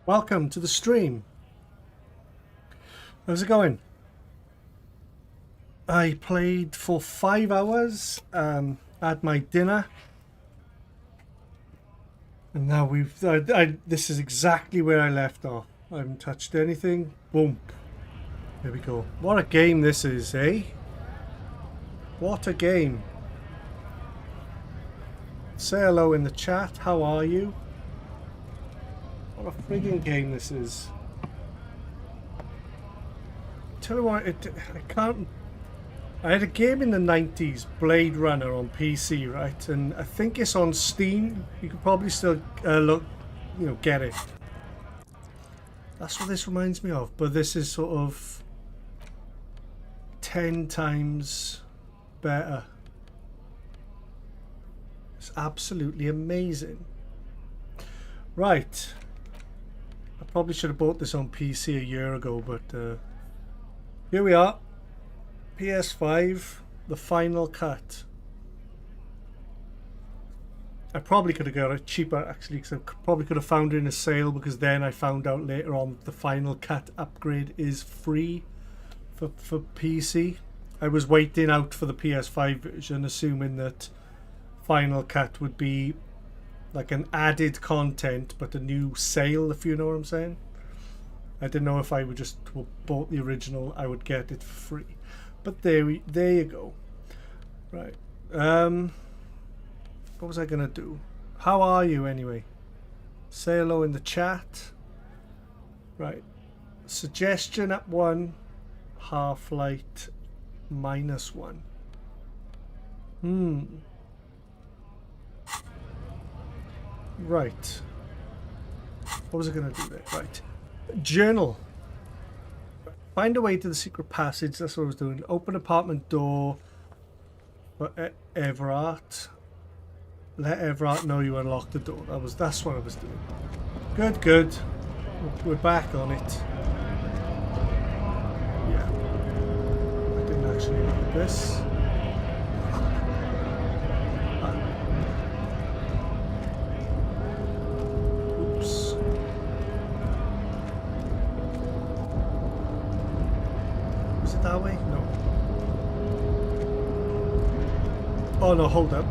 Welcome to the stream. How's it going? I played for 5 hours, had my dinner, and now this is exactly where I left off. I haven't touched anything. Boom. There we go. What a game this is, eh? What a game. Say hello in the chat. How are you? What a friggin' game this is. Tell you what, I can't... I had a game in the 90s, Blade Runner on PC, right? And I think it's on Steam. You could probably still get it. That's what this reminds me of. But this is sort of 10 times better. It's absolutely amazing. Right. I probably should have bought this on PC a year ago, but here we are. PS5, the final cut. I probably could have got it cheaper actually, because I probably could have found it in a sale, because then I found out later on the final cut upgrade is free for PC. I was waiting out for the PS5 version, assuming that final cut would be like an added content but a new sale, if you know what I'm saying. I didn't know if I would just bought the original I would get it for free. But there you go. Right. What was I gonna do? How are you anyway? Say hello in the chat. Right. Suggestion at 1. Half-light -1. Right. What was I gonna do there? Right. Journal. Find a way to the secret passage. That's what I was doing. Open apartment door for Everard. Let Everard know you unlocked the door. That's what I was doing. Good, good. We're back on it. Yeah. I didn't actually need this. Oops. Was it that way? No. Oh no, hold up.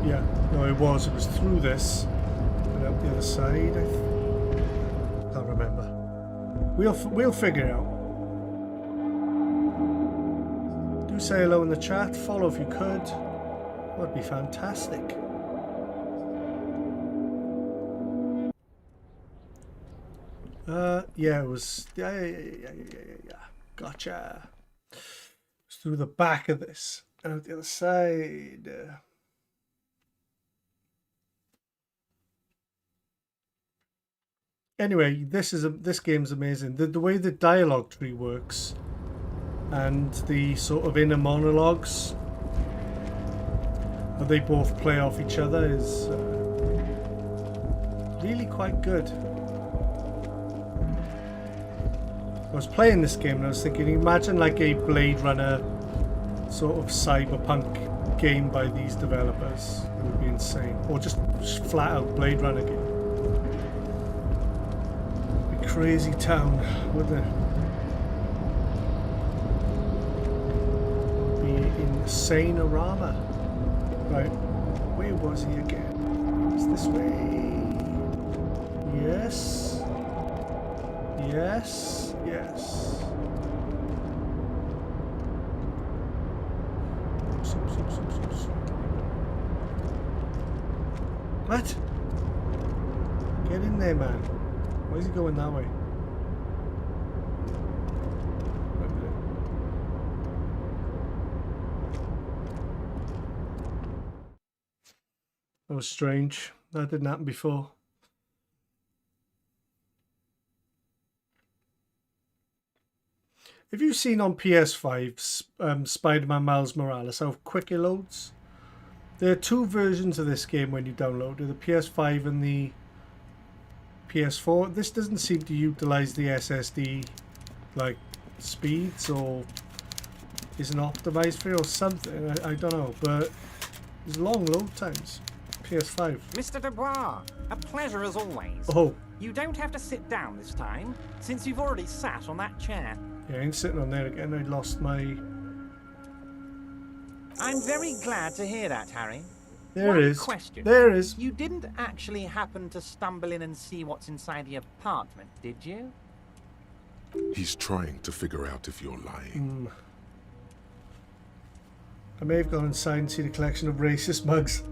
Yeah, no, it was through this and out the other side. I can't remember. We'll figure it out. Do say hello in the chat. Follow if you could. That'd be fantastic. Yeah, it was. Yeah. Gotcha. It's through the back of this and out the other side. Anyway, this game's amazing. The way the dialogue tree works and the sort of inner monologues that they both play off each other is really quite good. I was playing this game and I was thinking, imagine like a Blade Runner sort of cyberpunk game by these developers. It would be insane. Or just flat out Blade Runner game. Crazy town, wouldn't it? Be insane-orama. Right, where was he again? It's this way. Yes. Yes. Yes. What? Get in there, man. Why is he going that way? That was strange. That didn't happen before. Have you seen on PS5 Spider-Man Miles Morales how quick it loads? There are 2 versions of this game when you download it, the PS5 and the PS4. This doesn't seem to utilize the SSD like speeds, or isn't optimized for it or something. I don't know, but there's long load times. PS5. Mr. Dubois, a pleasure as always. Oh, You don't have to sit down this time, since you've already sat on that chair. yeah, I ain't sitting on there again. I lost my... I'm very glad to hear that, Harry. There One it is. question. There it is. You didn't actually happen to stumble in and see what's inside the apartment, did you? He's trying to figure out if you're lying. I may have gone inside and seen a collection of racist mugs.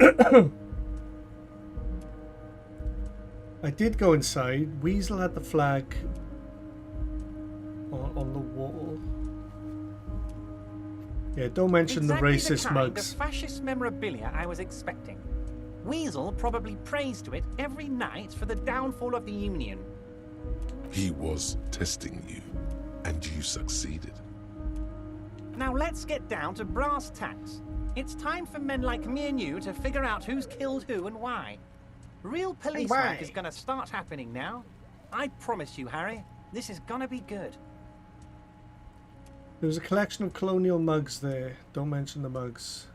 I did go inside. Weasel had the flag on the wall. Yeah, don't mention Exactly the racist the kind mugs. of fascist memorabilia I was expecting. Weasel probably prays to it every night for the downfall of the Union. He was testing you, and you succeeded. Now let's get down to brass tacks. It's time for men like me and you to figure out who's killed who and why. Real police work is gonna start happening now. I promise you, Harry, this is gonna be good. There was a collection of colonial mugs there. Don't mention the mugs.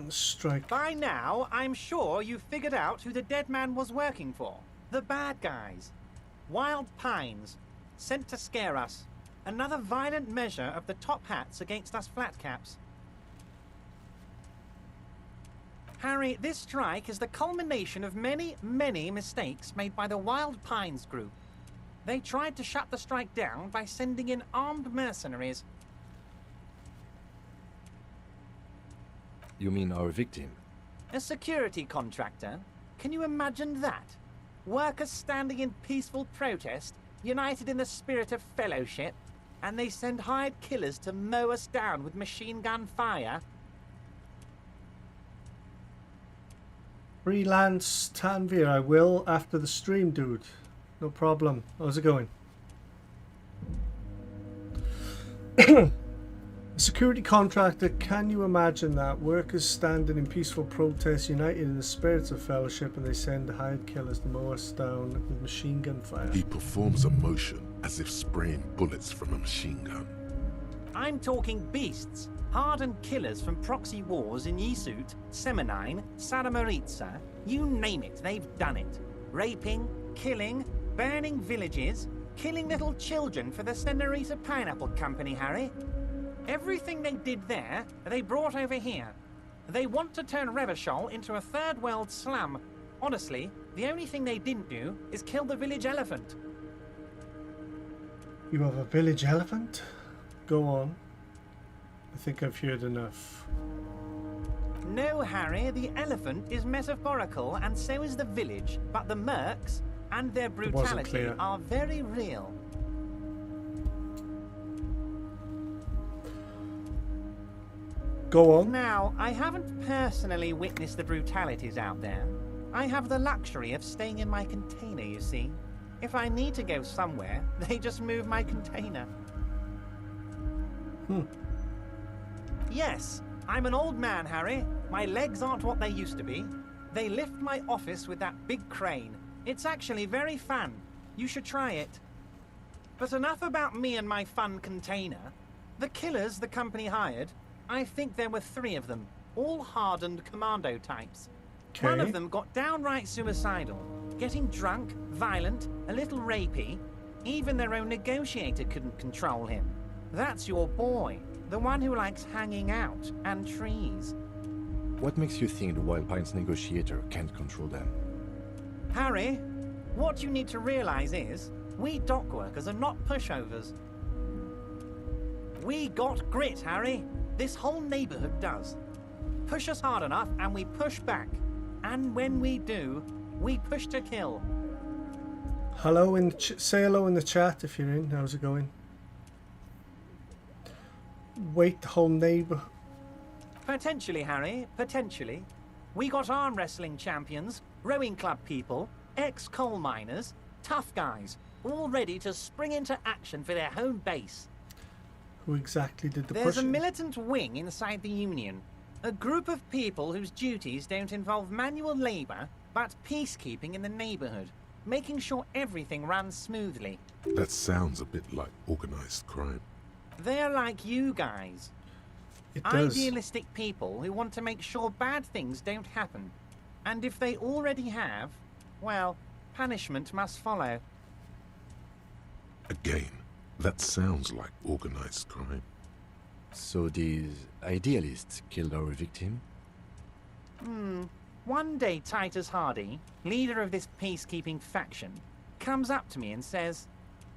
Strike. By now, I'm sure you've figured out who the dead man was working for. The bad guys. Wild Pines. Sent to scare us. Another violent measure of the top hats against us flatcaps. Harry, this strike is the culmination of many, many mistakes made by the Wild Pines group. They tried to shut the strike down by sending in armed mercenaries. You mean our victim? A security contractor? Can you imagine that? Workers standing in peaceful protest, united in the spirit of fellowship, and they send hired killers to mow us down with machine gun fire? Freelance Tanvir, I will after the stream, dude. No problem. How's it going? A security contractor, can you imagine that? Workers standing in peaceful protest, united in the spirits of fellowship, and they send hired killers to mow us down with machine gun fire. He performs a motion as if spraying bullets from a machine gun. I'm talking beasts. Hardened killers from proxy wars in Yisut, Semenine, Saramaritsa, you name it, they've done it. Raping, killing, burning villages, killing little children for the Senorita Pineapple Company, Harry. Everything they did there, they brought over here. They want to turn Revachol into a third world slum. Honestly, the only thing they didn't do is kill the village elephant. You have a village elephant? Go on. I think I've heard enough. No, Harry, the elephant is metaphorical and so is the village, but the mercs and their brutality are very real. Go on. Now, I haven't personally witnessed the brutalities out there. I have the luxury of staying in my container, you see. If I need to go somewhere, they just move my container. Yes, I'm an old man, Harry. My legs aren't what they used to be. They lift my office with that big crane. It's actually very fun. You should try it. But enough about me and my fun container. The killers the company hired, I think there were 3 of them, all hardened commando types. Okay. One of them got downright suicidal, getting drunk, violent, a little rapey. Even their own negotiator couldn't control him. That's your boy, the one who likes hanging out and trees. What makes you think the Wild Pines negotiator can't control them? Harry, what you need to realize is, we dock workers are not pushovers. We got grit, Harry. This whole neighborhood does. Push us hard enough and we push back. And when we do, we push to kill. Hello in the say hello in the chat if you're in. How's it going? Wait, the whole neighbor. Potentially, Harry, potentially. We got arm wrestling champions, rowing club people, ex-coal miners, tough guys, all ready to spring into action for their home base. Who exactly did the There's pushing? a militant wing inside the Union. A group of people whose duties don't involve manual labor, but peacekeeping in the neighborhood, making sure everything runs smoothly. That sounds a bit like organized crime. They're like you guys. It does. Idealistic people who want to make sure bad things don't happen. And if they already have, well, punishment must follow. Again, that sounds like organized crime. So these idealists killed our victim? One day Titus Hardy, leader of this peacekeeping faction, comes up to me and says,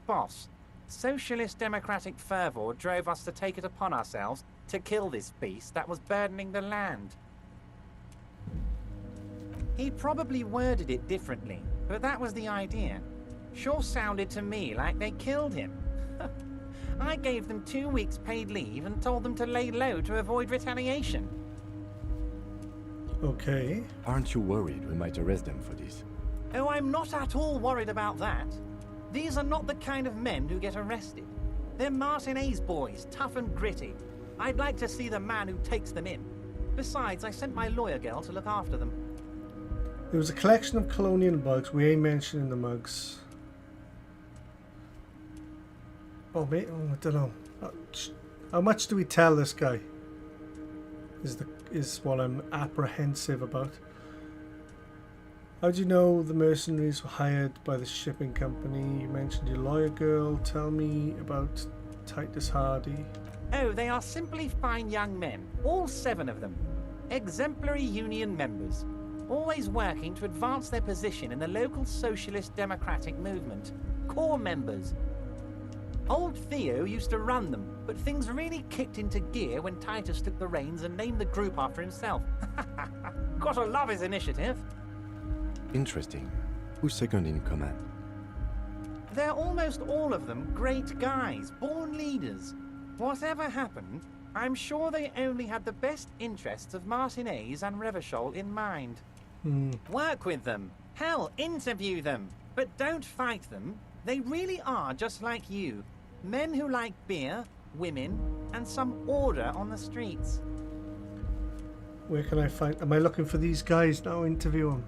"Boss, socialist democratic fervor drove us to take it upon ourselves to kill this beast that was burdening the land." He probably worded it differently, but that was the idea. Sure sounded to me like they killed him. I gave them 2 weeks paid leave and told them to lay low to avoid retaliation. Okay. Aren't you worried we might arrest them for this? Oh, I'm not at all worried about that. These are not the kind of men who get arrested. They're Martinez boys, tough and gritty. I'd like to see the man who takes them in. Besides, I sent my lawyer girl to look after them. There was a collection of colonial bugs we ain't mentioned in the mugs. Oh, mate, I don't know. How much do we tell this guy? Is what I'm apprehensive about. How do you know the mercenaries were hired by the shipping company? You mentioned your lawyer girl. Tell me about Titus Hardy. Oh, they are simply fine young men, all 7 of them. Exemplary union members, always working to advance their position in the local socialist democratic movement. Core members. Old Theo used to run them, but things really kicked into gear when Titus took the reins and named the group after himself. Gotta love his initiative. Interesting. Who's second in command? They're almost all of them great guys, born leaders. Whatever happened, I'm sure they only had the best interests of Martinez and Revachol in mind. Work with them. Hell, interview them. But don't fight them. They really are just like you. Men who like beer, women, and some order on the streets. Where can I find... Am I looking for these guys now? Interview them.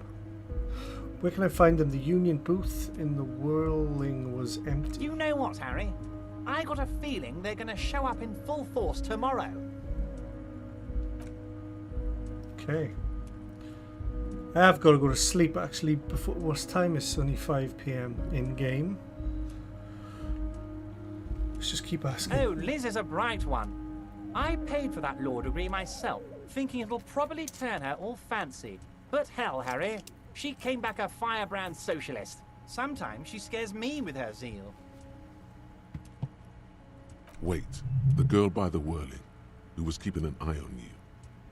Where can I find them? The union booth in the Whirling was empty. You know what, Harry? I got a feeling they're going to show up in full force tomorrow. Okay. I have got to go to sleep actually. Before what time is it? Only 5 PM in game. Let's just keep asking. Oh, Liz is a bright one. I paid for that law degree myself, thinking it'll probably turn her all fancy. But hell, Harry, she came back a firebrand socialist. Sometimes she scares me with her zeal. Wait, the girl by the Whirling, who was keeping an eye on you.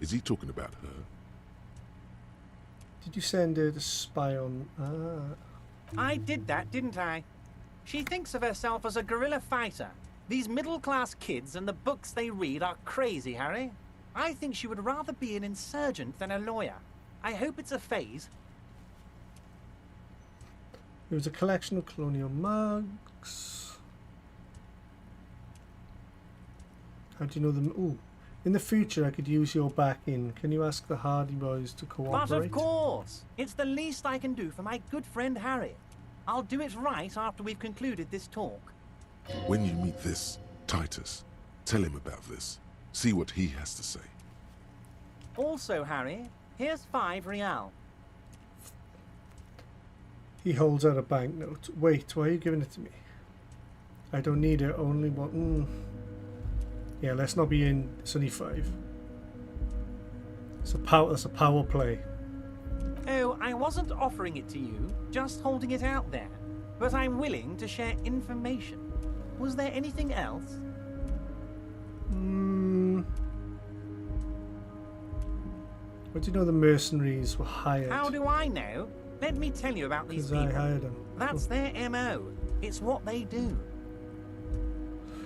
Is he talking about her? Did you send her to spy on... I did that, didn't I? She thinks of herself as a guerrilla fighter. These middle-class kids and the books they read are crazy, Harry. I think she would rather be an insurgent than a lawyer. I hope it's a phase. There was a collection of colonial mugs. How do you know them? Ooh. In the future, I could use your backing. Can you ask the Hardy Boys to cooperate? But of course! It's the least I can do for my good friend Harry. I'll do it right after we've concluded this talk. When you meet this Titus, tell him about this. See what he has to say. Also, Harry, here's 5 real. He holds out a banknote. Wait, why are you giving it to me? I don't need it, only one. Yeah, let's not be in. It's only 5. That's a power play. Oh, I wasn't offering it to you, just holding it out there. But I'm willing to share information. Was there anything else? What do you know the mercenaries were hired? How do I know? Let me tell you about these people. Because I hired them. That's their MO. It's what they do.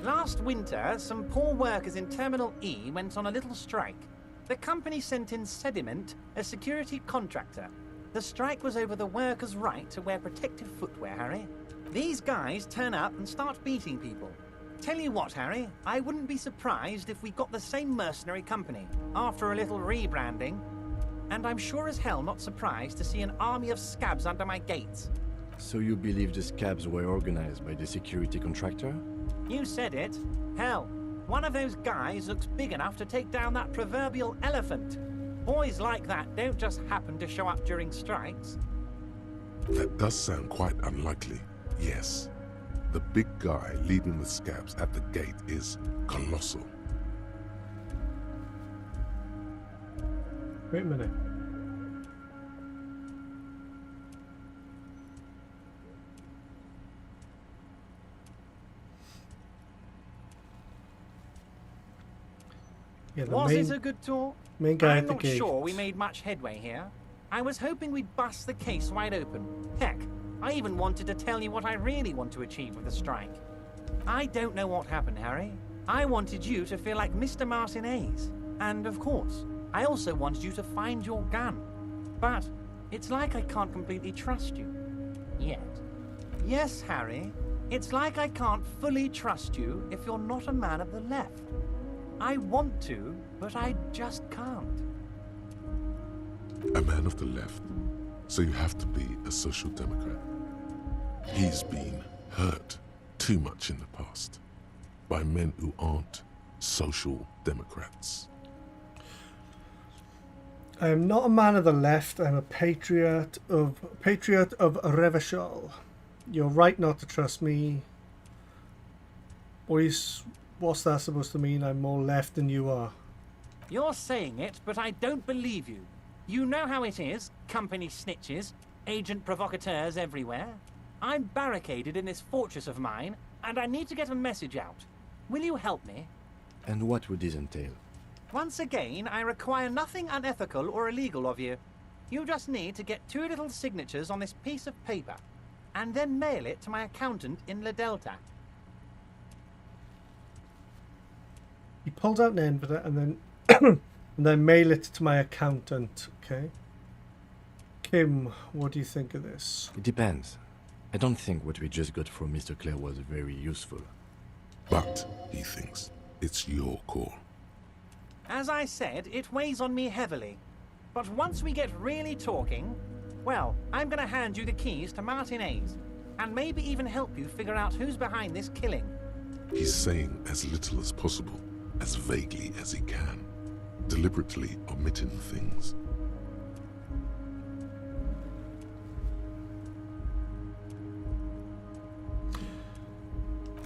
Last winter, some poor workers in Terminal E went on a little strike. The company sent in Sediment, a security contractor. The strike was over the workers' right to wear protective footwear, Harry. These guys turn up and start beating people. Tell you what, Harry, I wouldn't be surprised if we got the same mercenary company after a little rebranding. And I'm sure as hell not surprised to see an army of scabs under my gates. So you believe the scabs were organized by the security contractor? You said it. Hell, One of those guys looks big enough to take down that proverbial elephant. Boys like that don't just happen to show up during strikes. That does sound quite unlikely, yes. The big guy leading the scabs at the gate is colossal. Wait a minute. Yeah, the Was main, it a good talk? main guy I'm at the not gate. sure we made much headway here. I was hoping we'd bust the case wide open. Heck, I even wanted to tell you what I really want to achieve with the strike. I don't know what happened, Harry. I wanted you to feel like Mr. Martin Hayes. And of course, I also wanted you to find your gun. But it's like I can't completely trust you. Yet. Yes, Harry, it's like I can't fully trust you if you're not a man of the left. I want to, but I just can't. A man of the left, so you have to be a social democrat. He's been hurt too much in the past by men who aren't social democrats. I am not a man of the left. I'm a patriot of Revachol. You're right not to trust me. What's that supposed to mean? I'm more left than you are. You're saying it, but I don't believe you. You know how it is, company snitches, agent provocateurs everywhere. I'm barricaded in this fortress of mine, and I need to get a message out. Will you help me? And what would this entail? Once again, I require nothing unethical or illegal of you. You just need to get 2 little signatures on this piece of paper, and then mail it to my accountant in La Delta. He pulls out an envelope and then and then mail it to my accountant. Okay. Kim, what do you think of this? It depends. I don't think what we just got from Mr. Clare was very useful. But, he thinks, it's your call. As I said, it weighs on me heavily. But once we get really talking, well, I'm going to hand you the keys to Martin Hayes, and maybe even help you figure out who's behind this killing. He's saying as little as possible, as vaguely as he can, deliberately omitting things.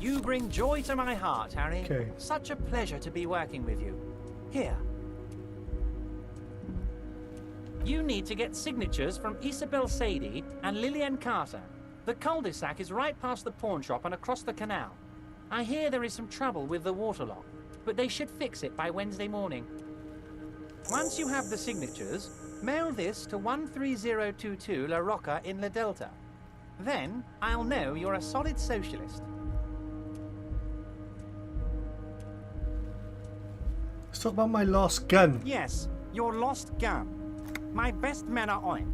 You bring joy to my heart, Harry. Okay. Such a pleasure to be working with you. Here. You need to get signatures from Isabel Sadie and Lillian Carter. The cul-de-sac is right past the pawn shop and across the canal. I hear there is some trouble with the water lock, but they should fix it by Wednesday morning. Once you have the signatures, mail this to 13022 La Rocca in La Delta. Then I'll know you're a solid socialist. Let's talk about my lost gun. Yes, your lost gun. My best men are on it.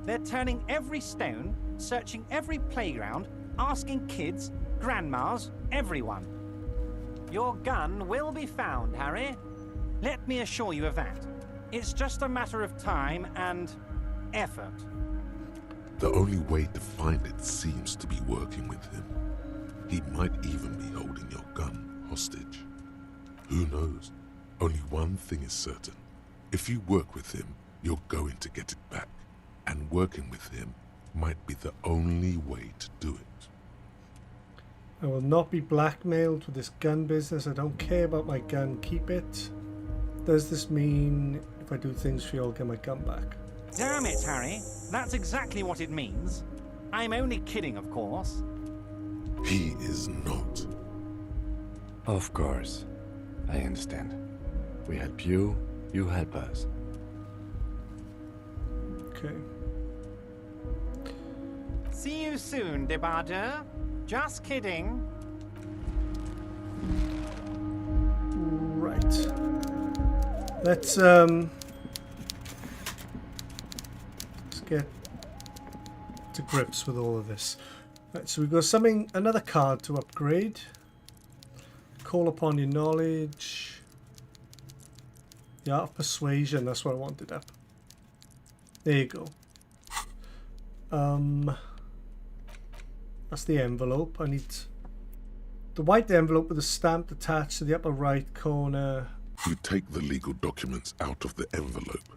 They're turning every stone, searching every playground, asking kids, grandmas, everyone. Your gun will be found, Harry. Let me assure you of that. It's just a matter of time and effort. The only way to find it seems to be working with him. He might even be holding your gun hostage. Who knows? Only one thing is certain. If you work with him, you're going to get it back. And working with him might be the only way to do it. I will not be blackmailed with this gun business. I don't care about my gun. Keep it. Does this mean if I do things for you, I'll get my gun back? Damn it, Harry. That's exactly what it means. I'm only kidding, of course. He is not. Of course. I understand. We help you, you help us. Okay. See you soon, Debarger. Just kidding. Right. Let's get to grips with all of this. Right, so we've got another card to upgrade. Call upon your knowledge. The art of persuasion, that's what I wanted up. There you go. That's the envelope. I need The white envelope with a stamp attached to the upper right corner. You take the legal documents out of the envelope.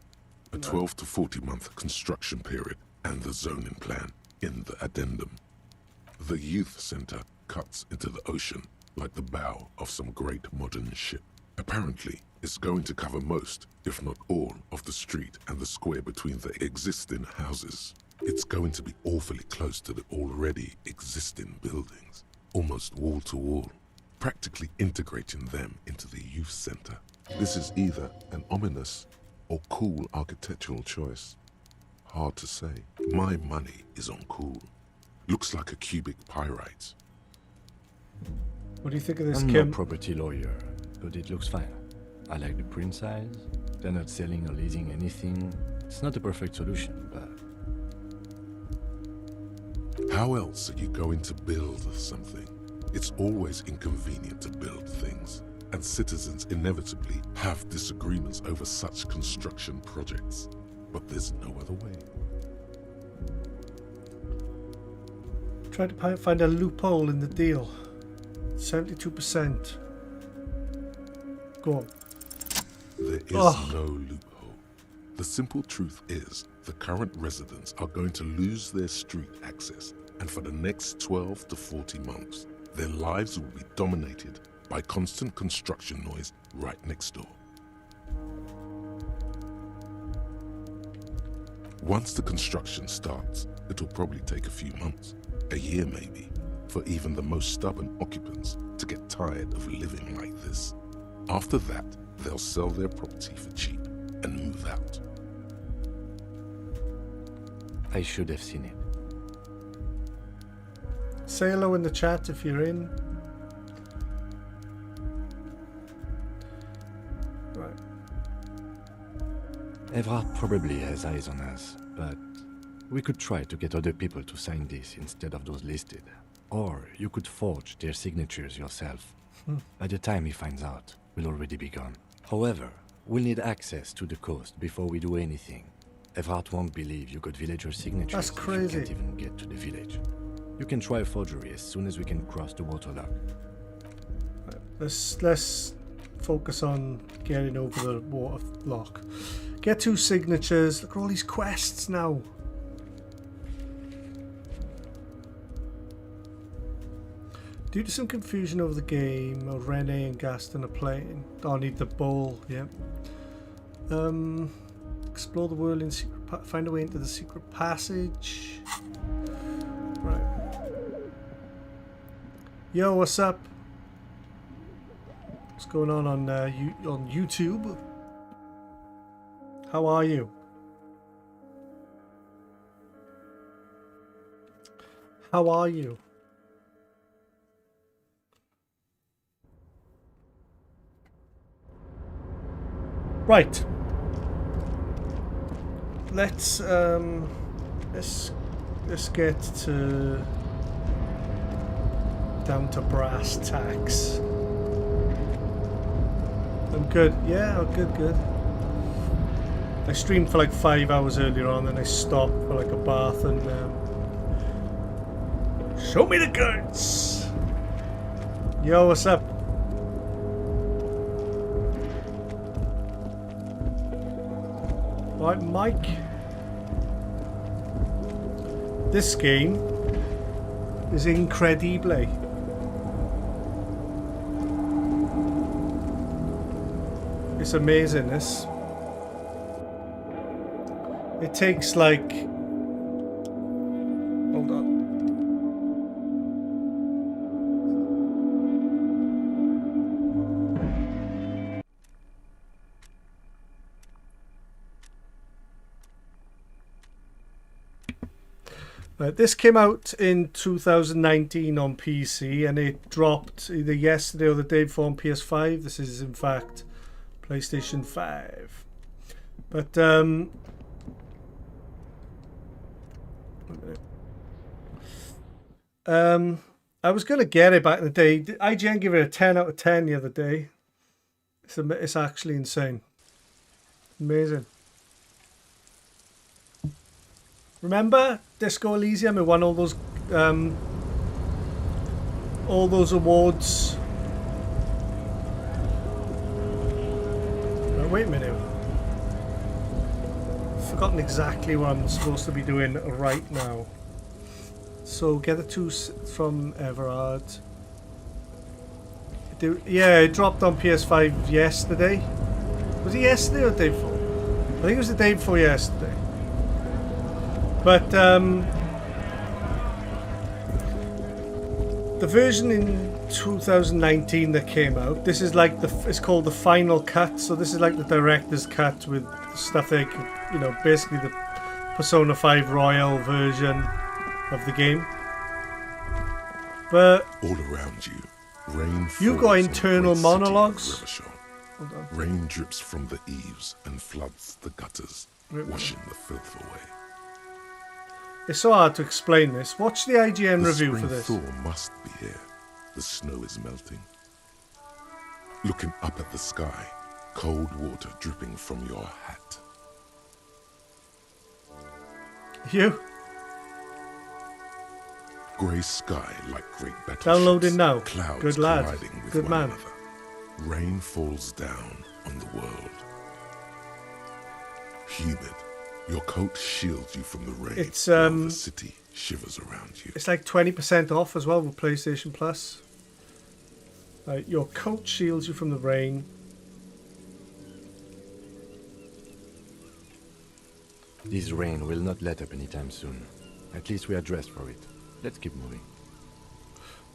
A 12 to 40 month construction period and the zoning plan in the addendum. The youth center cuts into the ocean like the bow of some great modern ship. Apparently, it's going to cover most, if not all, of the street and the square between the existing houses. It's going to be awfully close to the already existing buildings, almost wall to wall, practically integrating them into the youth center. This is either an ominous or cool architectural choice. Hard to say. My money is on cool. Looks like a cubic pyrite. What do you think of this, I'm Kim? no property lawyer, but it looks fine. I like the print size. They're not selling or leasing anything. It's not a perfect solution, but... How else are you going to build something? It's always inconvenient to build things, and citizens inevitably have disagreements over such construction projects. But there's no other way. Try to find a loophole in the deal. 72%. Go on. There is no loophole. The simple truth is, the current residents are going to lose their street access, and for the next 12 to 40 months, their lives will be dominated by constant construction noise right next door. Once the construction starts, it'll probably take a few months, a year maybe, for even the most stubborn occupants to get tired of living like this. After that, they'll sell their property for cheap and move out. I should have seen it. Say hello in the chat if you're in. Right. Evrard probably has eyes on us, but we could try to get other people to sign this instead of those listed. Or you could forge their signatures yourself. By the time he finds out, we'll already be gone. However, we'll need access to the coast before we do anything. Evrard won't believe you got villager signatures. That's crazy. If you can't even get to the village. You can try forgery as soon as we can cross the waterlock. Let's focus on getting over the water lock. Get 2 signatures. Look at all these quests now. Due to some confusion over the game, Rene and Gaston are playing. Oh, I need the bowl. Yeah. Explore the world in secret. Find a way into the secret passage. Right. Yo, what's up? What's going on YouTube? How are you? How are you? Right. Let's get to down to brass tacks. I'm good. Yeah, good. I streamed for like 5 hours earlier on, then I stopped for like a bath and show me the goods. Yo, what's up? Right, Mike. This game is incredible. It's amazing, this. It takes like... Hold on. This came out in 2019 on PC and it dropped either yesterday or the day before on PS5. This is in fact PlayStation 5. But I was going to get it back in the day. IGN gave it a 10 out of 10 the other day. It's actually insane. Amazing. Remember Disco Elysium? It won all those all those awards. Right, wait a minute. I've forgotten exactly what I'm supposed to be doing right now. So get the 2 from Everard. Yeah, it dropped on PS5 yesterday. Was it yesterday or the day before? I think it was the day before yesterday. But the version in 2019 that came out, this is like it's called the final cut. So this is like the director's cut with stuff they could, you know, basically the Persona 5 Royal version of the game. But all around you, rain falls. You got on the internal great city of monologues. Revachol. Hold on. Rain drips from the eaves and floods the gutters, washing the filth away. It's so hard to explain this. Watch the IGN The review spring for this. thaw must be here. The snow is melting. Looking up at the sky, cold water dripping from your hat. You Grey sky like great battleships. downloading now. Clouds Good lad. colliding with Good one man. another. Rain falls down on the world. Humid. Your coat shields you from the rain. It's, while the city shivers around you. It's like 20% off as well with PlayStation Plus. Your coat shields you from the rain. This rain will not let up anytime soon. At least we are dressed for it. Let's keep moving.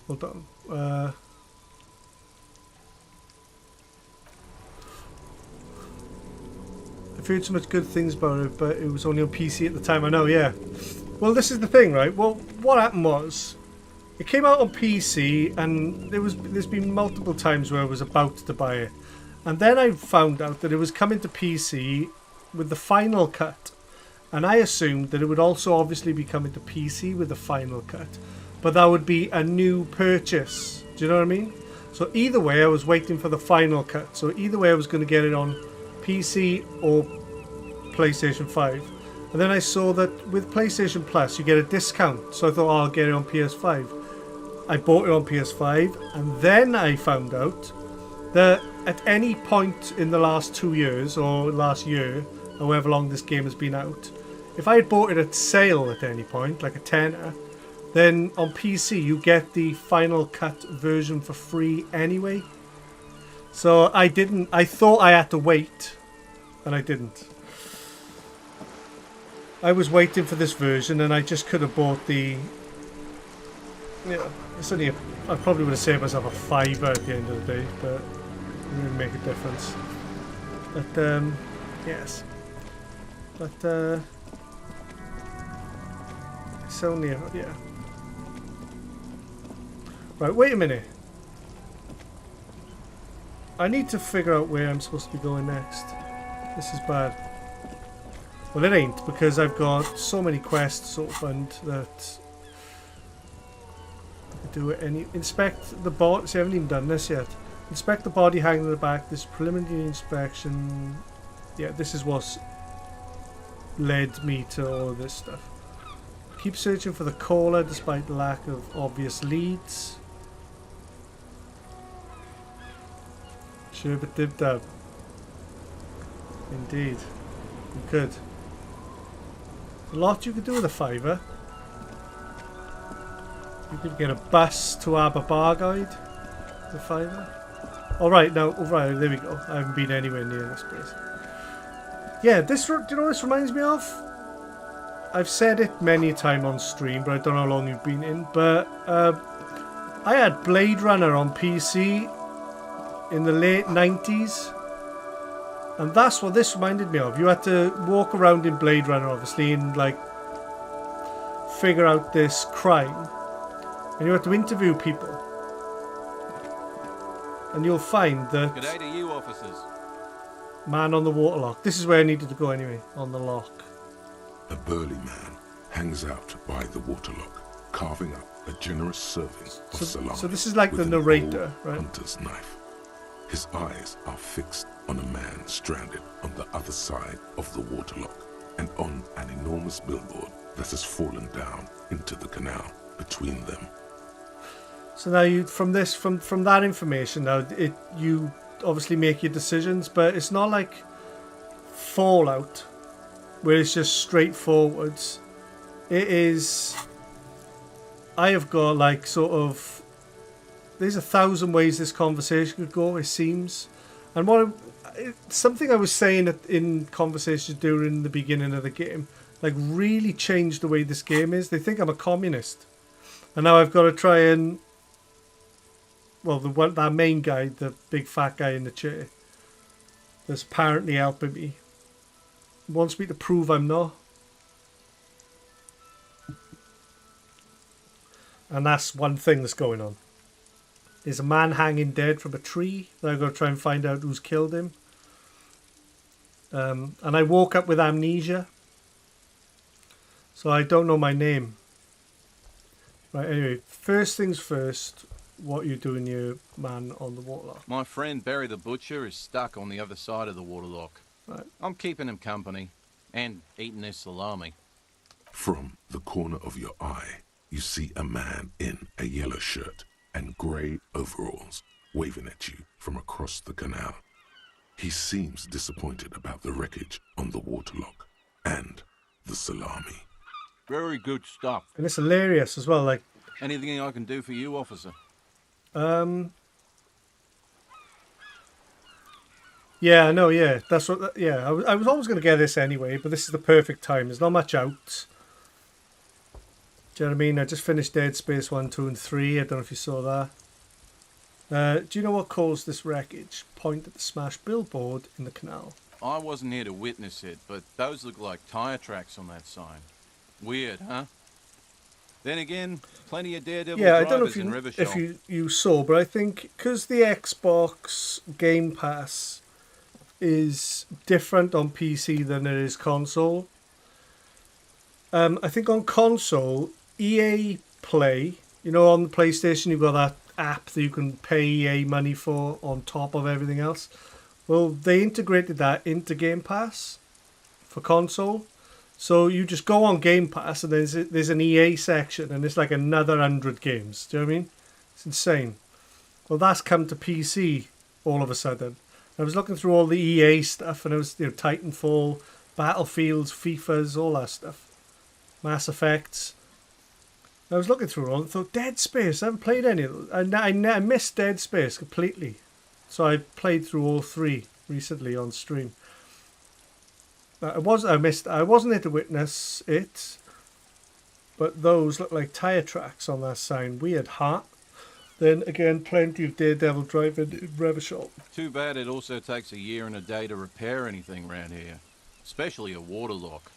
Hold on. I've heard so much good things about it, but it was only on PC at the time. I know, yeah. Well, this is the thing, right? Well, what happened was, it came out on PC, and there's been multiple times where I was about to buy it, and then I found out that it was coming to PC with the final cut, and I assumed that it would also obviously be coming to PC with the final cut, but that would be a new purchase. Do you know what I mean? So either way, I was waiting for the final cut. So either way, I was going to get it on PC or PlayStation 5. And then I saw that with PlayStation Plus you get a discount, so I thought, oh, I'll get it on PS5. I bought it on PS5, and then I found out that at any point in the last 2 years or last year, however long this game has been out, if I had bought it at sale at any point, like a tenner, then on PC you get the final cut version for free anyway. So I didn't. I thought I had to wait, and I didn't. I was waiting for this version, and I just could have bought the. Yeah, it's only. I probably would have saved myself a $5 at the end of the day, but it didn't make a difference. But yes. But it's only yeah. Right, wait a minute. I need to figure out where I'm supposed to be going next. This is bad. Well, it ain't, because I've got so many quests opened that I can do it any. Inspect the body. See, I haven't even done this yet. Inspect the body hanging in the back. This preliminary inspection. Yeah, this is what's led me to all of this stuff. Keep searching for the caller despite the lack of obvious leads. Sure, but dib dab. Indeed. You could. A lot you could do with a $5. You could get a bus to Arbor Bar Guide. The $5. Alright, now, right, there we go. I haven't been anywhere near this place. Yeah, this, do you know what this reminds me of? I've said it many a time on stream, but I don't know how long you've been in. But I had Blade Runner on PC in the late 90s, and that's what this reminded me of. You had to walk around in Blade Runner, obviously, and like figure out this crime, and you had to interview people, and you'll find that Good day to you, officers. man on the waterlock. This is where I needed to go anyway, on the lock. A burly man hangs out by the waterlock, carving up a generous serving of salami. So this is like with the an narrator, old right? hunter's knife. His eyes are fixed on a man stranded on the other side of the waterlock and on an enormous billboard that has fallen down into the canal between them. So now you from that information now you obviously make your decisions, but it's not like Fallout where it's just straightforward. It is. I have got like sort of. There's 1,000 ways this conversation could go. It seems, and something I was saying in conversations during the beginning of the game, like really changed the way this game is. They think I'm a communist, and now I've got to try and. Well, that main guy, the big fat guy in the chair, that's apparently helping me, wants me to prove I'm not. And that's one thing that's going on. There's a man hanging dead from a tree that I've got to try and find out who's killed him. And I woke up with amnesia. So I don't know my name. Right, anyway, first things first. What you doing here, man, on the waterlock? My friend Barry the Butcher is stuck on the other side of the waterlock. Right. I'm keeping him company and eating his salami. From the corner of your eye, you see a man in a yellow shirt and grey overalls waving at you from across the canal. He seems disappointed about the wreckage on the waterlock and the salami. Very good stuff. And it's hilarious as well, like... Anything I can do for you, officer? Yeah, no, yeah, that's what. Yeah, I was always going to get this anyway, but this is the perfect time. There's not much out. Do you know what I mean? I just finished Dead Space 1, 2, and 3. I don't know if you saw that. Do you know what caused this wreckage? Point at the smashed billboard in the canal. I wasn't here to witness it, but those look like tire tracks on that sign. Weird, huh? Then again, plenty of daredevil drivers in Rivershore. If you saw, but I think because the Xbox Game Pass is different on PC than it is console. I think on console, EA Play, you know, on the PlayStation, you've got that app that you can pay EA money for on top of everything else. Well, they integrated that into Game Pass for console. So you just go on Game Pass and there's an EA section and it's like another 100 games. Do you know what I mean? It's insane. Well, that's come to PC all of a sudden. I was looking through all the EA stuff and it was, you know, Titanfall, Battlefields, FIFAs, all that stuff. Mass Effects. I was looking through it all and thought, Dead Space, I haven't played any of those. I missed Dead Space completely. So I played through all 3 recently on stream. I wasn't there to witness it, but those look like tire tracks on that sign. Weird, huh? Then again, plenty of daredevil driving in Rivershore. Too bad it also takes a year and a day to repair anything round here, especially a waterlock.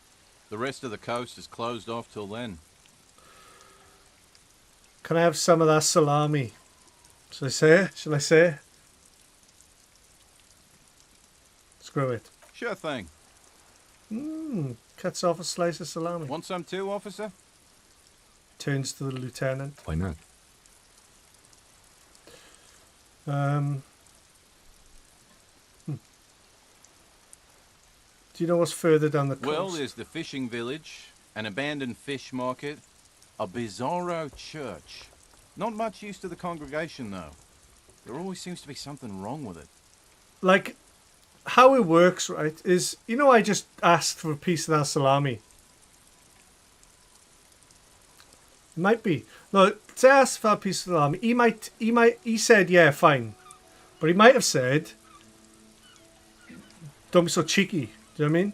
The rest of the coast is closed off till then. Can I have some of that salami? Shall I say? Screw it. Sure thing. Cuts off a slice of salami. Want some too, officer? Turns to the lieutenant. Why not? Do you know what's further down the coast? Well, there's the fishing village, an abandoned fish market, a bizarro church. Not much use to the congregation, though. There always seems to be something wrong with it. Like, how it works, right, is, you know, I just asked for a piece of that salami. It might be. No, to ask for a piece of salami, he said, yeah, fine. But he might have said, don't be so cheeky. Do you know what I mean?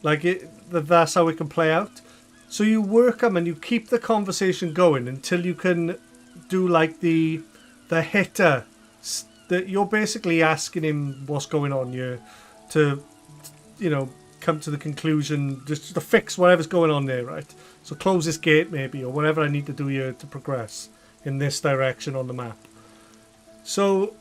Like, that's how it can play out. So you work them and you keep the conversation going until you can do, like, the hitter. That you're basically asking him what's going on here to, you know, come to the conclusion, just to fix whatever's going on there, right? So close this gate maybe, or whatever I need to do here to progress in this direction on the map. So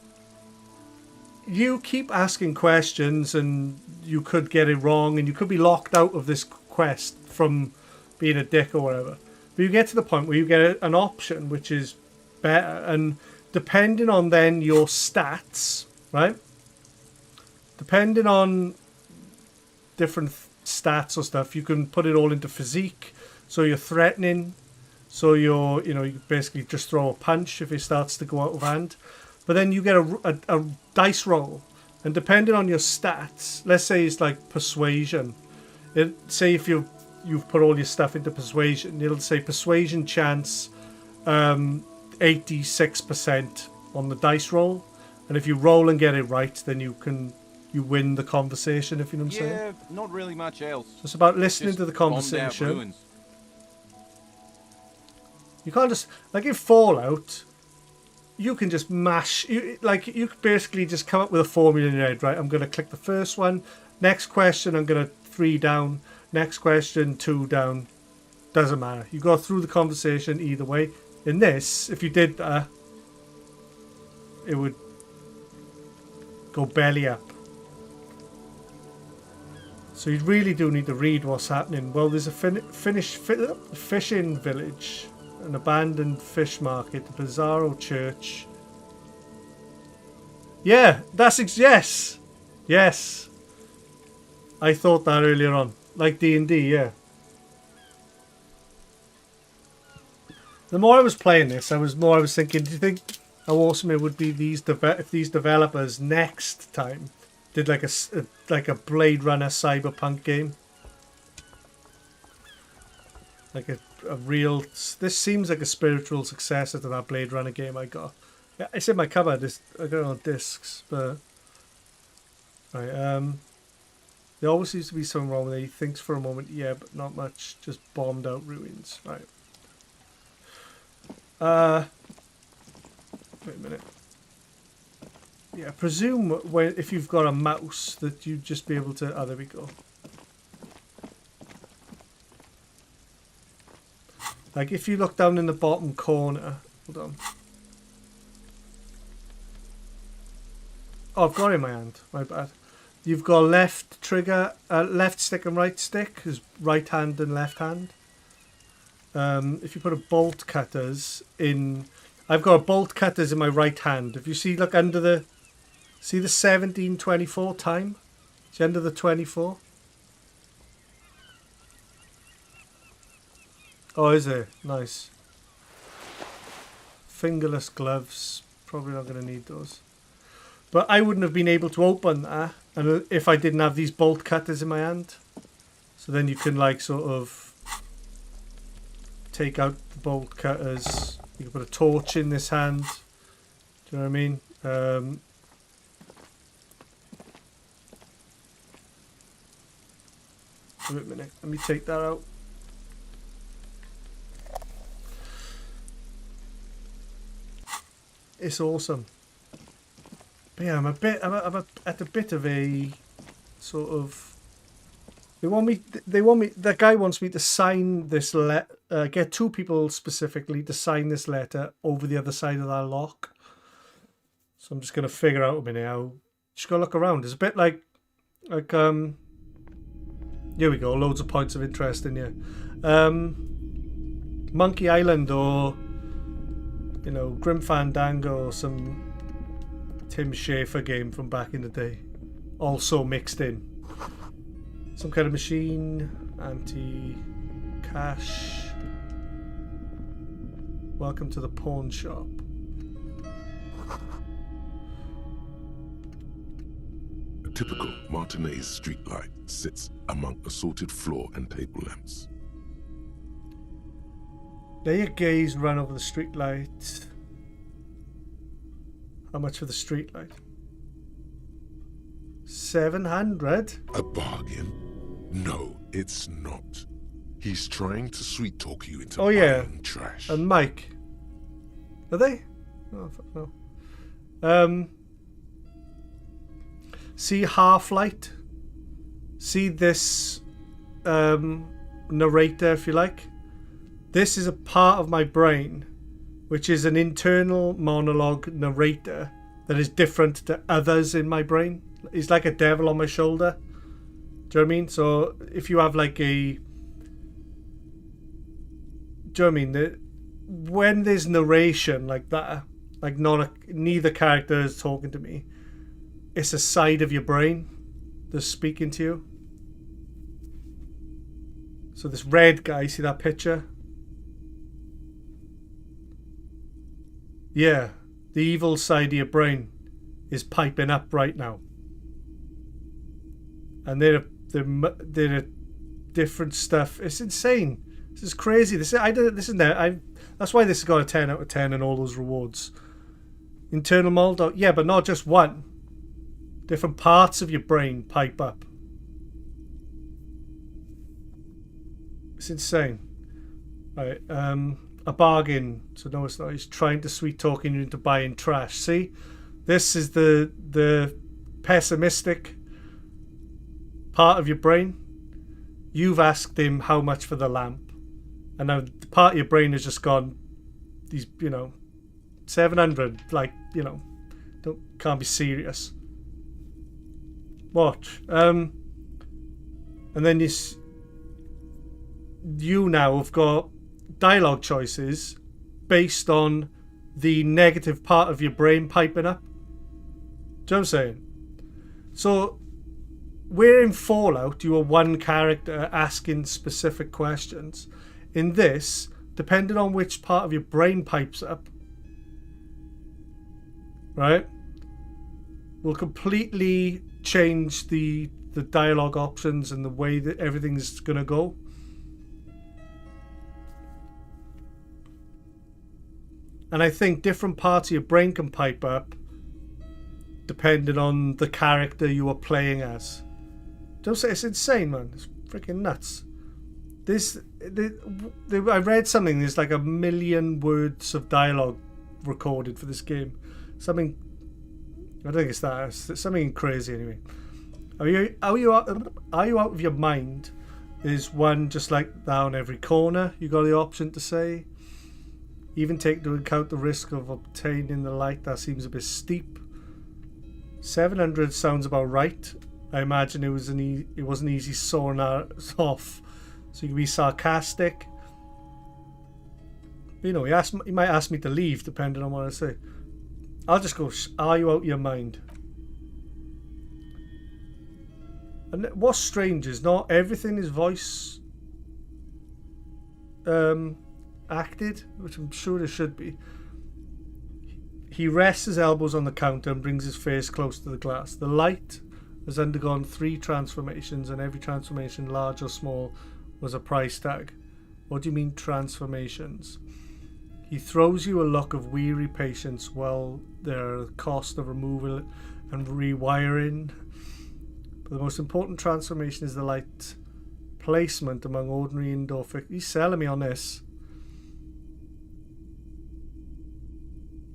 you keep asking questions and you could get it wrong and you could be locked out of this quest from being a dick or whatever. But you get to the point where you get an option which is better, and depending on then your stats, right? Depending on different stats or stuff, you can put it all into physique. So you're threatening. So you basically just throw a punch if it starts to go out of hand. But then you get a dice roll. And depending on your stats, let's say it's like persuasion. Say if you've put all your stuff into persuasion, it'll say persuasion chance 86% on the dice roll. And if you roll and get it right, then you win the conversation, if you know what I'm saying. Yeah, not really much else. So it's about listening Just to the bombed out conversation. ruins. You can't just, like in Fallout, you can just mash, you basically just come up with a formula in your head, right? I'm going to click the first one. Next question, I'm going to 3 down. Next question, 2 down. Doesn't matter. You go through the conversation either way. In this, if you did that, it would go belly up. So you really do need to read what's happening. Well, there's a Finnish fishing village, an abandoned fish market, a Bizarro church. Yeah, yes. Yes. I thought that earlier on. Like D&D, yeah. The more I was playing this, I was thinking, do you think how awesome it would be if these developers next time did like a Blade Runner cyberpunk game? Like a real... This seems like a spiritual successor to that Blade Runner game I got. Yeah, it's in my cupboard. I got it on discs, but... Right, there always seems to be something wrong with it. He thinks for a moment, yeah, but not much. Just bombed out ruins. Right. Wait a minute. Yeah, I presume if you've got a mouse that you'd just be able to... Oh, there we go. Like if you look down in the bottom corner... Hold on. Oh, I've got it in my hand. My bad. You've got left trigger, left stick and right stick. Is right hand and left hand. If you put a bolt cutters in... I've got bolt cutters in my right hand. If you see, look under the... See the 1724 time? It's under the 24. Oh, is it? Nice. Fingerless gloves. Probably not going to need those. But I wouldn't have been able to open that if I didn't have these bolt cutters in my hand. So then you can like sort of take out the bolt cutters. You can put a torch in this hand. Do you know what I mean? Wait a minute. Let me take that out. It's awesome. But yeah, I'm at a bit of a sort of... That guy wants me to sign this get 2 people specifically to sign this letter over the other side of that lock. So I'm just going to figure out a minute how... Just go look around. It's a bit like here we go, loads of points of interest in here. Monkey Island or, you know, Grim Fandango or some Tim Schafer game from back in the day. Also mixed in. Some kind of machine, anti-cash. Welcome to the pawn shop. A typical Martinez streetlight sits among assorted floor and table lamps. Let your gaze run over the streetlight. How much for the streetlight? 700? A bargain? No, it's not. He's trying to sweet talk you into buying trash. And Mike. Are they? Oh, fuck no. See Half-Light? See this narrator, if you like? This is a part of my brain, which is an internal monologue narrator that is different to others in my brain. He's like a devil on my shoulder. Do you know what I mean? So if you have like a... Do you know what I mean? When there's narration like that, like neither character is talking to me, it's a side of your brain that's speaking to you. So this red guy, see that picture? Yeah, the evil side of your brain is piping up right now. And they're different stuff. It's insane. This is crazy. That's why this has got a 10 out of 10 and all those rewards. Internal mold, yeah, but not just one. Different parts of your brain pipe up. It's insane. Right, a bargain. So no, it's not. He's trying to sweet talking you into buying trash. See, this is the pessimistic part of your brain. You've asked him how much for the lamp, and now the part of your brain has just gone, these, 700. Like, can't be serious. Watch. And then you now have got dialogue choices based on the negative part of your brain piping up. Do you know what I'm saying? So, where in Fallout you are one character asking specific questions, in this, depending on which part of your brain pipes up, right, will completely change the dialogue options and the way that everything's going to go. And I think different parts of your brain can pipe up depending on the character you are playing as. Don't say it's insane, man. It's freaking nuts. I read something. There's like 1 million words of dialogue recorded for this game. Something. I don't think it's that. It's something crazy anyway. Are you out of your mind? There's one just like down every corner. You got the option to say. Even take into account the risk of obtaining the light. That seems a bit steep. 700 sounds about right. I imagine it wasn't easy sawing that off, so you can be sarcastic. He might ask me to leave depending on what I say. I'll just go, are you out of your mind? And what's strange is not everything is voice acted, which I'm sure it should be. He rests his elbows on the counter and brings his face close to the glass. The light has undergone 3 transformations, and every transformation, large or small, was a price tag. What do you mean transformations? He throws you a look of weary patience while there are the cost of removal and rewiring. But the most important transformation is the light placement among ordinary indoor fixtures. He's selling me on this.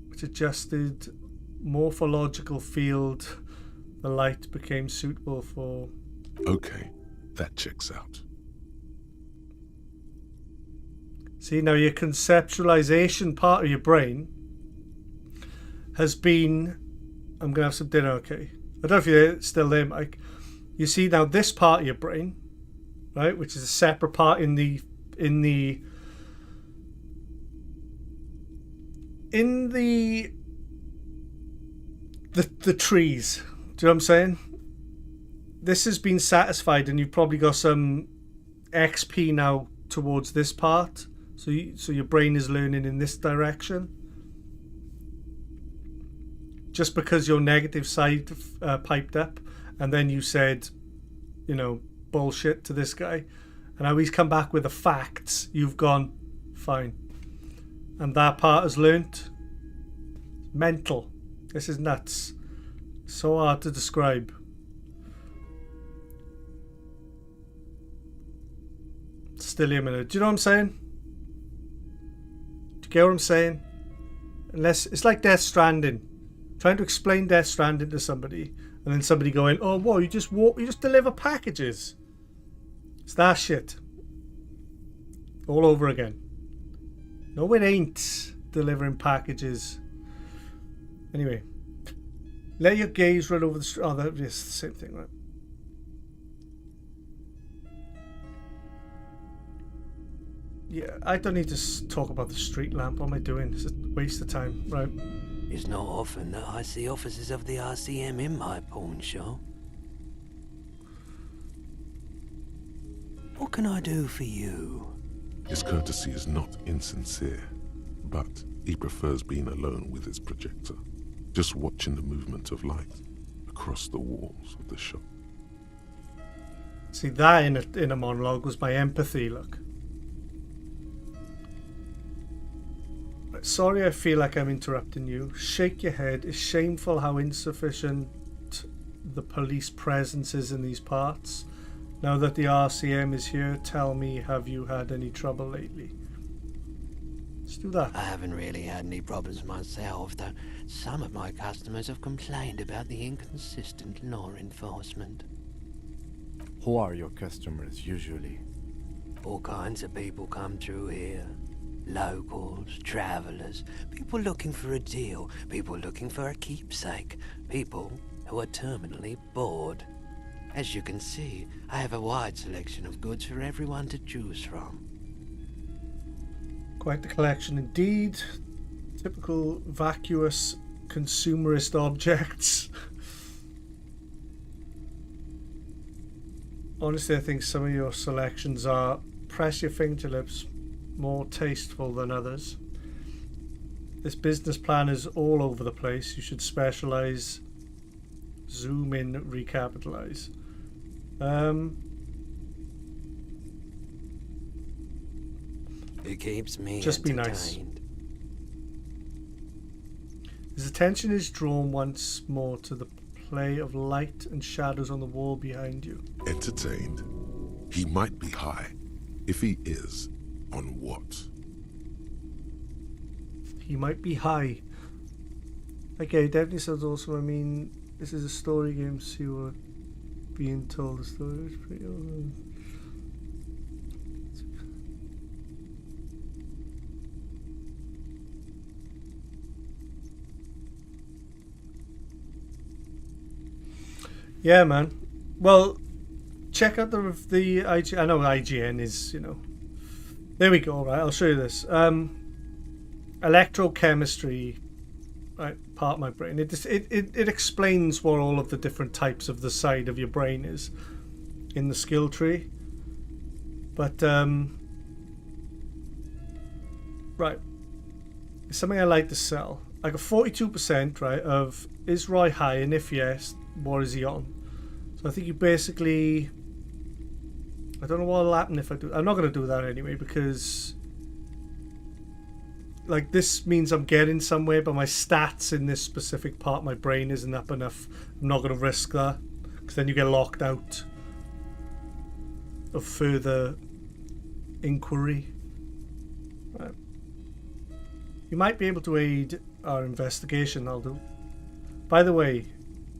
Which adjusted morphological field the light became suitable for. Okay, that checks out. See, now your conceptualization part of your brain has been, I'm going to have some dinner, okay? I don't know if you're still there, Mike. You see now this part of your brain, right, which is a separate part in the trees. Do you know what I'm saying? This has been satisfied, and you've probably got some XP now towards this part. So your brain is learning in this direction. Just because your negative side piped up, and then you said, bullshit to this guy, and now he's come back with the facts. You've gone, fine, and that part has learnt. Mental. This is nuts. So hard to describe. Still a minute. Do you know what I'm saying? Do you get what I'm saying? Unless it's like Death Stranding. Trying to explain Death Stranding to somebody, and then somebody going, "Oh, what? You just deliver packages." It's that shit. All over again. No, it ain't delivering packages. Anyway, let your gaze run over the street. Oh, that's the same thing, right? Yeah, I don't need to talk about the street lamp. What am I doing? It's a waste of time, right? It's not often that I see officers of the RCM in my pawn shop. What can I do for you? His courtesy is not insincere, but he prefers being alone with his projector, just watching the movement of light across the walls of the shop. See, that in a monologue was my empathy, look. Sorry, I feel like I'm interrupting you. Shake your head. It's shameful how insufficient the police presence is in these parts. Now that the RCM is here, tell me, have you had any trouble lately? Let's do that. I haven't really had any problems myself, though some of my customers have complained about the inconsistent law enforcement. Who are your customers usually? All kinds of people come through here. Locals, travelers, people looking for a deal, people looking for a keepsake, people who are terminally bored. As you can see, I have a wide selection of goods for everyone to choose from. Quite the collection indeed. Typical vacuous consumerist objects. Honestly, I think some of your selections are, press your fingertips, more tasteful than others. This business plan is all over the place. You should specialize, zoom in, recapitalize. It keeps me just be nice. His attention is drawn once more to the play of light and shadows on the wall behind you. Entertained? He might be high. If he is, on what? He might be high. Okay, definitely sounds awesome. I mean, this is a story game, so you were being told a story. It's pretty awesome. Yeah, man. Well, check out the IGN. I know IGN is, you know. There we go. Right, I'll show you this. Electrochemistry, right, part of my brain. It explains what all of the different types of the side of your brain is in the skill tree. But right, it's something I like to sell. I got 42%, right, of is Roy high, and if yes, what is he on? So I think you basically, I don't know what will happen if I do. I'm not going to do that anyway, because like this means I'm getting somewhere, but my stats in this specific part of my brain isn't up enough. I'm not going to risk that, because then you get locked out of further inquiry. Right. You might be able to aid our investigation. I'll do. By the way,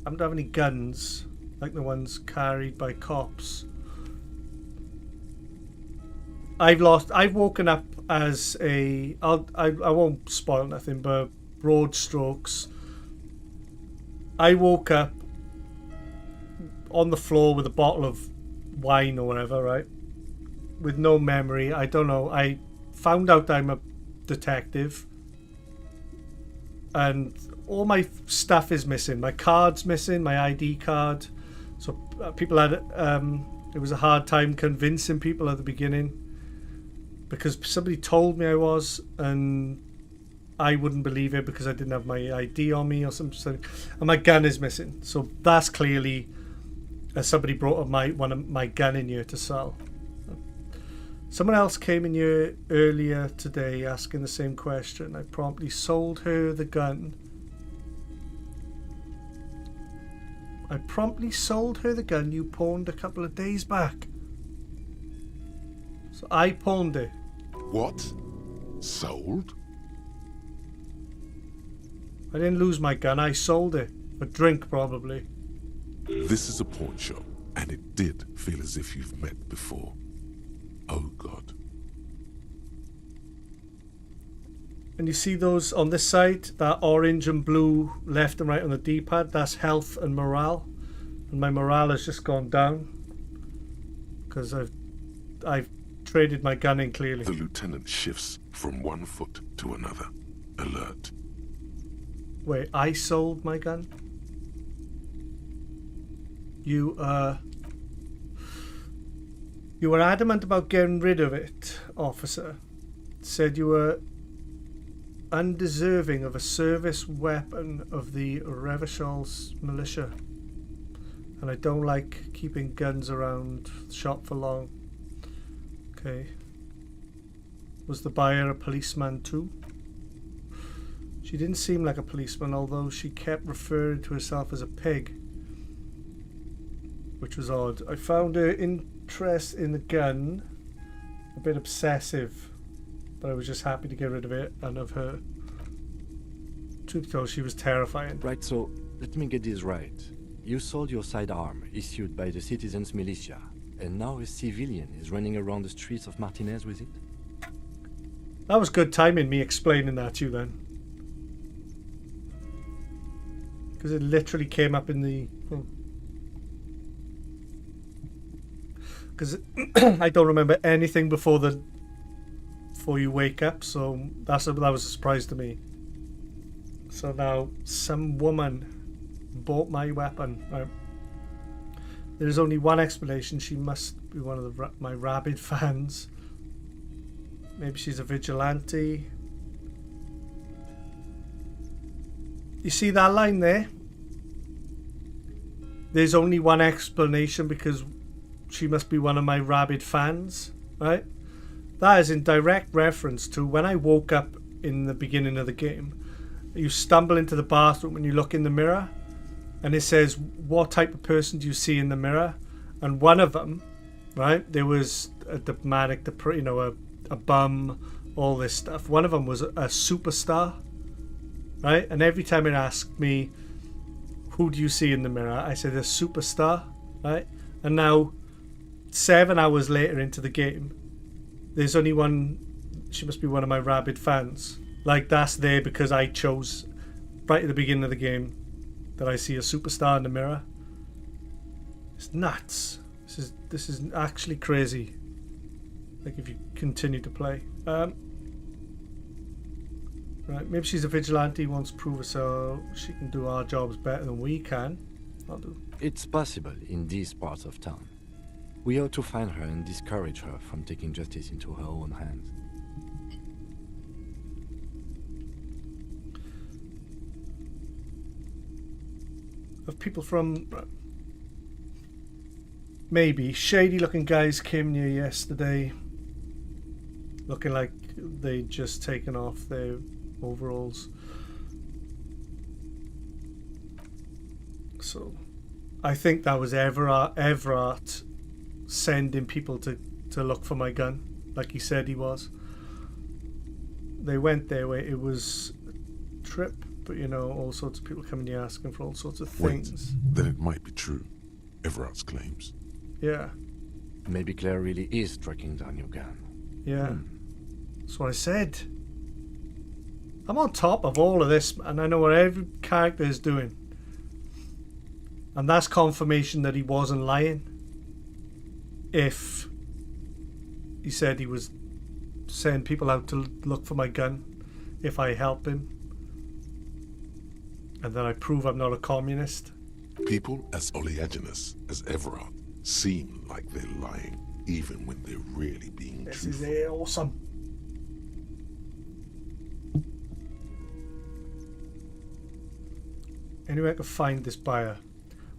I don't have any guns like the ones carried by cops. I've woken up as a, I won't spoil nothing, but broad strokes. I woke up on the floor with a bottle of wine or whatever, right? With no memory. I don't know. I found out I'm a detective. And all my stuff is missing. My card's missing, my ID card. So people had, it was a hard time convincing people at the beginning, because somebody told me I was, and I wouldn't believe it because I didn't have my ID on me or something. And my gun is missing. So that's clearly somebody brought up my gun in here to sell. Someone else came in here earlier today asking the same question. I promptly sold her the gun. I promptly sold her the gun you pawned a couple of days back. So I pawned it. What? Sold? I didn't lose my gun, I sold it. For drink, probably. This is a pawn shop, and it did feel as if you've met before. Oh God. And you see those on this side, that orange and blue left and right on the D-pad, that's health and morale. And my morale has just gone down because I've traded my gun in clearly. The lieutenant shifts from one foot to another. Alert. Wait, I sold my gun? You were adamant about getting rid of it, officer. Said you were undeserving of a service weapon of the Revachol militia. And I don't like keeping guns around shop for long. Okay. Was the buyer a policeman too? She didn't seem like a policeman, although she kept referring to herself as a pig, which was odd. I found her interest in the gun a bit obsessive, but I was just happy to get rid of it and of her. Truth be told, she was terrifying. Right, so let me get this right. You sold your sidearm, issued by the citizens' militia, and now a civilian is running around the streets of Martinez with it? That was good timing, me explaining that to you then. Because it literally came up in the... Because I don't remember anything before you wake up, so that was a surprise to me. So now some woman bought my weapon. Right. There is only one explanation. She must be one of my rabid fans. Maybe she's a vigilante. You see that line there? There's only one explanation because she must be one of my rabid fans, right? That is in direct reference to when I woke up in the beginning of the game. You stumble into the bathroom and you look in the mirror and it says, what type of person do you see in the mirror? And one of them, right, there was a diplomatic, a bum, all this stuff. One of them was a superstar, right? And every time it asked me, who do you see in the mirror? I said, a superstar, right? And now, 7 hours later into the game, there's only one. She must be one of my rabid fans. Like, that's there because I chose right at the beginning of the game that I see a superstar in the mirror. It's nuts. This is actually crazy. Like, if you continue to play. Right, maybe she's a vigilante, wants to prove herself she can do our jobs better than we can. I'll do. It's possible in these parts of town. We ought to find her and discourage her from taking justice into her own hands. Of people from... Maybe. Shady looking guys came near yesterday. Looking like they'd just taken off their overalls. So, I think that was Everard sending people to look for my gun, like he said he was. They went their way. It was a trip, but all sorts of people coming here asking for all sorts of things. Wait, then it might be true. Everard's claims. Yeah. Maybe Claire really is tracking down your gun. Yeah. That's what I said. I'm on top of all of this, and I know what every character is doing. And that's confirmation that he wasn't lying. If he said he was sending people out to look for my gun, if I help him, and then I prove I'm not a communist. People as oleaginous as Everard seem like they're lying, even when they're really being This truthful. is awesome. Anyway, I can find this buyer.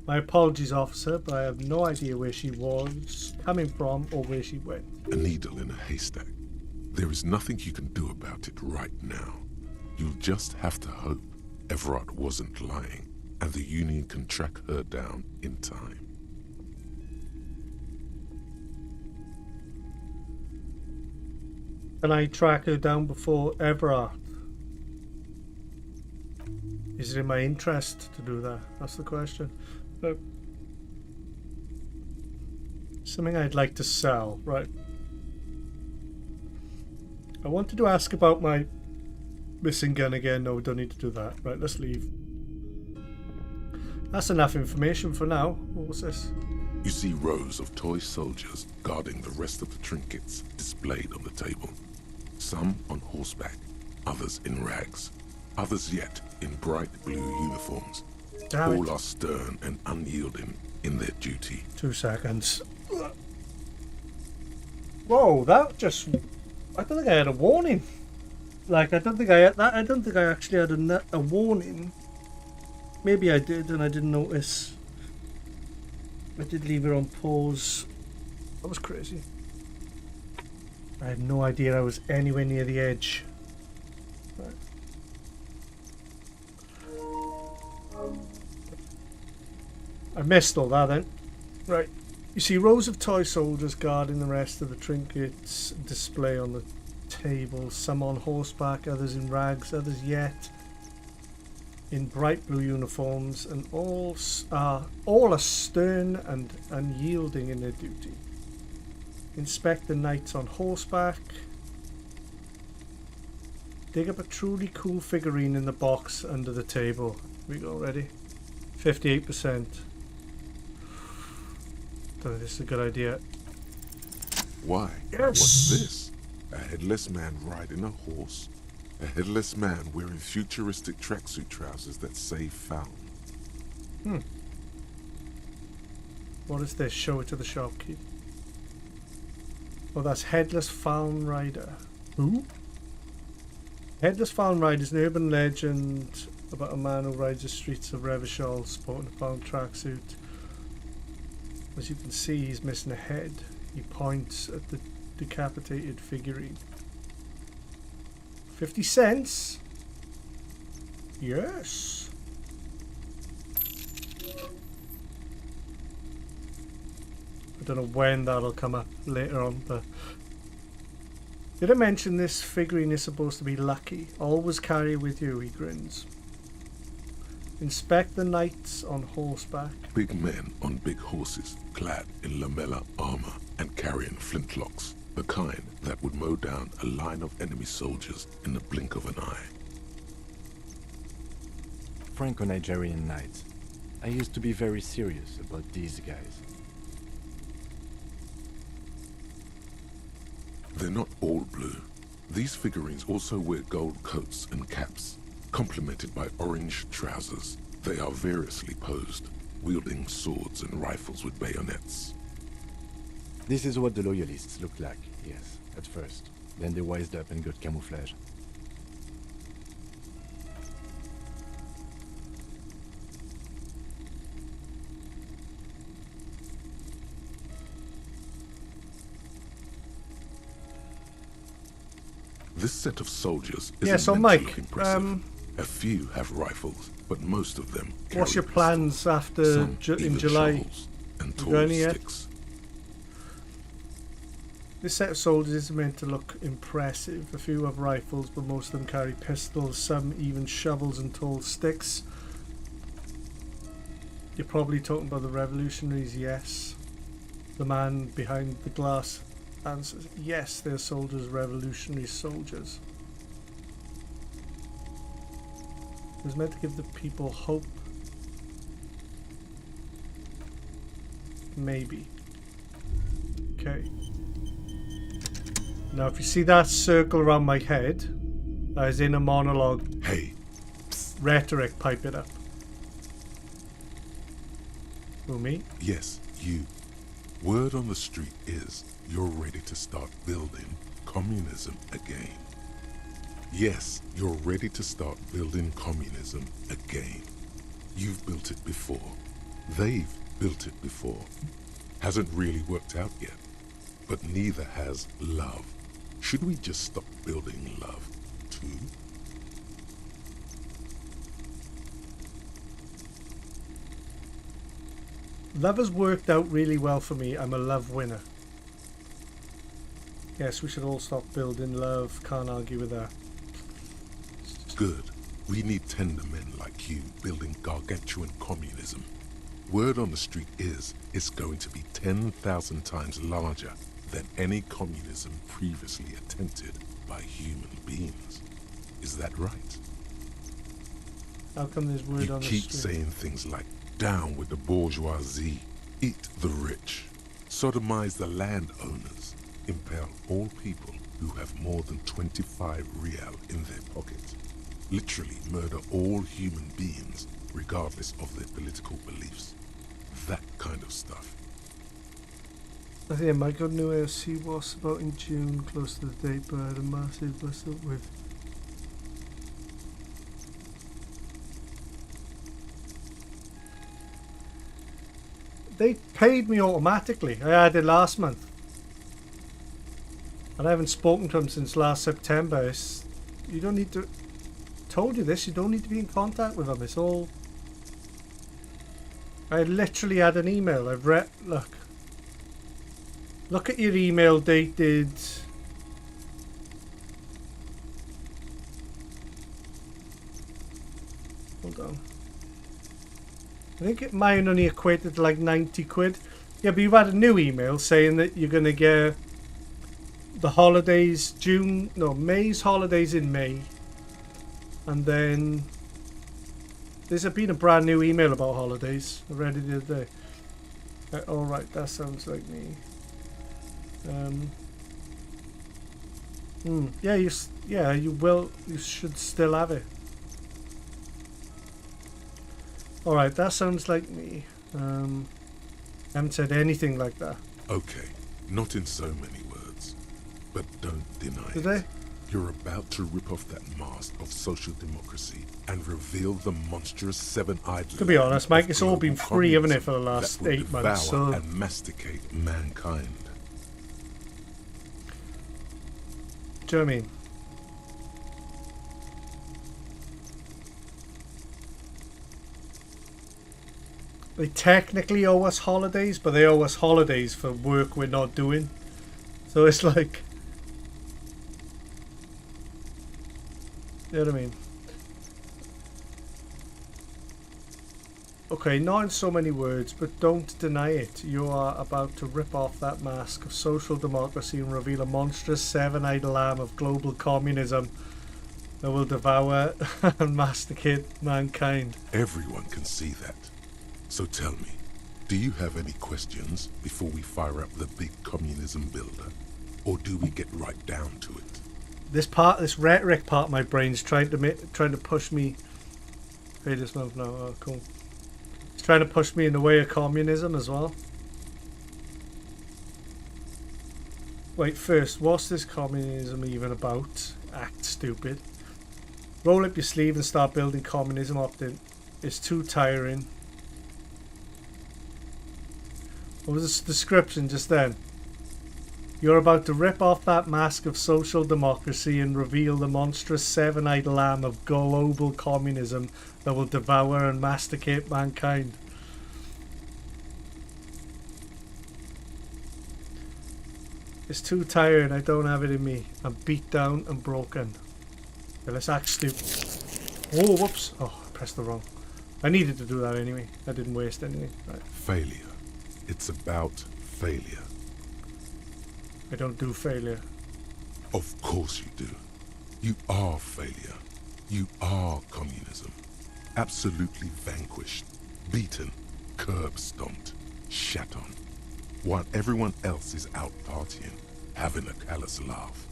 My apologies, officer, but I have no idea where she was coming from or where she went. A needle in a haystack. There is nothing you can do about it right now. You'll just have to hope Everard wasn't lying, and the Union can track her down in time. Can I track her down before Everard? Is it in my interest to do that? That's the question. Look, something I'd like to sell, right? I wanted to ask about my missing gun again. No, we don't need to do that. Right, let's leave. That's enough information for now. What was this? You see rows of toy soldiers guarding the rest of the trinkets displayed on the table. Some on horseback, others in rags, others yet in bright blue uniforms. Damn All it. are stern and unyielding in their duty. 2 seconds. Whoa, that just... I don't think I had a warning. Like, I don't think I had that. I don't think I actually had a warning. Maybe I did and I didn't notice. I did leave it on pause. That was crazy. I had no idea I was anywhere near the edge. Right. I missed all that then. Right. You see rows of toy soldiers guarding the rest of the trinkets display on the table. Some on horseback, others in rags, others yet in bright blue uniforms, and all are stern and unyielding in their duty. Inspect the knights on horseback. Dig up a truly cool figurine in the box under the table. Here we go, ready? 58%. Don't think this is a good idea. Why? Yes. What's this? A headless man riding a horse? A headless man wearing futuristic tracksuit trousers that say found. What is this? Show it to the shopkeep. Oh, that's Headless Fallen Rider. Who? Headless Fallen Rider is an urban legend about a man who rides the streets of Revachol sporting a fallen tracksuit. As you can see, he's missing a head. He points at the decapitated figurine. 50 cents? Yes. I don't know when that'll come up later on, but did I mention this figurine is supposed to be lucky? Always carry with you, he grins. Inspect the knights on horseback. Big men on big horses, clad in lamella armor and carrying flintlocks. The kind that would mow down a line of enemy soldiers in the blink of an eye. Franco-Nigerian knights. I used to be very serious about these guys. They're not all blue. These figurines also wear gold coats and caps, complemented by orange trousers. They are variously posed, wielding swords and rifles with bayonets. This is what the loyalists look like, yes, at first. Then they wised up and got camouflage. This set of soldiers is Yeah, so Mike, impressive. A few have rifles, but most of them carry what's your pistols. plans after Some in even July? shovels and You tall got any yet? sticks. This set of soldiers is meant to look impressive. A few have rifles, but most of them carry pistols, some even shovels and tall sticks. You're probably talking about the revolutionaries, yes. The man behind the glass answers, yes, they're soldiers, revolutionary soldiers. It was meant to give the people hope. Maybe. Okay. Now if you see that circle around my head, that is in a monologue. Hey, Rhetoric, pipe it up. Who, me? yes, you. Word on the street is you're ready to start building communism again. Yes, you're ready to start building communism again. You've built it before. They've built it before. Hasn't really worked out yet. But neither has love. Should we just stop building love, too? Love has worked out really well for me. I'm a love winner. Yes, we should all stop building love. Can't argue with that. Good. We need tender men like you building gargantuan communism. Word on the street is it's going to be 10,000 times larger than any communism previously attempted by human beings. Is that right? How come there's word You on the keep street? saying things like, down with the bourgeoisie, eat the rich, sodomize the landowners, impale all people who have more than 25 real in their pockets, literally murder all human beings regardless of their political beliefs. That kind of stuff. I think Mike got new AOC was about in June, close to the date, but I had a massive bust up with they paid me automatically. I had it last month. And I haven't spoken to them since last September. You don't need to... Told you this, you don't need to be in contact with them. It's all... I literally had an email. I've read... Look at your email dated... Hold on. I think mine only equated to like 90 quid. Yeah, but you've had a new email saying that you're going to get the holidays, May's holidays in May. And then there's been a brand new email about holidays. I read it the other day. Alright, that sounds like me. Yeah, you should still have it. Alright, that sounds like me. I haven't said anything like that. Okay, not in so many words, but don't deny Did it. I? You're about to rip off that mask of social democracy and reveal the monstrous seven-eyed... To be honest, Mike, it's all been global free, haven't it, communism for the last that will 8 months, devour so... and masticate mankind. Do you know what I mean? They technically owe us holidays, but they owe us holidays for work we're not doing. So it's like... You know what I mean? Okay, not in so many words, but don't deny it. You are about to rip off that mask of social democracy and reveal a monstrous seven-eyed lamb of global communism that will devour and masticate mankind. Everyone can see that. So tell me, do you have any questions before we fire up the big communism builder? Or do we get right down to it? This rhetoric part of my brain's trying to push me... Hey, this month now, oh cool. It's trying to push me in the way of communism as well. Wait, first, what's this communism even about? Act stupid. Roll up your sleeve and start building communism opt-in. It's too tiring. What was the description just then? You're about to rip off that mask of social democracy and reveal the monstrous seven-eyed lamb of global communism that will devour and masticate mankind. It's too tiring, I don't have it in me. I'm beat down and broken. Okay, let's act stupid. Oh, whoops. Oh, I pressed the wrong. I needed to do that anyway. I didn't waste anything. Right. Failure. It's about failure. I don't do failure. Of course you do. You are failure. You are communism. Absolutely vanquished, beaten, curb-stomped, shat on. While everyone else is out partying, having a callous laugh,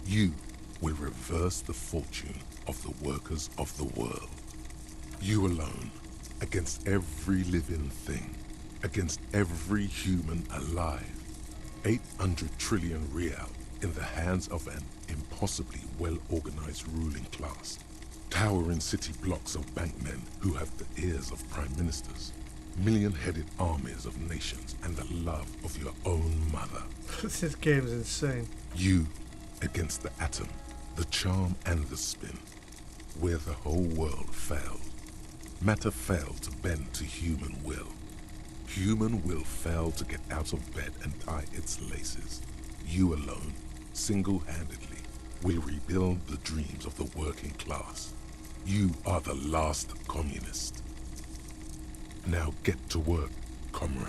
you will reverse the fortune of the workers of the world. You alone, against every living thing, against every human alive. 800 trillion real in the hands of an impossibly well-organized ruling class. Towering city blocks of bankmen who have the ears of prime ministers. Million-headed armies of nations and the love of your own mother. This game's insane. You against the atom, the charm and the spin. Where the whole world failed. Matter failed to bend to human will. Human will fail to get out of bed and tie its laces. You alone, single-handedly, will rebuild the dreams of the working class. You are the last communist. Now get to work, comrade.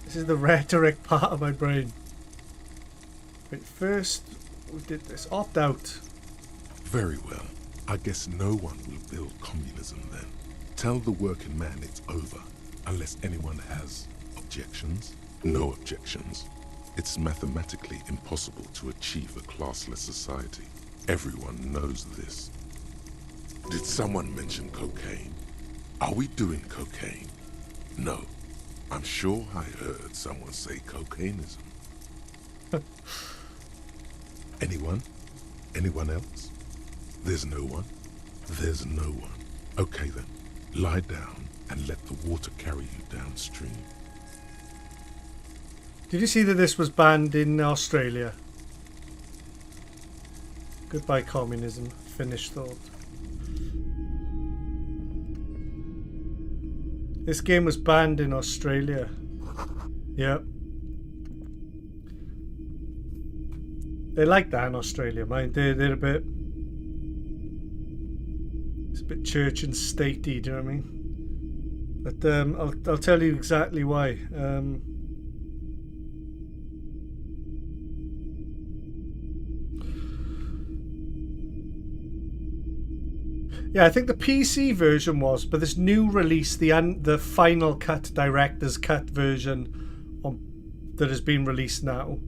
This is the rhetoric part of my brain. Wait, first we did this. Opt out. Very well. I guess no one will build communism then. Tell the working man it's over, unless anyone has objections. No objections. It's mathematically impossible to achieve a classless society. Everyone knows this. Did someone mention cocaine? Are we doing cocaine? No. I'm sure I heard someone say cocainism. Anyone? Anyone else? There's no one? There's no one. Okay then. Lie down and let the water carry you downstream. Did you see that this was banned in Australia? Goodbye communism. Finished thought. This game was banned in Australia. Yep. They like that in Australia, mind. They're a bit... It's a bit church and statey, do you know what I mean? But I'll tell you exactly why. Yeah, I think the PC version was, but this new release, the Final Cut Director's Cut version that has been released now,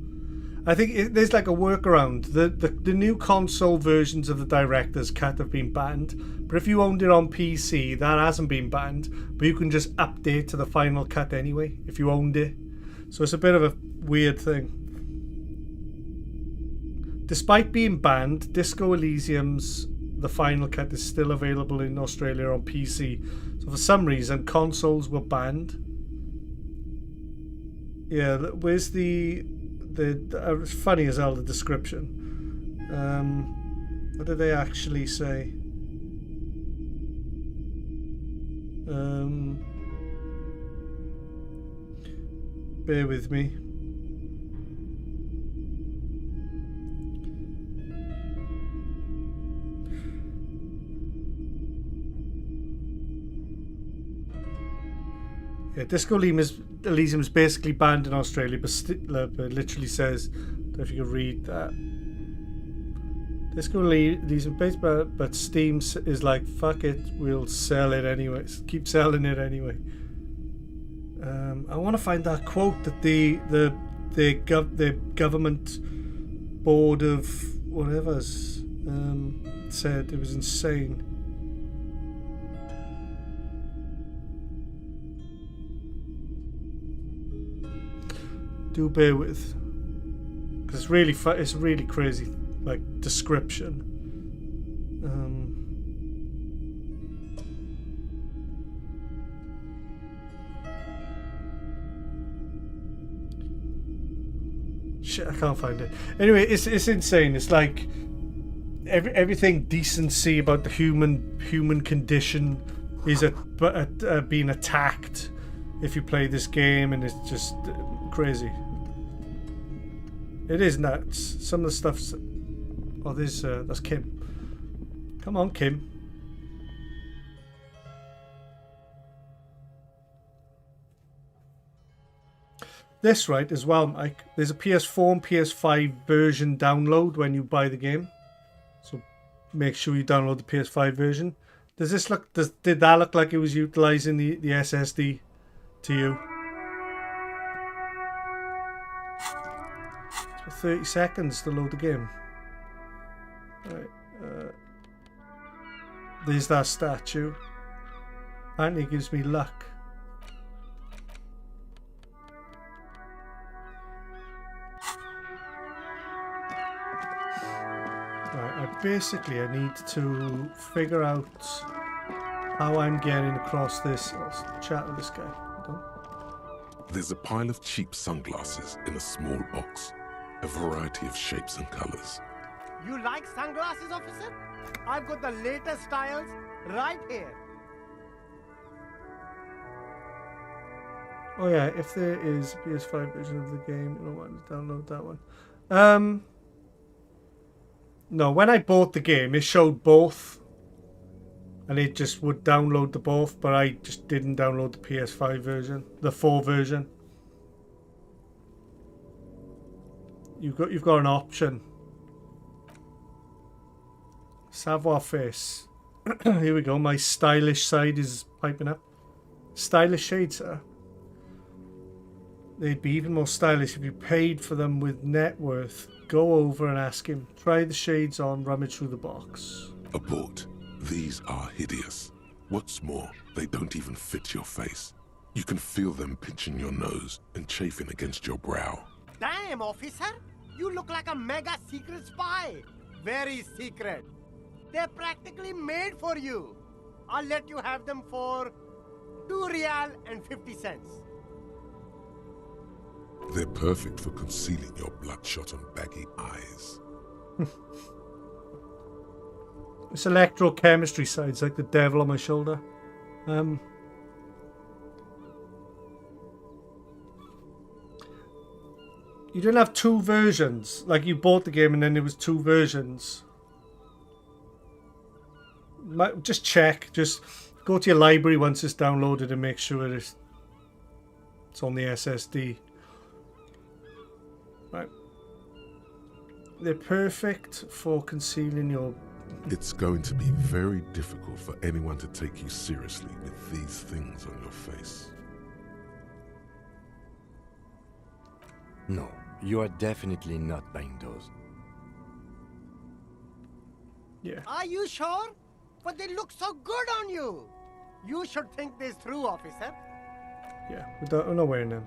I think there's like a workaround. The new console versions of the Director's Cut have been banned, but if you owned it on PC, that hasn't been banned, but you can just update to the Final Cut anyway, if you owned it. So it's a bit of a weird thing. Despite being banned, Disco Elysium's The Final Cut is still available in Australia on PC. So for some reason, consoles were banned. Yeah, where's the it's funny as hell, the description. What did they actually say? Bear with me. Yeah, Disco Elysium is basically banned in Australia, but it literally says, I don't know if you can read that. Disco Elysium based, but Steam is like, fuck it, we'll sell it anyway. Keep selling it anyway. I want to find that quote that the government board of whatever's said. It was insane. Do bear with, because it's really crazy, like, description. Shit, I can't find it. Anyway, it's insane. It's like everything decency about the human condition is being attacked if you play this game, and it's just crazy. It is nuts. Some of the stuff's... Oh, that's Kim. Come on, Kim. This, right, as well, Mike. There's a PS4 and PS5 version download when you buy the game. So make sure you download the PS5 version. Does this look... Did that look like it was utilizing the SSD to you? 30 seconds to load the game. Right, there's that statue. Apparently it gives me luck. Right, I need to figure out how I'm getting across this. I'll chat with this guy. Hold on. There's a pile of cheap sunglasses in a small box. A variety of shapes and colors. You like sunglasses, officer? I've got the latest styles right here. Oh yeah, if there is a PS5 version of the game, you don't want to download that one. No, when I bought the game, it showed both, and it just would download the both, but I just didn't download the PS5 version, the 4 version. You've got an option. Savoir face. Here we go. My stylish side is piping up. Stylish shades, sir. They'd be even more stylish if you paid for them with net worth. Go over and ask him. Try the shades on. Rummage through the box. Abort. These are hideous. What's more, they don't even fit your face. You can feel them pinching your nose and chafing against your brow. Damn, officer! You look like a mega secret spy. Very secret. They're practically made for you. I'll let you have them for 2 real and 50 cents. They're perfect for concealing your bloodshot and baggy eyes. This electrochemistry side's like the devil on my shoulder. You didn't have 2 versions. Like you bought the game and then there was 2 versions. Just check. Just go to your library once it's downloaded and make sure it's on the SSD. Right. They're perfect for concealing your... It's going to be very difficult for anyone to take you seriously with these things on your face. No, you are definitely not buying those. Yeah. Are you sure? But they look so good on you. You should think this through, officer. Yeah, we're not wearing them.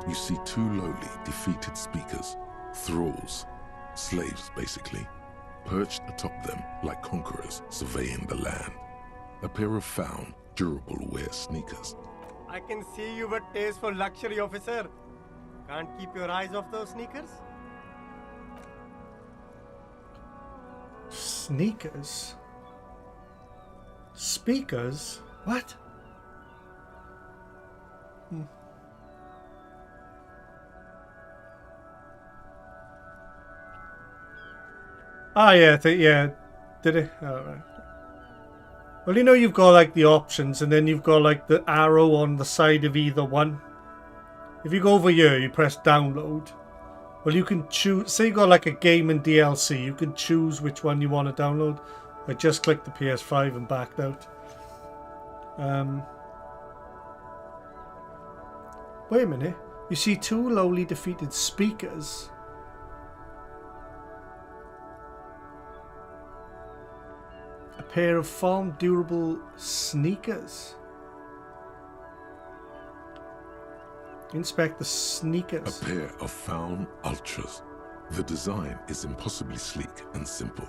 You see 2 lowly, defeated speakers, thralls, slaves basically, perched atop them like conquerors surveying the land. A pair of found, durable wear sneakers. I can see you with taste for luxury, officer. Can't keep your eyes off those sneakers? Sneakers? Speakers? What? Ah, yeah, yeah. Did it? Oh, right. Well, you know you've got like the options and then you've got like the arrow on the side of either one. If you go over here, you press download. Well, you can choose, say you got like a game and DLC, you can choose which one you want to download. I just clicked the PS5 and backed out. Wait a minute. You see 2 lowly defeated speakers. A pair of farm durable sneakers. Inspect the sneakers. A pair of found ultras. The design is impossibly sleek and simple.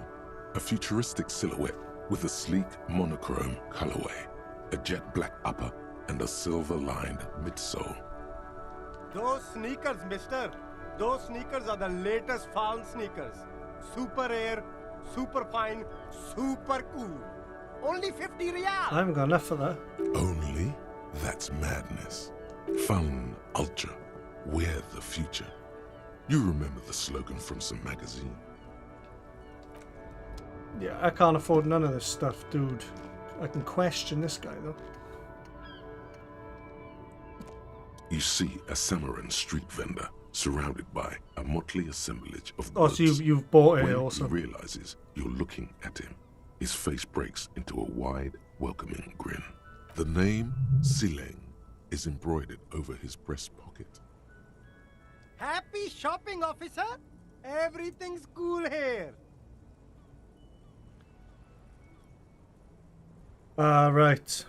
A futuristic silhouette with a sleek monochrome colorway, a jet black upper, and a silver-lined midsole. Those sneakers, mister. Those sneakers are the latest found sneakers. Super rare, super fine, super cool. Only 50 real. I haven't got enough for that. Only? That's madness. Fun Ultra. We're the future. You remember the slogan from some magazine? Yeah, I can't afford none of this stuff, dude. I can question this guy, though. You see a Samaran street vendor surrounded by a motley assemblage of Oh, goods. so you've bought it When also. he realizes you're looking at him, his face breaks into a wide, welcoming grin. The name Sileng is embroidered over his breast pocket. Happy shopping, officer. Everything's cool here. Ah, right.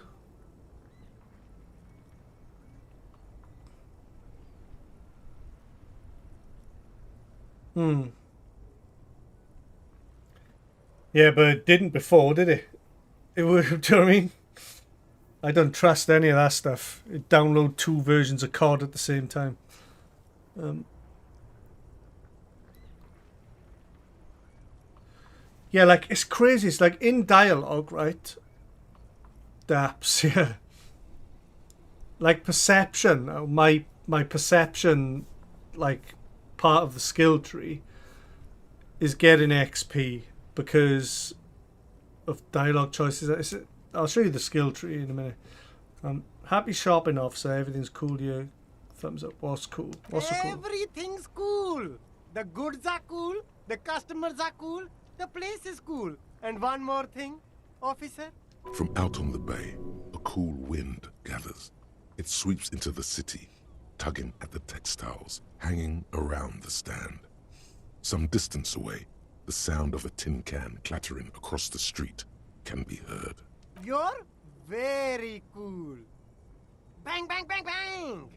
Yeah, but it didn't before, did it? It would, do you know what I mean? I don't trust any of that stuff. It download 2 versions of COD at the same time. Yeah, like, it's crazy. It's like in dialogue, right? Daps, yeah. Like perception, my perception, like, part of the skill tree is getting XP because of dialogue choices. I'll show you the skill tree in a minute. Happy shopping, officer. Everything's cool here. Thumbs up. What's cool? What's so cool? Everything's cool. The goods are cool. The customers are cool. The place is cool. And one more thing, officer. From out on the bay, a cool wind gathers. It sweeps into the city, tugging at the textiles hanging around the stand. Some distance away, the sound of a tin can clattering across the street can be heard. You're very cool. Bang, bang, bang, bang.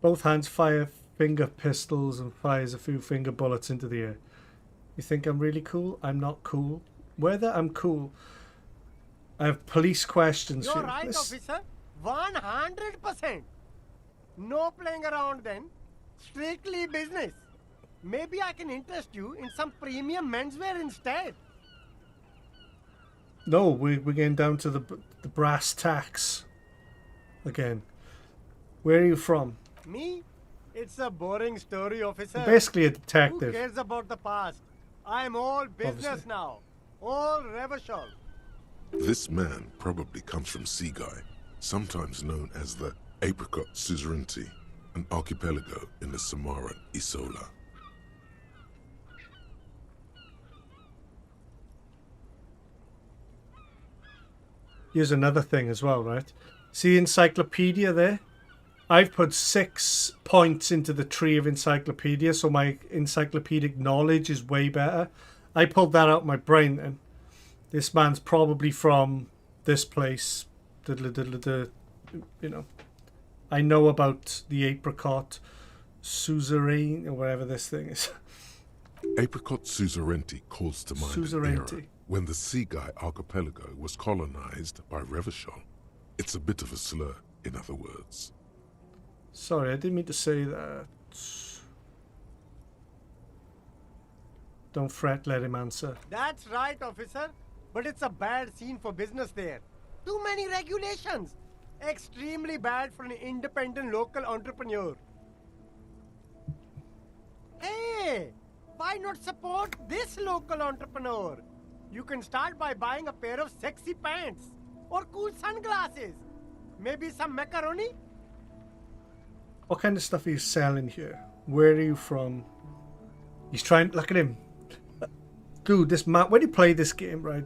Both hands fire finger pistols and fires a few finger bullets into the air. You think I'm really cool? I'm not cool. Whether I'm cool. I have police questions. You're here. right, This- officer. 100%. No playing around then. Strictly business. Maybe I can interest you in some premium menswear instead. No, we're getting down to the brass tacks again. Where are you from? Me? It's a boring story, officer. Basically a Who detective. cares about the past? I'm all business Obviously. now. All Revachol. This man probably comes from Seaguy, sometimes known as the Apricot Suzerainty, an archipelago in the Samaran Isola. Here's another thing as well, right? See encyclopedia there? I've put 6 points into the tree of encyclopedia, so my encyclopedic knowledge is way better. I pulled that out of my brain then. This man's probably from this place. You know. I know about the apricot suzerain or whatever this thing is. Apricot Suzerainty calls to mind an Suzerainty. era when the Seaguy archipelago was colonized by Revachol. It's a bit of a slur, in other words. Sorry, I didn't mean to say that. Don't fret, let him answer. That's right, officer. But it's a bad scene for business there. Too many regulations. Extremely bad for an independent local entrepreneur. Hey, why not support this local entrepreneur? You can start by buying a pair of sexy pants or cool sunglasses. Maybe some macaroni? What kind of stuff are you selling here? Where are you from? He's trying. Look at him. Dude, this man. When you play this game, right?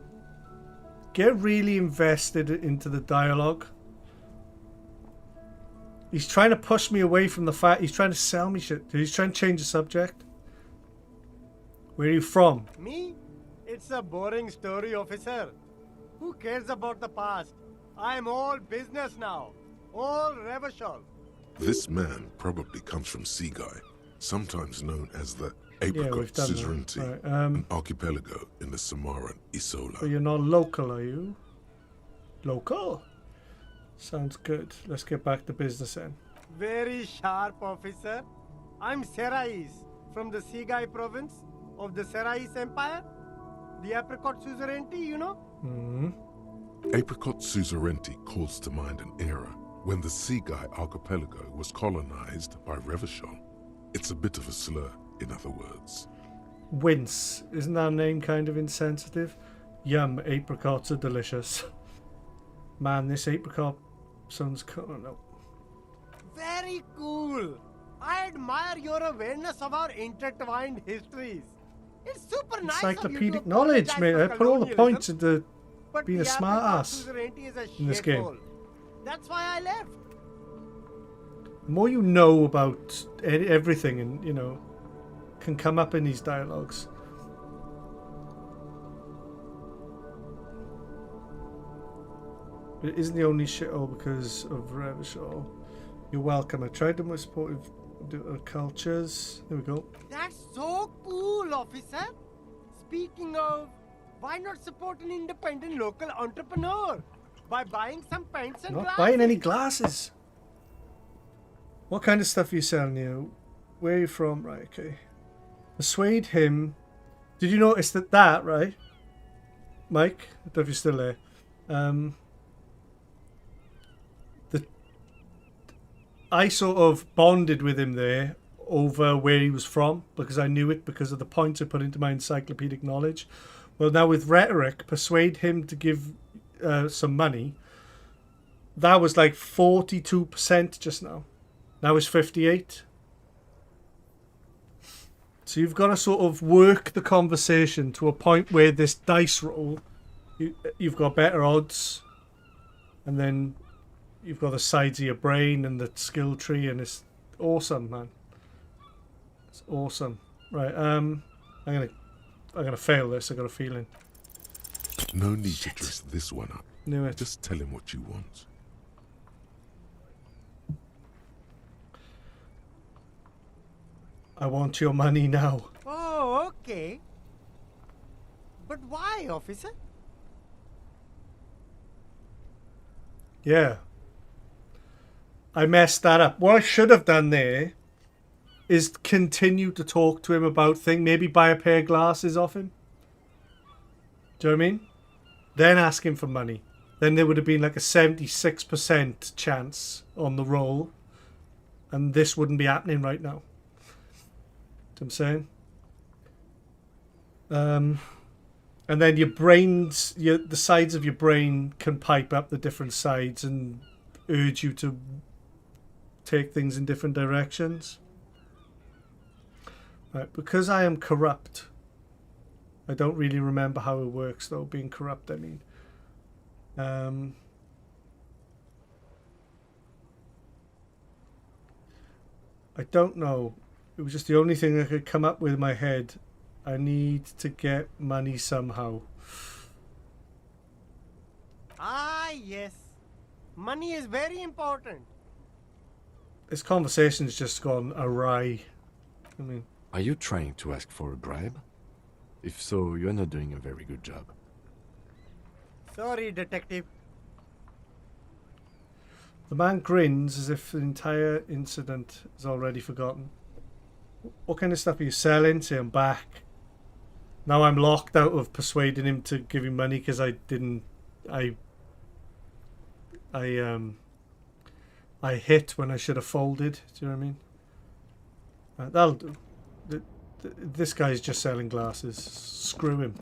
Get really invested into the dialogue. He's trying to push me away from the fact. He's trying to sell me shit. He's trying to change the subject. Where are you from? Me? It's a boring story, officer. Who cares about the past? I'm all business now. All Revachol. This man probably comes from Seaguy, sometimes known as the Yeah, Apricot we've done that. Suzerainty, Right, an archipelago in the Samaran Isola. but you're not local, are you? Local? Sounds good. Let's get back to business then. Very sharp, officer. I'm Serais from the Seaguy province of the Serais Empire. The Apricot Suzerainty, you know? Hmm. Apricot Suzerainty calls to mind an era when the Seaguy archipelago was colonized by Revachol. It's a bit of a slur, in other words. Wince. Isn't that name kind of insensitive? Yum, apricots are delicious. Man, this apricot sounds cool. Oh, no. Very cool. I admire your awareness of our intertwined histories. It's super nice of you to Encyclopedic knowledge, apologize mate. for I put all the colonialism, points into but being a the smart Apricot ass Suzerainty is a in this game. shithole. That's why I left. The more you know about everything and, you know, can come up in these dialogues. But it isn't the only shithole because of Revachol. You're welcome. I tried the most supportive cultures. There we go. That's so cool, officer. Speaking of, why not support an independent local entrepreneur by buying some pants and Not glasses? buying any glasses. What kind of stuff are you selling here? Where are you from? Right, okay. Persuade him. Did you notice that, right? Mike? I don't know if you're still there. I sort of bonded with him there over where he was from because I knew it because of the points I put into my encyclopedic knowledge. Well, now with rhetoric, persuade him to give some money. That was like 42% just now. Now it's 58. So you've got to sort of work the conversation to a point where this dice roll, you've got better odds, and then you've got the sides of your brain and the skill tree, and it's awesome, man. It's awesome. Right, I'm gonna fail this. I got a feeling. No need to dress this one up. Knew it. Just tell him what you want. I want your money now. Oh, okay. But why, officer? Yeah. I messed that up. What I should have done there is continue to talk to him about things. Maybe buy a pair of glasses off him. Do you know what I mean? Then ask him for money. Then there would have been like a 76% chance on the roll. And this wouldn't be happening right now. Do you know what I'm saying? And then your brains, the sides of your brain can pipe up the different sides and urge you to take things in different directions. Right, because I am corrupt. I don't really remember how it works though, being corrupt, I mean. I don't know. It was just the only thing I could come up with in my head. I need to get money somehow. Ah, yes. Money is very important. This conversation's just gone awry. I mean, Are you trying to ask for a bribe? If so, you're not doing a very good job. Sorry, detective. the man grins as if the entire incident is already forgotten. What kind of stuff are you selling? Say I'm back. Now I'm locked out of persuading him to give him money because I didn't. I hit when I should have folded. Do you know what I mean? That'll do. This guy's just selling glasses. Screw him.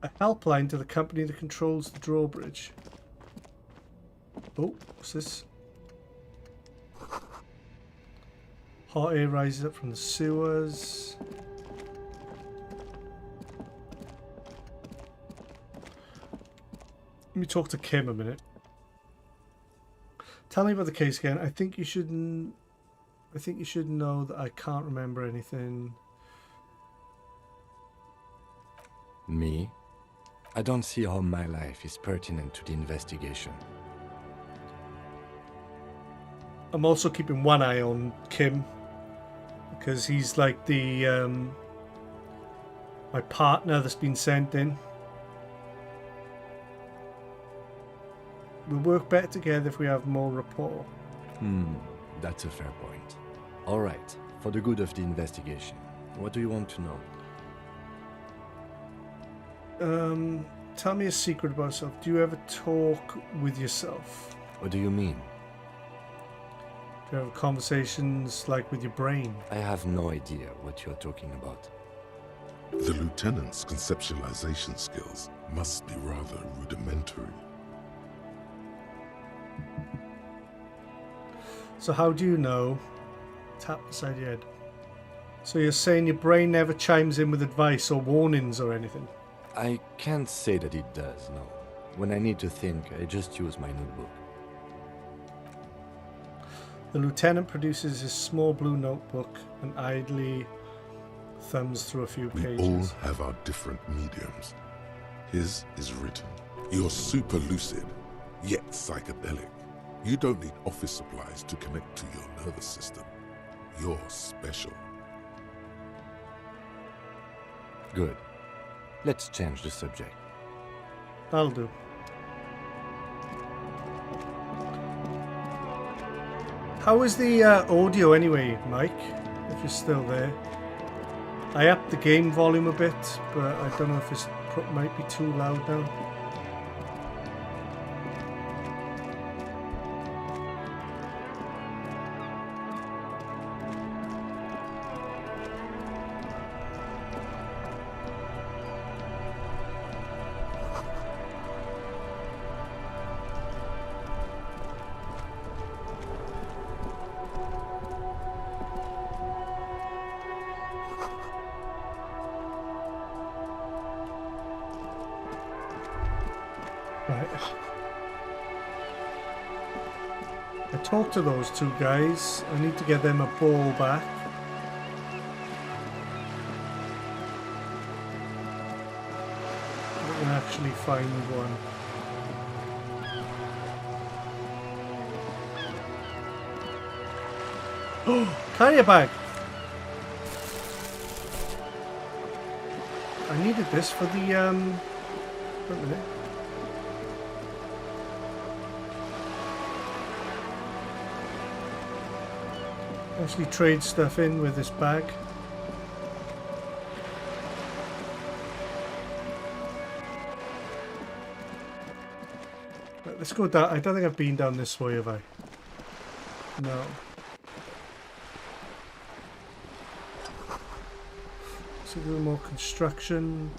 A helpline to the company that controls the drawbridge. Oh, what's this? Hot air rises up from the sewers. Let me talk to Kim a minute. Tell me about the case again. I think you should know that I can't remember anything. Me? I don't see how my life is pertinent to the investigation. I'm also keeping one eye on Kim because he's like the my partner that's been sent in. We'll work better together if we have more rapport. That's a fair point. All right, for the good of the investigation, what do you want to know? Tell me a secret about yourself. Do you ever talk with yourself? What do you mean? Do you have conversations like with your brain? I have no idea what you're talking about. The lieutenant's conceptualization skills must be rather rudimentary. So how do you know? Tap beside your head. So you're saying your brain never chimes in with advice or warnings or anything? I can't say that it does, no. When I need to think, I just use my notebook. The lieutenant produces his small blue notebook and idly thumbs through a few We pages. all have our different mediums. His is written. You're super lucid, yet psychedelic. You don't need office supplies to connect to your nervous system. You're special. Good. Let's change the subject. That'll do. How is the audio anyway, Mike? If you're still there. I upped the game volume a bit, but I don't know if it might be too loud now. Right. I talked to those two guys. I need to get them a ball back. I can actually find one. Carrier bag. I needed this for the wait a minute. Actually trade stuff in with this bag. Right, let's go down. I don't think I've been down this way, have I? No. So a little more construction.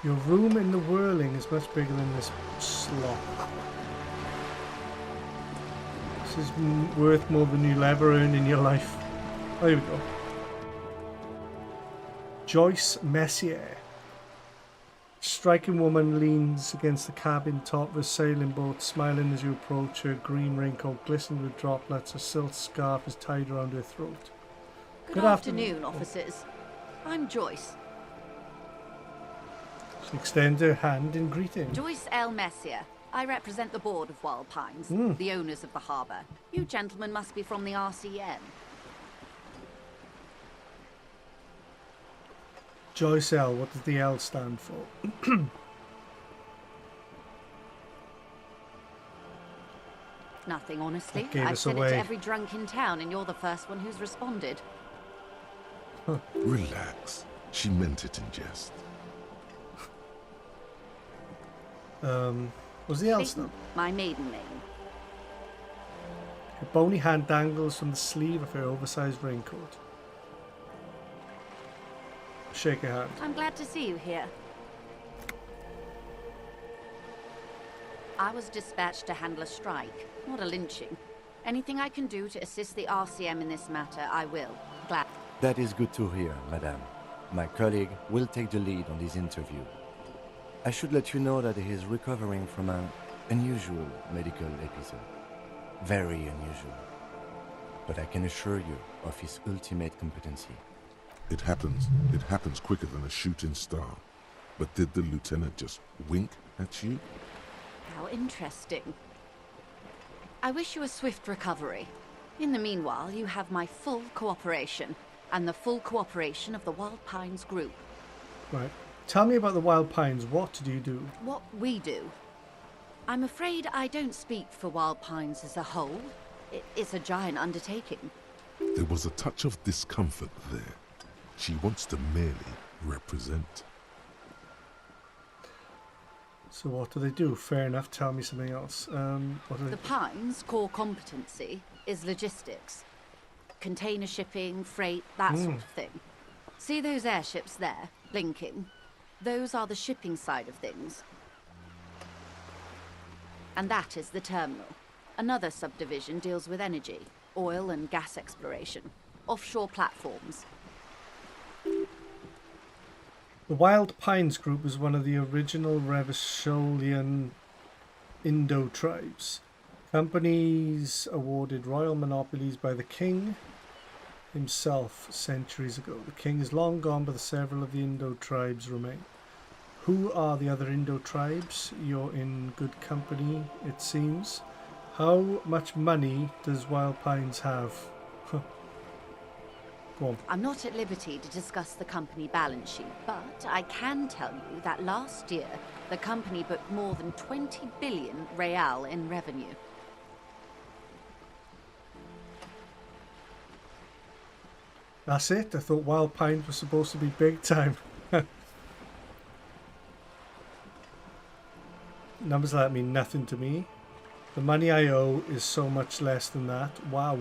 Your room in the whirling is much bigger than this slot. This is worth more than you'll ever earn in your life. Oh, here we go. Joyce Messier. Striking woman leans against the cabin top of a sailing boat, smiling as you approach her. Green raincoat glistened with droplets. A silk scarf is tied around her throat. Good afternoon, officers. I'm Joyce. She extends her hand in greeting. Joyce L. Messier. I represent the board of Wild Pines, the owners of the harbour. You gentlemen must be from the RCN. Joyce L. What does the L stand for? Nothing, honestly. That gave I've us said it away. to every drunk in town, and you're the first one who's responded. Relax. She meant it in jest. What's the L stand? My maiden name. Her bony hand dangles from the sleeve of her oversized raincoat. Shake her hand. I'm glad to see you here. I was dispatched to handle a strike, not a lynching. Anything I can do to assist the RCM in this matter, I will. Glad. That is good to hear, madame. My colleague will take the lead on this interview. I should let you know that he is recovering from an unusual medical episode. Very unusual. But I can assure you of his ultimate competency. It happens. It happens quicker than a shooting star. But did the lieutenant just wink at you? How interesting. I wish you a swift recovery. In the meanwhile, you have my full cooperation, and the full cooperation of the Wild Pines group. Right. Tell me about the Wild Pines. What do you do? What we do. I'm afraid I don't speak for Wild Pines as a whole. It's a giant undertaking. There was a touch of discomfort there. She wants to merely represent. So what do they do? Fair enough. Tell me something else. What do The Pines' core competency is logistics. Container shipping, freight, that sort of thing. See those airships there, blinking? Those are the shipping side of things. And that is the terminal. Another subdivision deals with energy, oil and gas exploration, offshore platforms. The Wild Pines group was one of the original Revacholian Indo tribes. Companies awarded royal monopolies by the king himself centuries ago. The king is long gone, but several of the Indo tribes remain. Who are the other Indo tribes? You're in good company, it seems. How much money does Wild Pines have? Go on. I'm not at liberty to discuss the company balance sheet, but I can tell you that last year the company booked more than 20 billion real in revenue. That's it? I thought Wild Pines was supposed to be big time. Numbers like that mean nothing to me. The money I owe is so much less than that. Wow.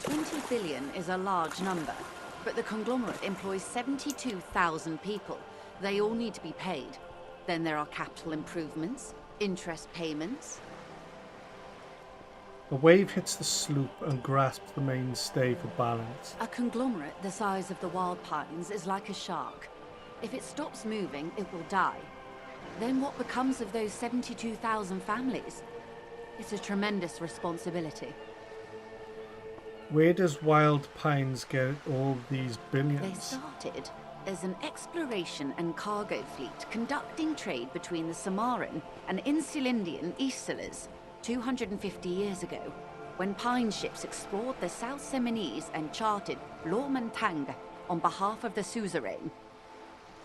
20 billion is a large number, but the conglomerate employs 72,000 people. They all need to be paid. Then there are capital improvements, interest payments. A wave hits the sloop and grasps the mainstay for balance. A conglomerate the size of the Wild Pines is like a shark. If it stops moving, it will die. Then what becomes of those 72,000 families? It's a tremendous responsibility. Where does Wild Pines get all these They billions? started as an exploration and cargo fleet conducting trade between the Samaran and Insulindian Isolas 250 years ago, when Pine ships explored the South Seminese and charted Lomantang on behalf of the suzerain.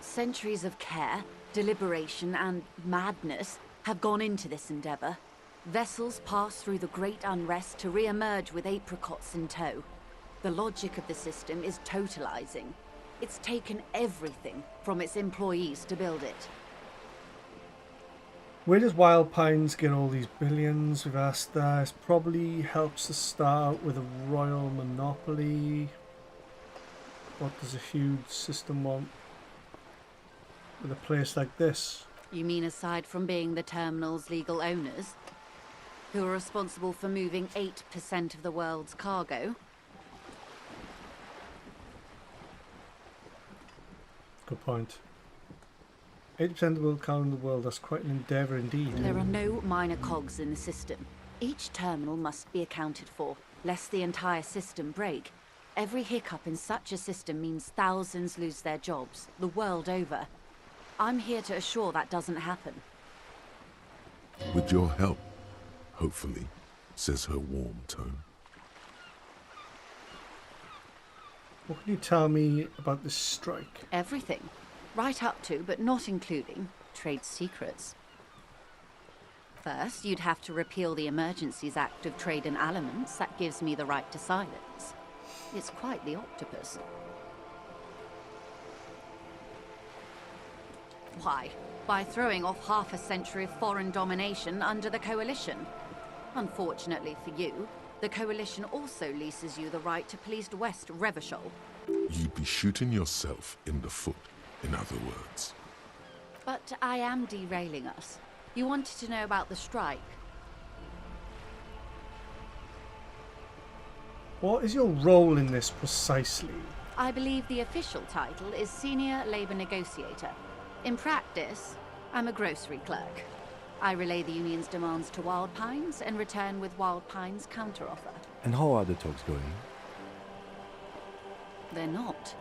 Centuries of care, deliberation, and madness have gone into this endeavor. Vessels pass through the great unrest to re-emerge with apricots in tow. The logic of the system is totalizing. It's taken everything from its employees to build it. Where does Wild Pines get all these billions? We've asked that. It probably helps us start out with a royal monopoly. What does a huge system want with a place like this? You mean aside from being the terminal's legal owners, who are responsible for moving 8% of the world's cargo? Good point. 8% of the world cargo in the world, that's quite an endeavour indeed. There are no minor cogs in the system. Each terminal must be accounted for, lest the entire system break. Every hiccup in such a system means thousands lose their jobs, the world over. I'm here to assure that doesn't happen. With your help, hopefully, says her warm tone. What can you tell me about this strike? Everything. Right up to, but not including, trade secrets. First, you'd have to repeal the Emergencies Act of Trade in Elements. That gives me the right to silence. It's quite the octopus. Why? By throwing off half a century of foreign domination under the Coalition. Unfortunately for you, the Coalition also leases you the right to police West Revachol. You'd be shooting yourself in the foot, in other words. But I am derailing us. You wanted to know about the strike. What is your role in this precisely? I believe the official title is Senior Labour Negotiator. In practice, I'm a grocery clerk. I relay the union's demands to Wild Pines and return with Wild Pines' counteroffer. And how are the talks going? They're not.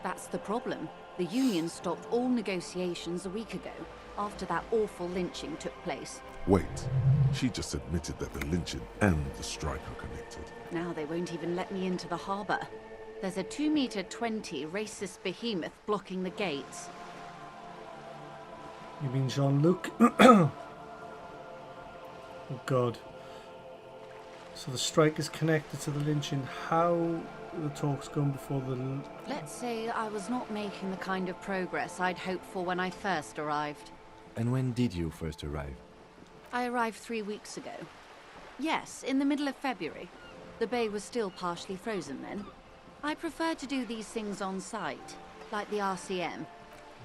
That's the problem. The union stopped all negotiations a week ago, after that awful lynching took place. Wait, she just admitted that the lynching and the strike are connected. Now they won't even let me into the harbour. There's a 2-meter-20 racist behemoth blocking the gates. You mean Jean-Luc? Oh God. So the strike is connected to the lynching. How are the talks going before the... Let's say I was not making the kind of progress I'd hoped for when I first arrived. And when did you first arrive? I arrived 3 weeks ago. Yes, in the middle of February. The bay was still partially frozen then. I prefer to do these things on site, like the RCM.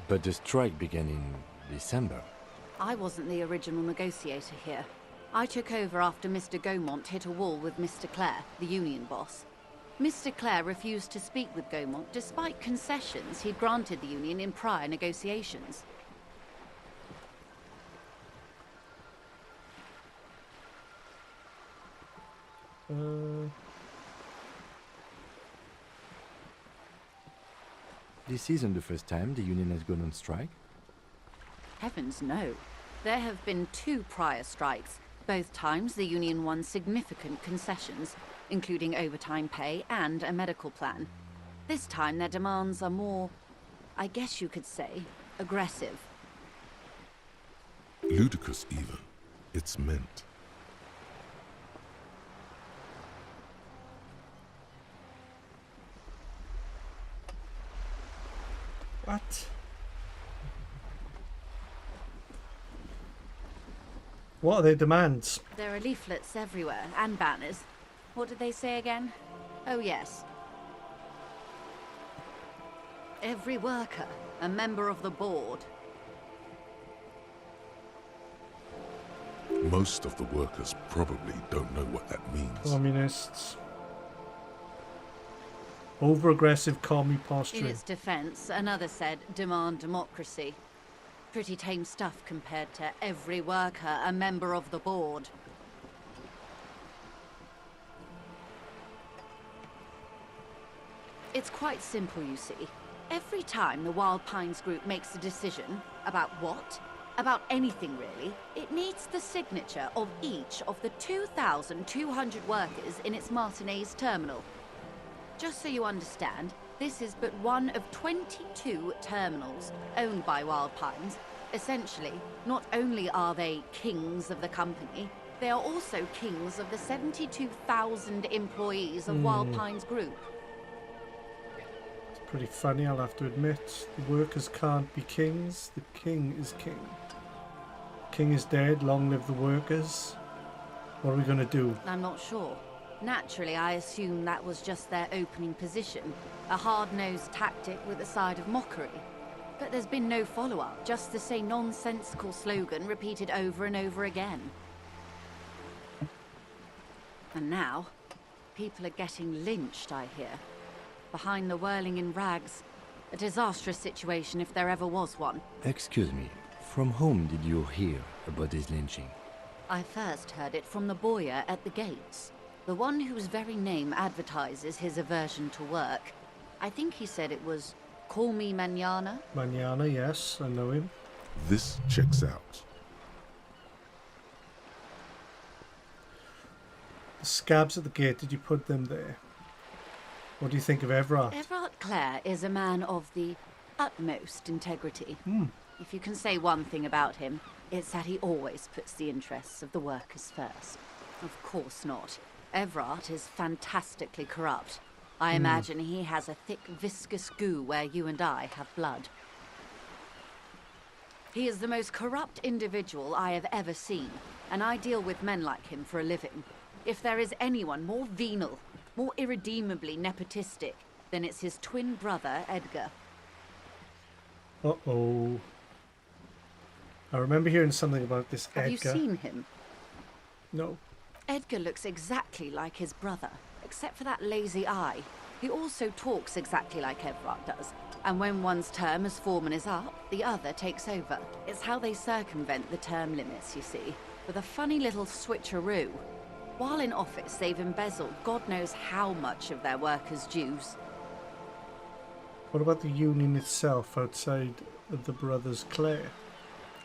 But the strike began in December. I wasn't the original negotiator here. I took over after Mr. Gaumont hit a wall with Mr. Clare, the union boss. Mr. Clare refused to speak with Gaumont despite concessions he'd granted the union in prior negotiations. This isn't the first time the union has gone on strike. Heavens no. There have been 2 prior strikes. Both times the union won significant concessions, including overtime pay and a medical plan. This time their demands are more, I guess you could say, aggressive. Ludicrous even. It's meant. What? What are their demands? There are leaflets everywhere, and banners. What did they say again? Oh yes. Every worker, a member of the board. Most of the workers probably don't know what that means. Communists. Over-aggressive commie In posturing. its defense, another said, demand democracy. Pretty tame stuff compared to every worker, a member of the board. It's quite simple, you see. Every time the Wild Pines Group makes a decision about what? About anything really, it needs the signature of each of the 2,200 workers in its Martinez terminal. Just so you understand, this is but one of 22 terminals owned by Wild Pines. Essentially, not only are they kings of the company, they are also kings of the 72,000 employees of Wild Pines Group. It's pretty funny, I'll have to admit. The workers can't be kings, the king is king. King is dead, long live the workers. What are we going to do? I'm not sure. Naturally, I assume that was just their opening position, a hard-nosed tactic with a side of mockery. But there's been no follow-up, just the same nonsensical slogan repeated over and over again. And now, people are getting lynched, I hear. Behind the whirling in rags. A disastrous situation if there ever was one. Excuse me, from whom did you hear about this lynching? I first heard it from the bowyer at the gates. The one whose very name advertises his aversion to work. I think he said it was, "Call me mañana." Mañana, yes, I know him. This checks out. The scabs at the gate, did you put them there? What do you think of Everard? Everard Clare is a man of the utmost integrity. If you can say one thing about him, it's that he always puts the interests of the workers first. Of course not. Everard is fantastically corrupt. I imagine he has a thick, viscous goo where you and I have blood. He is the most corrupt individual I have ever seen, and I deal with men like him for a living. If there is anyone more venal, more irredeemably nepotistic, then it's his twin brother, Edgar. Uh-oh. I remember hearing something about this Edgar. Have you seen him? No. Edgar looks exactly like his brother, except for that lazy eye. He also talks exactly like Everard does, and when one's term as foreman is up, the other takes over. It's how they circumvent the term limits, you see, with a funny little switcheroo. While in office, they've embezzled God knows how much of their workers' dues. What about the union itself outside of the Brothers Clare?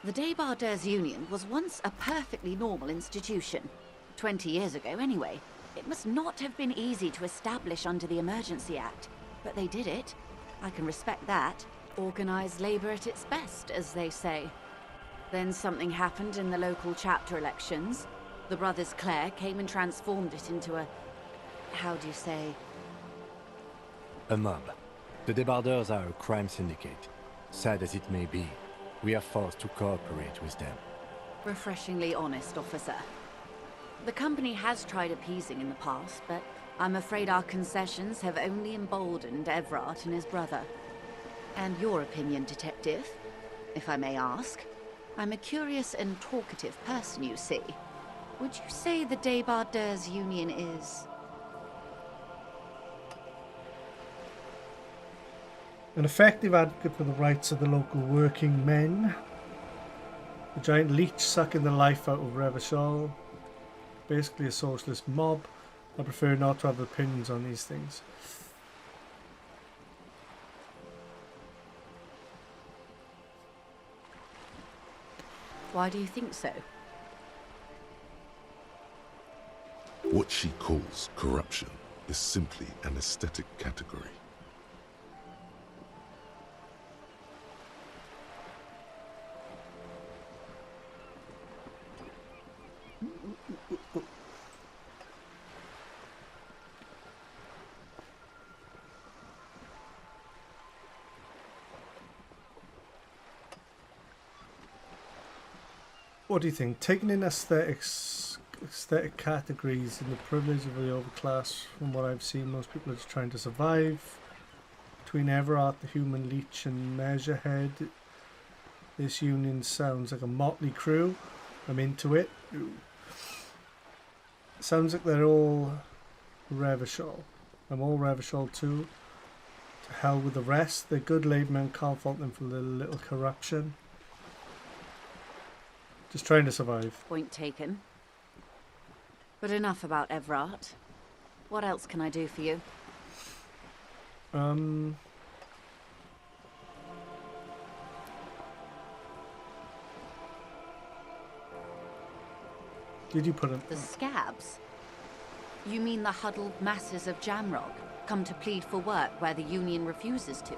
The Débardeurs Union was once a perfectly normal institution. 20 years ago, anyway. It must not have been easy to establish under the Emergency Act, but they did it. I can respect that. Organised labour at its best, as they say. Then something happened in the local chapter elections. The Brothers Clare came and transformed it into a... how do you say? A mob. The Débardeurs are a crime syndicate. Sad as it may be, we are forced to cooperate with them. Refreshingly honest, officer. The company has tried appeasing in the past, but I'm afraid our concessions have only emboldened Everard and his brother. And your opinion, Detective, if I may ask? I'm a curious and talkative person, you see. Would you say the Débardeurs Union is... an effective advocate for the rights of the local working men? A giant leech sucking the life out of Revachol? Basically a socialist mob. I prefer not to have opinions on these things. Why do you think so? What she calls corruption is simply an aesthetic category. What do you think? Taking in aesthetic categories and the privilege of the overclass, from what I've seen, most people are just trying to survive. Between Everard, the human leech, and Measurehead, this union sounds like a motley crew. I'm into it. Sounds like they're all Revachol. I'm all Revachol too. To hell with the rest. They're good laid men, can't fault them for a little corruption. Just trying to survive. Point taken. But enough about Everard. What else can I do for you? Did you put it? The scabs? You mean the huddled masses of Jamrog come to plead for work where the Union refuses to?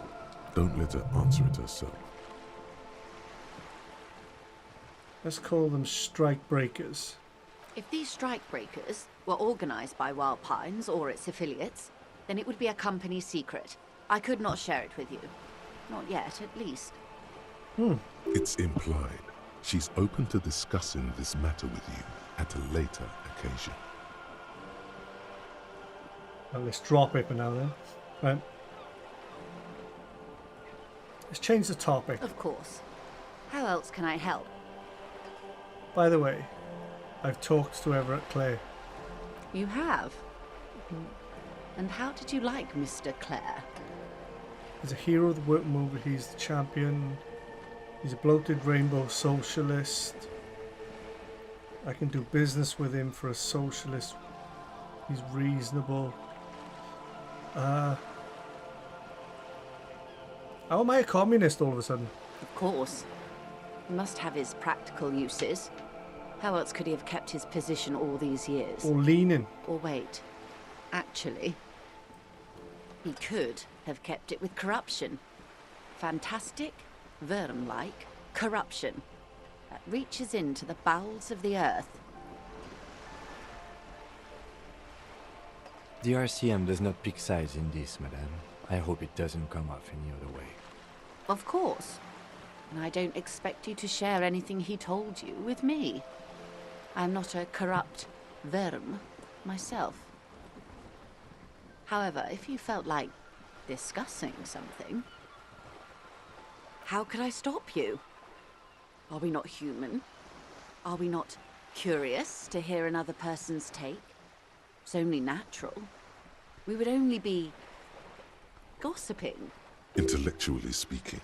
Don't let her answer it herself. Let's call them strike breakers. If these strike breakers were organized by Wild Pines or its affiliates, then it would be a company secret. I could not share it with you. Not yet, at least. It's implied. She's open to discussing this matter with you at a later occasion. Well, let's drop it for now then. Right. Let's change the topic. Of course. How else can I help? By the way, I've talked to Everett Clare. You have? And how did you like Mr. Clare? He's a hero of the working movement. He's the champion. He's a bloated rainbow socialist. I can do business with him for a socialist. He's reasonable. How am I a communist all of a sudden? Of course. He must have his practical uses. How else could he have kept his position all these years? Or leaning? Or wait. Actually, he could have kept it with corruption. Fantastic, worm-like corruption that reaches into the bowels of the earth. The RCM does not pick sides in this, madame. I hope it doesn't come off any other way. Of course. And I don't expect you to share anything he told you with me. I'm not a corrupt worm myself. However, if you felt like discussing something, how could I stop you? Are we not human? Are we not curious to hear another person's take? It's only natural. We would only be gossiping. Intellectually speaking,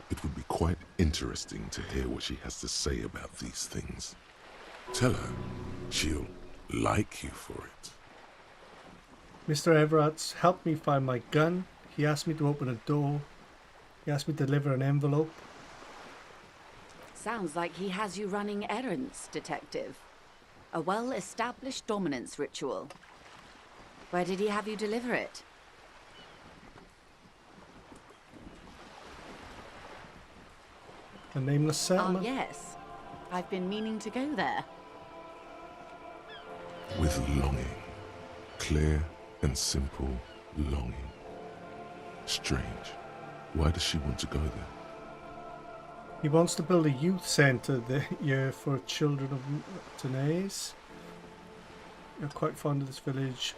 it would be quite interesting to hear what she has to say about these things. Tell her she'll like you for it. Mr. Everett's helped me find my gun. He asked me to open a door. He asked me to deliver an envelope. Sounds like he has you running errands, Detective. A well-established dominance ritual. Where did he have you deliver it? A nameless settlement? Ah, yes. I've been meaning to go there. With longing. Clear and simple longing. Strange. Why does she want to go there? He wants to build a youth centre here for children of Tanays. You're quite fond of this village.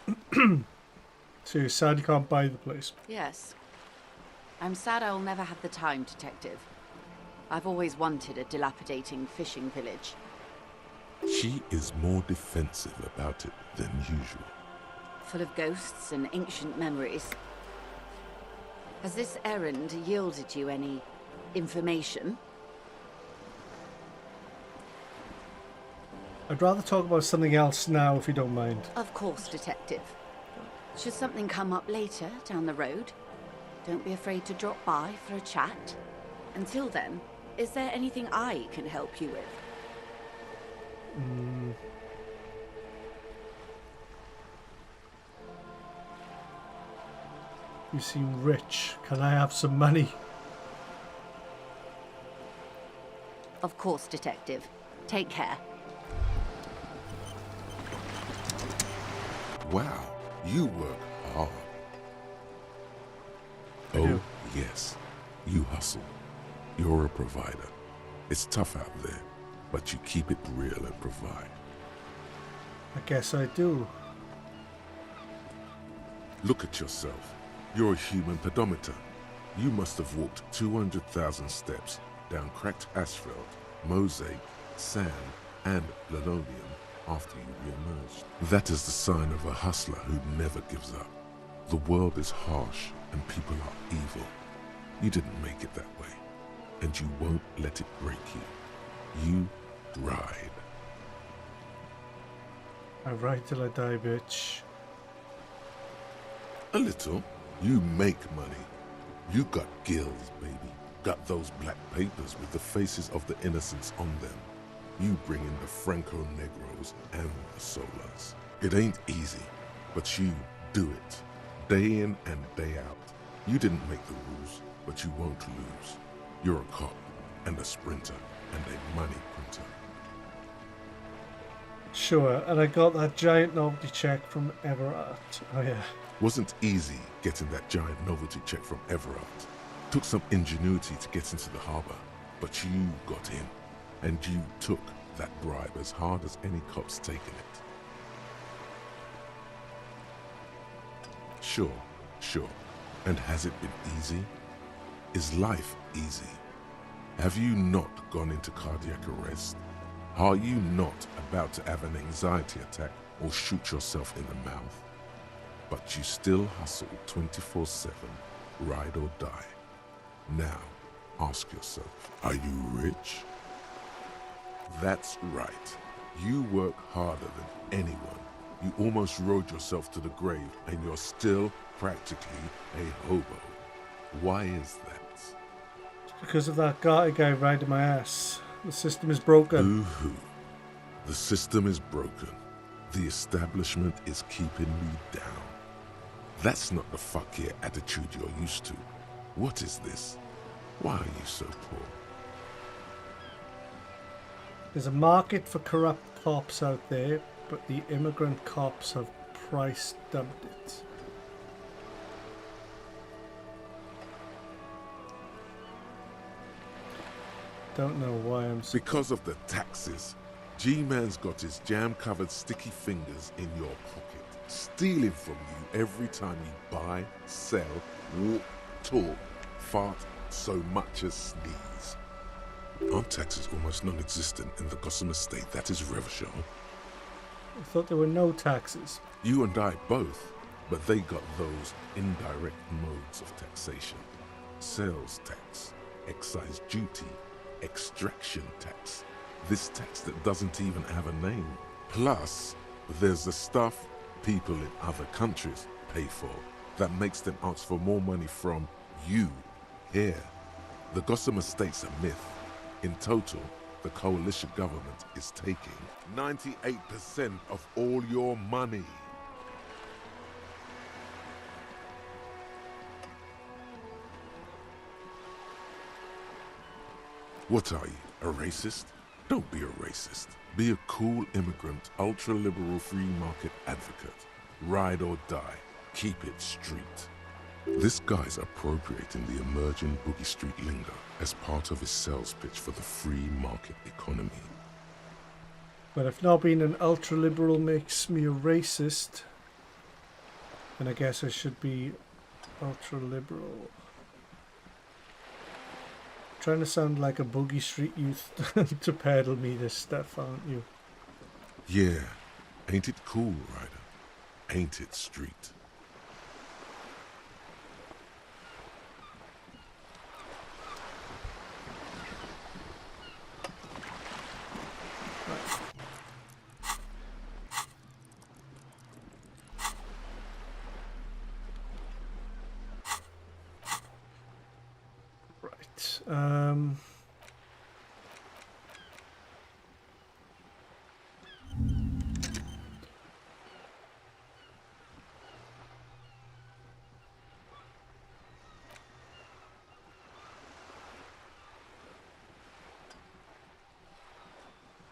So you're sad you can't buy the place. Yes. I'm sad I'll never have the time, Detective. I've always wanted a dilapidating fishing village. She is more defensive about it than usual. Full of ghosts and ancient memories. Has this errand yielded you any information? I'd rather talk about something else now, if you don't mind. Of course, Detective. Should something come up later down the road, don't be afraid to drop by for a chat. Until then, is there anything I can help you with? You seem rich. Can I have some money? Of course, Detective. Take care. Wow, you work hard. Oh, yes. You hustle. You're a provider. It's tough out there, but you keep it real and provide. I guess I do. Look at yourself. You're a human pedometer. You must have walked 200,000 steps down cracked asphalt, mosaic, sand, and linoleum after you re-emerged. That is the sign of a hustler who never gives up. The world is harsh and people are evil. You didn't make it that way, and you won't let it break you. You ride. I ride till I die, bitch. A little. You make money. You got gills, baby. Got those black papers with the faces of the innocents on them. You bring in the Franco Negros and the Solas. It ain't easy, but you do it. Day in and day out. You didn't make the rules, but you won't lose. You're a cop and a sprinter and a money printer. Sure, and I got that giant novelty check from Everard. Oh yeah. Wasn't easy getting that giant novelty check from Everard. Took some ingenuity to get into the harbor, but you got in, and you took that bribe as hard as any cop's taken it. Sure. And has it been easy? Is life easy? Have you not gone into cardiac arrest? Are you not about to have an anxiety attack or shoot yourself in the mouth? But you still hustle 24/7, ride or die. Now, ask yourself, are you rich? That's right. You work harder than anyone. You almost rode yourself to the grave, and you're still practically a hobo. Why is that? It's because of that guy riding my ass. The system is broken. Boo-hoo. The system is broken. The establishment is keeping me down. That's not the fuck yeah attitude you're used to. What is this? Why are you so poor? There's a market for corrupt cops out there, but the immigrant cops have price dumped it. Don't know why I'm so... Because of the taxes. G-Man's got his jam-covered sticky fingers in your pocket, stealing from you every time you buy, sell, walk, talk, fart, so much as sneeze. Aren't taxes almost non-existent in the Gotham estate that is Revachol? I thought there were no taxes. You and I both, but they got those indirect modes of taxation. Sales tax, excise duty, extraction tax. This tax that doesn't even have a name. Plus, there's the stuff people in other countries pay for that makes them ask for more money from you here. The Gotham estate's a myth. In total, the coalition government is taking 98% of all your money. What are you, a racist? Don't be a racist. Be a cool immigrant, ultra-liberal free market advocate. Ride or die. Keep it street. This guy's appropriating the emerging Boogie Street lingo as part of his sales pitch for the free market economy. But if not being an ultra-liberal makes me a racist, then I guess I should be ultra-liberal. Trying to sound like a Boogie Street youth to peddle me this stuff, aren't you? Yeah, ain't it cool, Ryder? Ain't it street?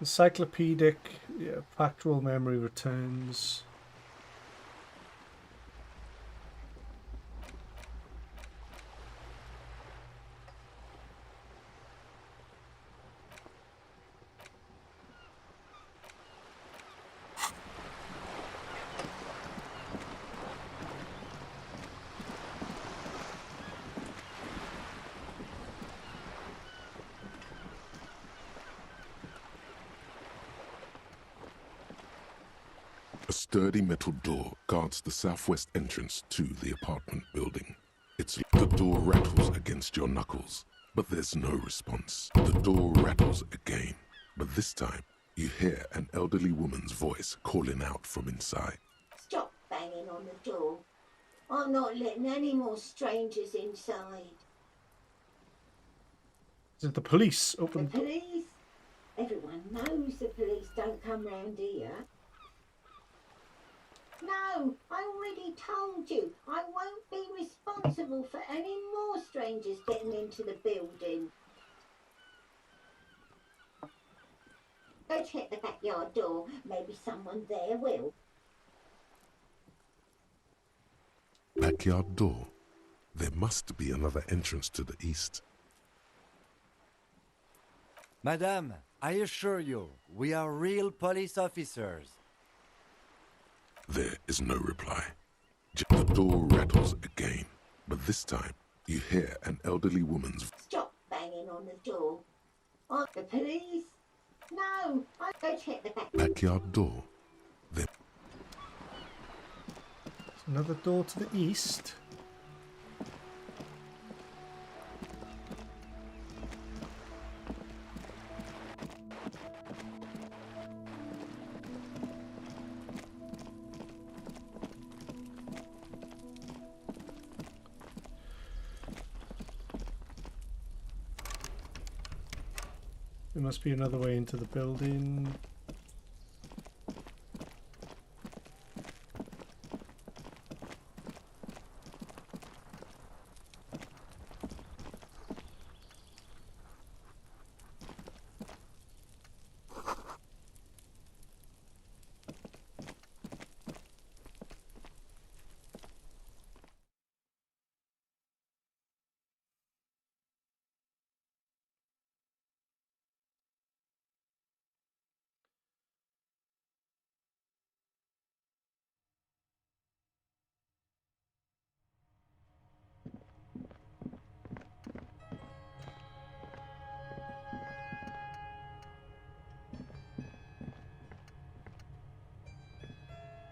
Encyclopedic, factual memory returns. A sturdy metal door guards the southwest entrance to the apartment building. The door rattles against your knuckles, but there's no response. The door rattles again, but this time you hear an elderly woman's voice calling out from inside. Stop banging on the door. I'm not letting any more strangers inside. Is it the police? The Open. police? Everyone knows the police don't come round here. No, I already told you. I won't be responsible for any more strangers getting into the building. Go check the backyard door. Maybe someone there will. Backyard door? There must be another entrance to the east. Madame, I assure you, we are real police officers. There is no reply. The door rattles again, but this time you hear an elderly woman's. Stop banging on the door. Oh, the police? No, I'll go check the Backyard door. There. Another door to the east. There must be another way into the building.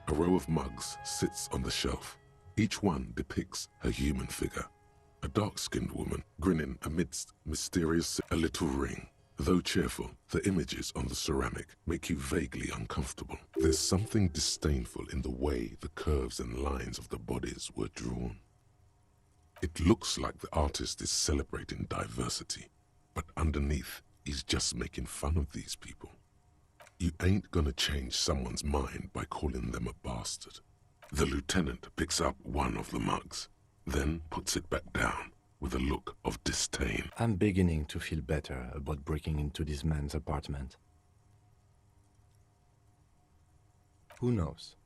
A row of mugs sits on the shelf. Each one depicts a human figure. A dark-skinned woman grinning amidst mysterious a little ring. Though cheerful, the images on the ceramic make you vaguely uncomfortable. There's something disdainful in the way the curves and lines of the bodies were drawn. It looks like the artist is celebrating diversity, but underneath, he's just making fun of these people. You ain't gonna change someone's mind by calling them a bastard. The lieutenant picks up one of the mugs, then puts it back down with a look of disdain. I'm beginning to feel better about breaking into this man's apartment. Who knows?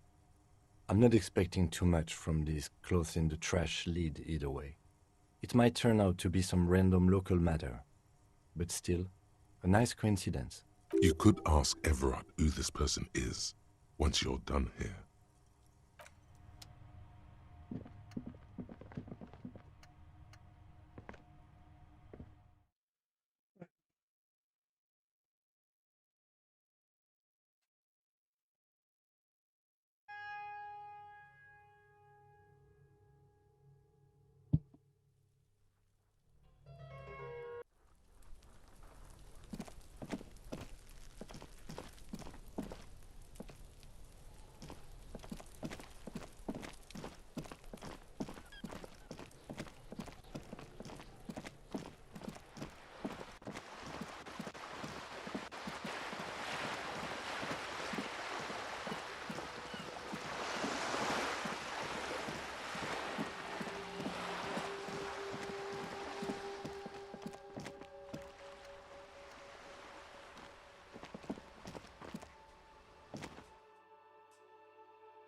I'm not expecting too much from this clothes in the trash lead either way. It might turn out to be some random local matter, but still, a nice coincidence. You could ask Everard who this person is once you're done here.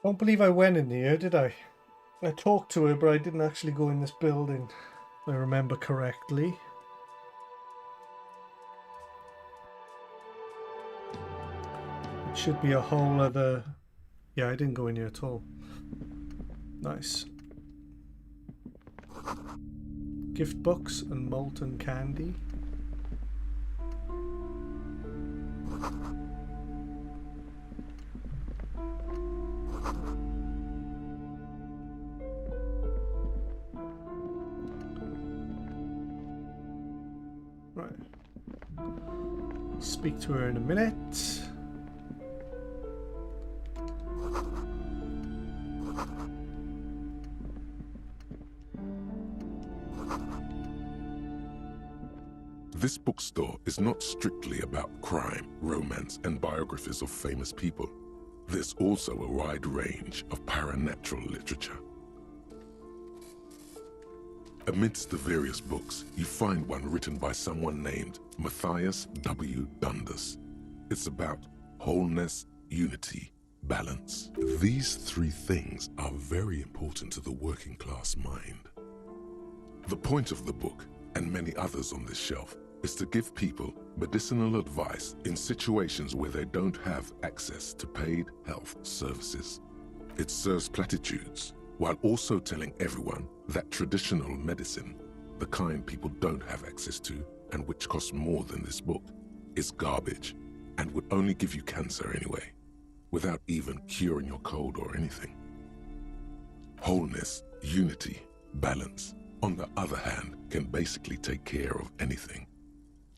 Don't believe I went in here, did I? I talked to her, but I didn't actually go in this building, if I remember correctly. It should be a whole other... Yeah, I didn't go in here at all. Nice. Gift books and molten candy. Right. Speak to her in a minute. This bookstore is not strictly about crime, romance, and biographies of famous people. There's also a wide range of paranatural literature. Amidst the various books, you find one written by someone named Matthias W. Dundas. It's about wholeness, unity, balance. These three things are very important to the working class mind. The point of the book, and many others on this shelf, is to give people medicinal advice in situations where they don't have access to paid health services. It serves platitudes, while also telling everyone that traditional medicine, the kind people don't have access to and which costs more than this book, is garbage and would only give you cancer anyway, without even curing your cold or anything. Wholeness, unity, balance, on the other hand, can basically take care of anything.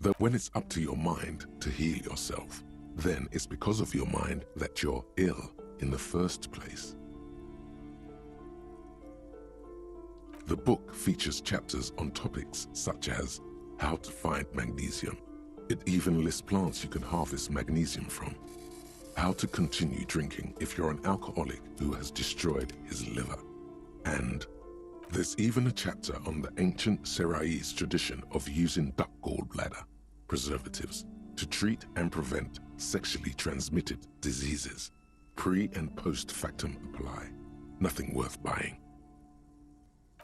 Though when it's up to your mind to heal yourself, then it's because of your mind that you're ill in the first place. The book features chapters on topics such as how to find magnesium. It even lists plants you can harvest magnesium from. How to continue drinking if you're an alcoholic who has destroyed his liver. And there's even a chapter on the ancient Seraïs tradition of using duck gallbladder preservatives to treat and prevent sexually transmitted diseases. Pre and post factum apply. Nothing worth buying.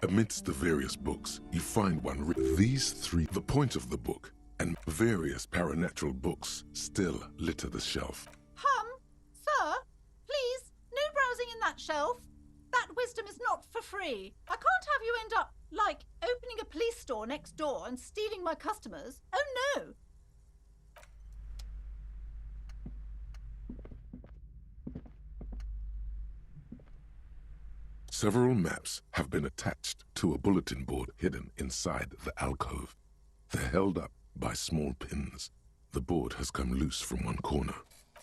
Amidst the various books, you find one written. These three, the point of the book, and various paranatural books still litter the shelf. Sir, please, no browsing in that shelf. That wisdom is not for free. I can't have you end up, like, opening a police store next door and stealing my customers. Oh, no. Several maps have been attached to a bulletin board hidden inside the alcove. They're held up by small pins. The board has come loose from one corner.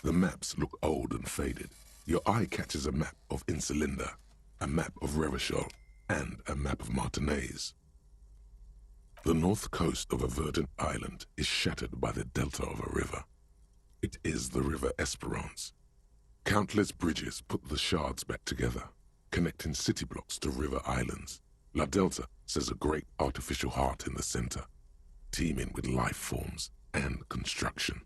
The maps look old and faded. Your eye catches a map of Insulinda, a map of Revachol, and a map of Martinaise. The north coast of a verdant island is shattered by the delta of a river. It is the River Esperance. Countless bridges put the shards back together, connecting city blocks to river islands. La Delta says a great artificial heart in the center, teeming with life forms and construction.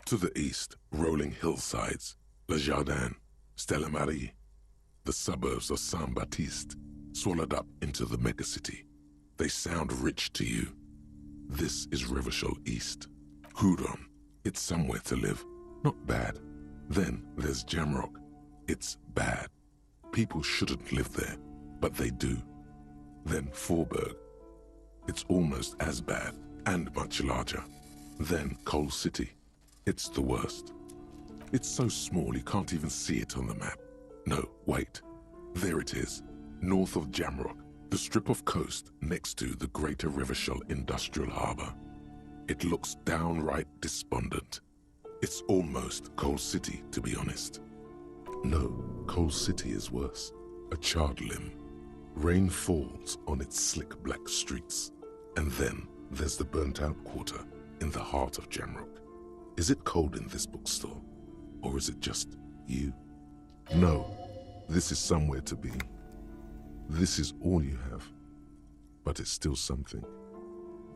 To the east, rolling hillsides, Le Jardin, Stella Marie, the suburbs of Saint-Baptiste, swallowed up into the megacity. They sound rich to you. This is Revachol East. Hudon, it's somewhere to live, not bad. Then there's Jamrock. It's bad. People shouldn't live there, but they do. Then Faubourg. It's almost as bad and much larger. Then Coal City. It's the worst. It's so small you can't even see it on the map. No, wait. There it is, north of Jamrock, the strip of coast next to the Greater Revachol Industrial Harbour. It looks downright despondent. It's almost Coal City, to be honest. No, Coal City is worse. A charred limb. Rain falls on its slick black streets. And then there's the burnt-out quarter in the heart of Jamrock. Is it cold in this bookstore? Or is it just you? No, this is somewhere to be. This is all you have. But it's still something.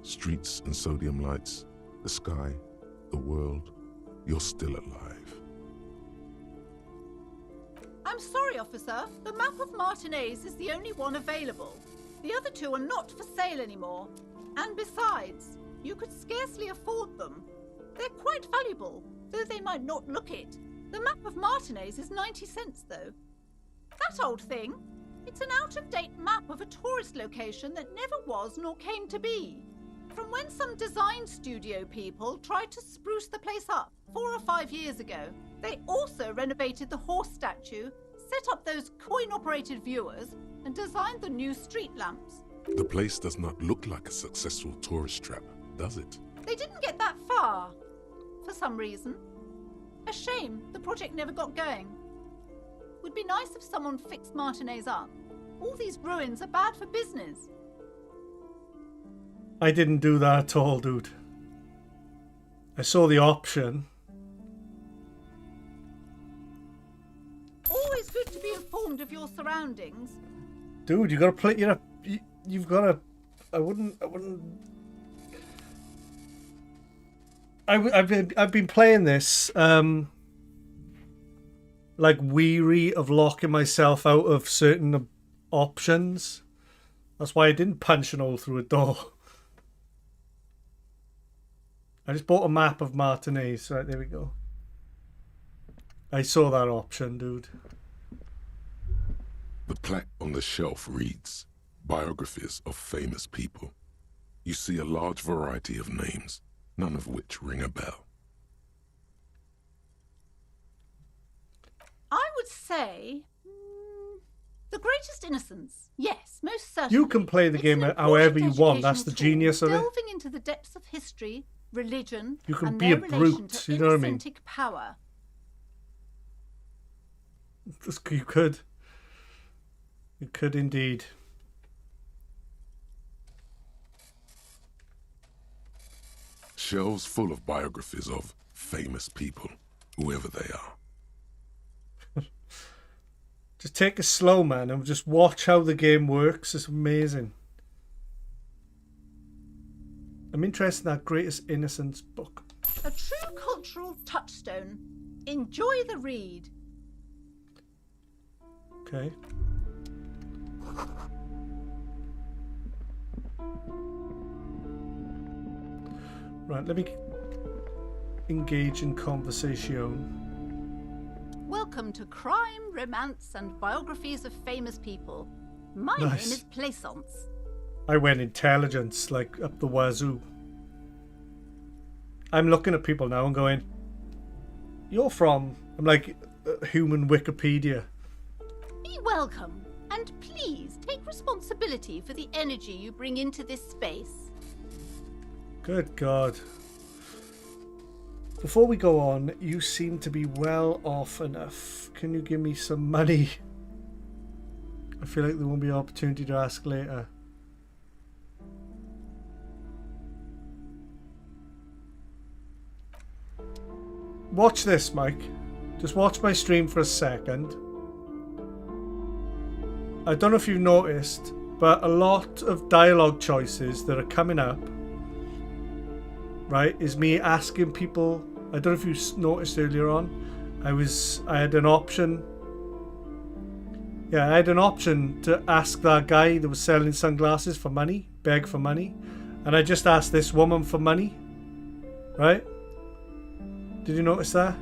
Streets and sodium lights, the sky, the world. You're still alive. I'm sorry, officer. The map of Martinaise is the only one available. The other two are not for sale anymore. And besides, you could scarcely afford them. They're quite valuable, though they might not look it. The map of Martinaise is 90 cents, though. That old thing? It's an out-of-date map of a tourist location that never was nor came to be. From when some design studio people tried to spruce the place up 4 or 5 years ago. They also renovated the horse statue, set up those coin-operated viewers, and designed the new street lamps. The place does not look like a successful tourist trap, does it? They didn't get that far, for some reason. A shame the project never got going. Would be nice if someone fixed Martinaise up. All these ruins are bad for business. I didn't do that at all, dude. I saw the option. Always good to be informed of your surroundings. Dude, you gotta play. You've gotta. I wouldn't. I've been playing this. Like weary of locking myself out of certain options. That's why I didn't punch an hole through a door. I just bought a map of Martinez. Right, there we go. I saw that option, dude. The plaque on the shelf reads, Biographies of Famous People. You see a large variety of names, none of which ring a bell. I would say the greatest innocence. Yes, most certainly. You can play the game however you want. That's the genius of it. Delving into the depths of history, religion, you can and be their a relation brute. to You know what I mean? inauthentic power. You could. You could indeed. Shelves full of biographies of famous people, whoever they are. Just take it slow, man, and just watch how the game works. It's amazing. I'm interested in that Greatest Innocence book. A true cultural touchstone. Enjoy the read. Okay. Right, let me engage in conversation. Welcome to Crime, Romance, and Biographies of Famous People. My Nice. name is Plaisance. I went intelligence, like, up the wazoo. I'm looking at people now and going, you're from... I'm like, human Wikipedia. Be welcome, and please take responsibility for the energy you bring into this space. Good God. Before we go on, you seem to be well off enough. Can you give me some money? I feel like there won't be an opportunity to ask later. Watch this, Mike. Just watch my stream for a second. I don't know if you've noticed, but a lot of dialogue choices that are coming up, right, is me asking people. I don't know if you noticed earlier on, I had an option. Yeah, I had an option to ask that guy that was selling sunglasses for money, beg for money, and I just asked this woman for money, right? Did you notice that?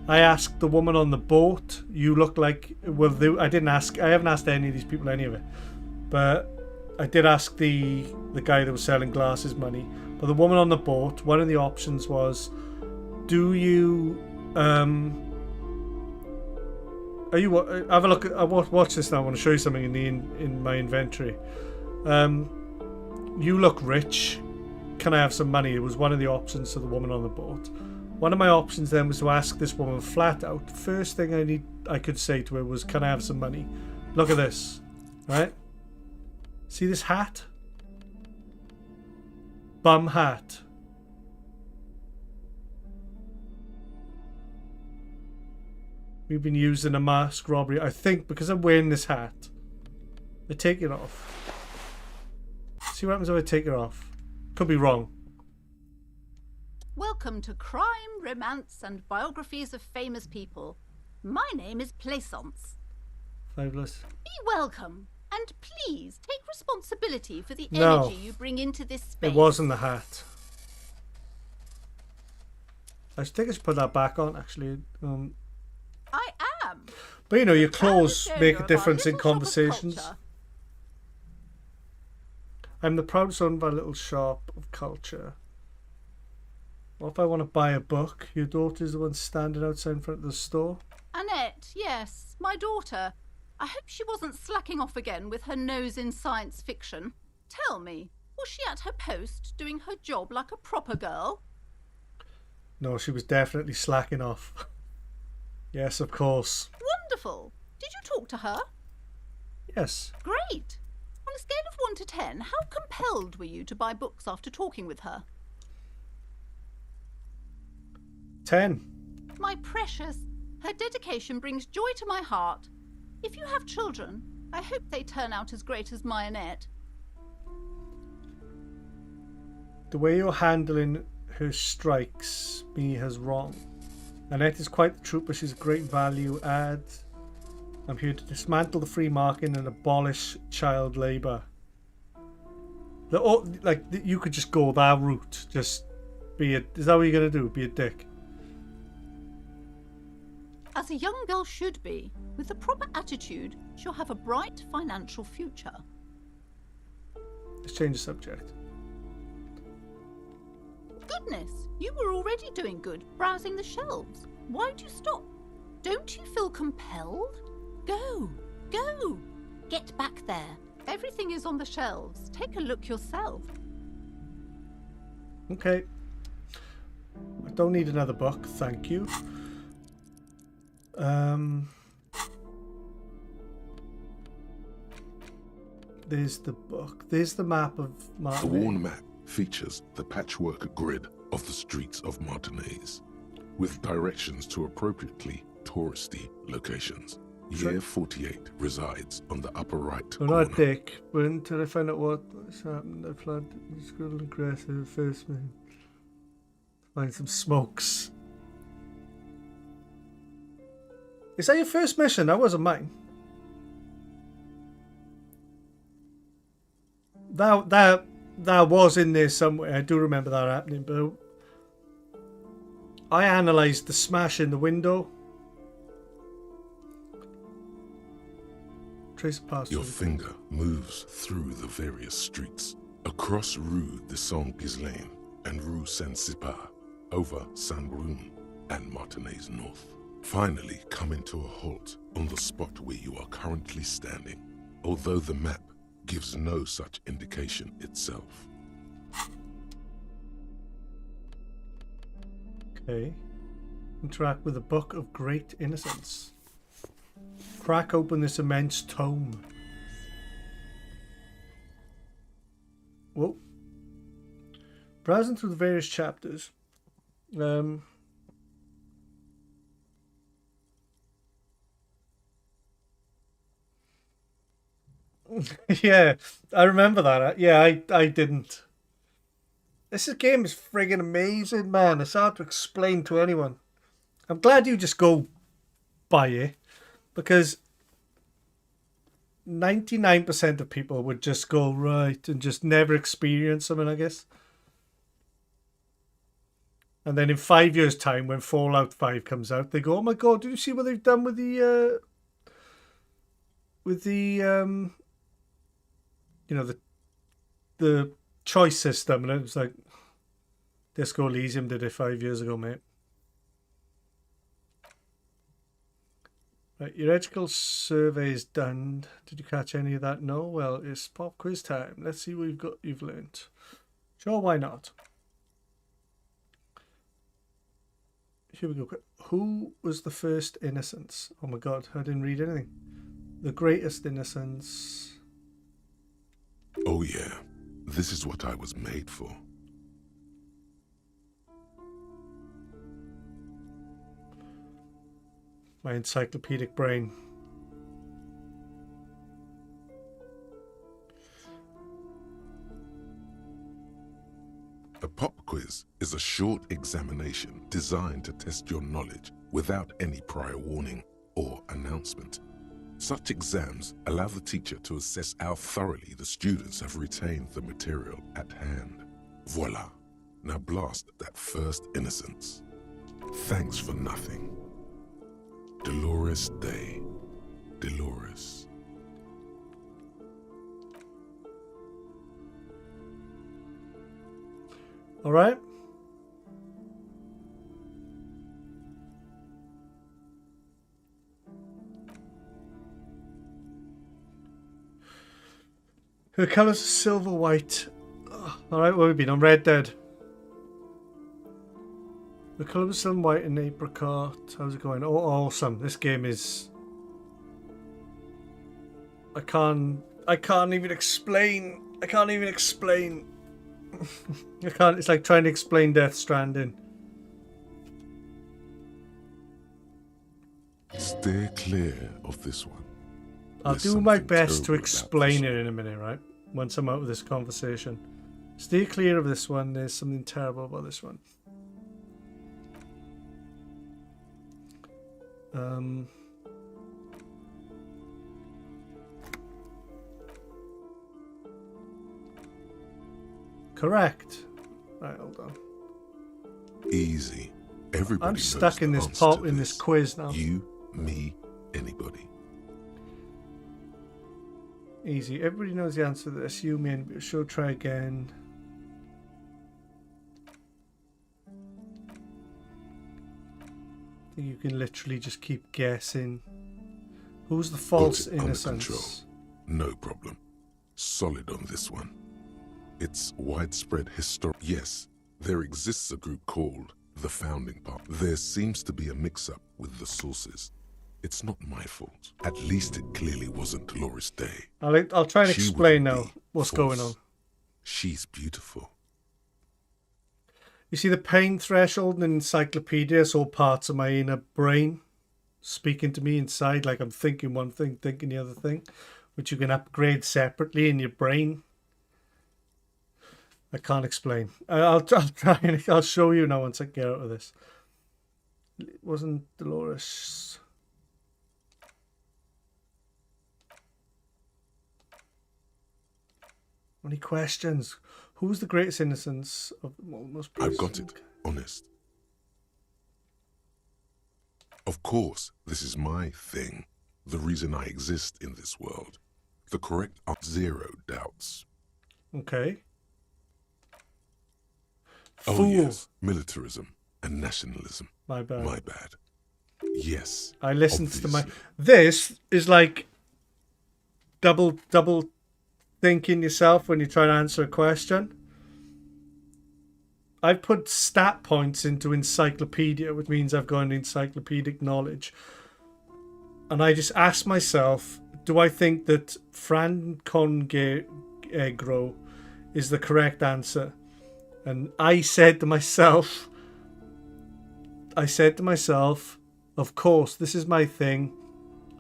I asked the woman on the boat, you look like, well, I haven't asked any of these people any of it, but I did ask the guy that was selling glasses money. But the woman on the boat, one of the options was, do you, are you, have a look, watch this now, I want to show you something in my inventory. You look rich, can I have some money? It was one of the options to the woman on the boat. One of my options then was to ask this woman flat out. First thing I could say to her was, can I have some money? Look at this, right? See this hat? Bum hat. We've been using a mask robbery. I think because I'm wearing this hat, I take it off. See what happens if I take it off. Could be wrong. Welcome to Crime, Romance, and Biographies of Famous People. My name is Plaisance. Fabulous. Be welcome, and please take responsibility for the No. energy you bring into this space. It wasn't the hat. I think I should put that back on, actually. I am. But you know, your Proud clothes owner make a of our difference in little shop of conversations. culture. I'm the proudest owner of our little shop of culture. What if I want to buy a book? Your daughter's the one standing outside in front of the store. Annette, yes, my daughter. I hope she wasn't slacking off again with her nose in science fiction. Tell me, was she at her post doing her job like a proper girl? No, she was definitely slacking off. Yes, of course. Wonderful. Did you talk to her? Yes. Great. On a scale of 1 to 10, how compelled were you to buy books after talking with her? 10. My precious, her dedication brings joy to my heart. If you have children, I hope they turn out as great as my Annette. The way you're handling her strikes me as wrong. Annette is quite the trooper. She's a great value add. I'm here to dismantle the free market and abolish child labour. You could just go that route. Just be a... Is that what you're going to do? Be a dick? As a young girl should be, with the proper attitude, she'll have a bright financial future. Let's change the subject. Goodness, you were already doing good, browsing the shelves. Why'd you stop? Don't you feel compelled? Go, go, get back there. Everything is on the shelves. Take a look yourself. Okay. I don't need another book, thank you. There's the book. There's the map of The Martinez. worn map features the patchwork grid of the streets of Martinez, with directions to appropriately touristy locations. Year 48 resides on the upper right I'm corner. not a dick, but until I find out what's happened, I plan to scroll aggressive first man. Find some smokes. Is that your first mission? That wasn't mine. That was in there somewhere. I do remember that happening, but I analysed the smash in the window. Trace past. Your finger moves through the various streets, across Rue de Saint-Ghislain and Rue Saint-Cypar, over Saint-Brun and Martinez North. Finally coming to a halt on the spot where you are currently standing, although the map gives no such indication itself. Okay. Interact with the Book of Great Innocence. Crack open this immense tome. Whoa. Browsing through the various chapters. Yeah, I remember that. Yeah, I didn't. This game is friggin' amazing, man. It's hard to explain to anyone. I'm glad you just go buy it, because 99% of people would just go right and just never experience something, I guess. And then in 5 years' time, when Fallout 5 comes out, they go, "Oh my god, did you see what they've done with the you know, the choice system?" And it was like, Disco Elysium did it 5 years ago, mate. Right, your ethical survey is done. Did you catch any of that? No? Well, it's pop quiz time. Let's see what you've learned. Sure, why not? Here we go. Who was the first innocence? Oh my god, I didn't read anything. The greatest innocence. Oh yeah, this is what I was made for. My encyclopedic brain. A pop quiz is a short examination designed to test your knowledge without any prior warning or announcement. Such exams allow the teacher to assess how thoroughly the students have retained the material at hand. Voila. Now blast that first innocence. Thanks for nothing. Dolores Day. Dolores. All right. Her colours are silver white. All right, where have we been? On Red Dead. The colour was silver white and apricot. How's it going? Oh, awesome! This game is. I can't I can't even explain. I can't even explain. I can't. It's like trying to explain Death Stranding. Steer clear of this one. I'll There's do my something best to terrible about explain this it in a minute, right? Once I'm out of this conversation. Stay clear of this one. There's something terrible about this one. Correct. Right, hold on. Easy. Everybody I'm knows stuck in the this answer part to in this quiz now. You, me, anybody. Easy. Everybody knows the answer to this. You mean sure try again. I think you can literally just keep guessing. Who's the false Got it under control. innocence? No problem. Solid on this one. It's widespread history. Yes, there exists a group called the Founding Part. There seems to be a mix-up with the sources. It's not my fault. At least it clearly wasn't Dolores Day. I'll try and She explain wouldn't now be what's false. going on. She's beautiful. You see the pain threshold and encyclopedia is all parts of my inner brain speaking to me inside, like I'm thinking one thing, thinking the other thing, which you can upgrade separately in your brain. I can't explain. I'll try and I'll show you now once I get out of this. It wasn't Dolores. Any questions? Who's the greatest innocence of most I've got it. Honest. Of course, this is my thing. The reason I exist in this world. The correct answer, zero doubts. Okay. Oh Fool. yes, militarism and nationalism. My bad. My bad. Yes. I listened to my. obviously. This is like double thinking yourself when you try to answer a question. I've put stat points into encyclopedia, which means I've got an encyclopedic knowledge. And I just ask myself, do I think that Francongegro is the correct answer? And I said to myself, of course, this is my thing.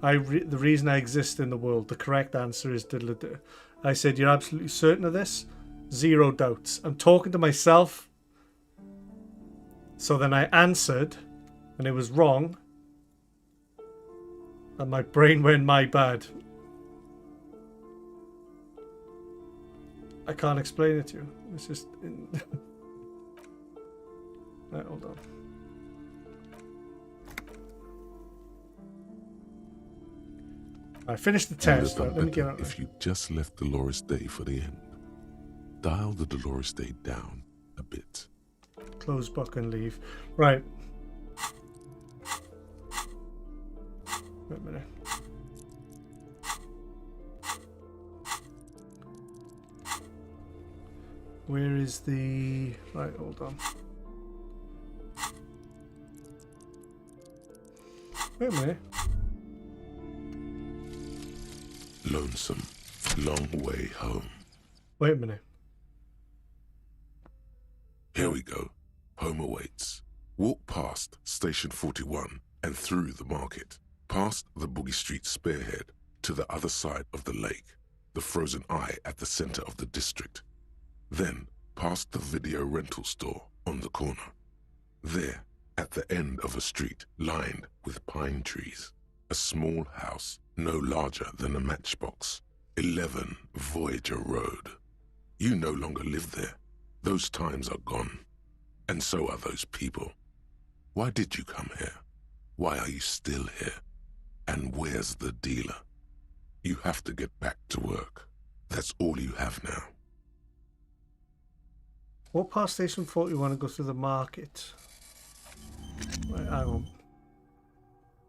The reason I exist in the world. The correct answer is diddle-a-doo. I said, you're absolutely certain of this? Zero doubts. I'm talking to myself. So then I answered, and it was wrong. And my brain went, my bad. I can't explain it to you. It's just... Right, hold on. I finished the test. You'd have Let me done get better out. if you just left Dolores Day for the end. Dial the Dolores Day down a bit. Close book and leave. Right. Wait a minute. Where is the... Right, hold on. Wait a minute. Lonesome, long way home. Wait a minute. Here we go. Home awaits. Walk past Station 41 and through the market, past the Boogie Street spearhead to the other side of the lake, the frozen eye at the center of the district. Then past the video rental store on the corner. There, at the end of a street lined with pine trees, a small house no larger than a matchbox. 11 Voyager Road. You no longer live there. Those times are gone. And so are those people. Why did you come here? Why are you still here? And where's the dealer? You have to get back to work. That's all you have now. What past Station 41 and go through the market? Right, hang on.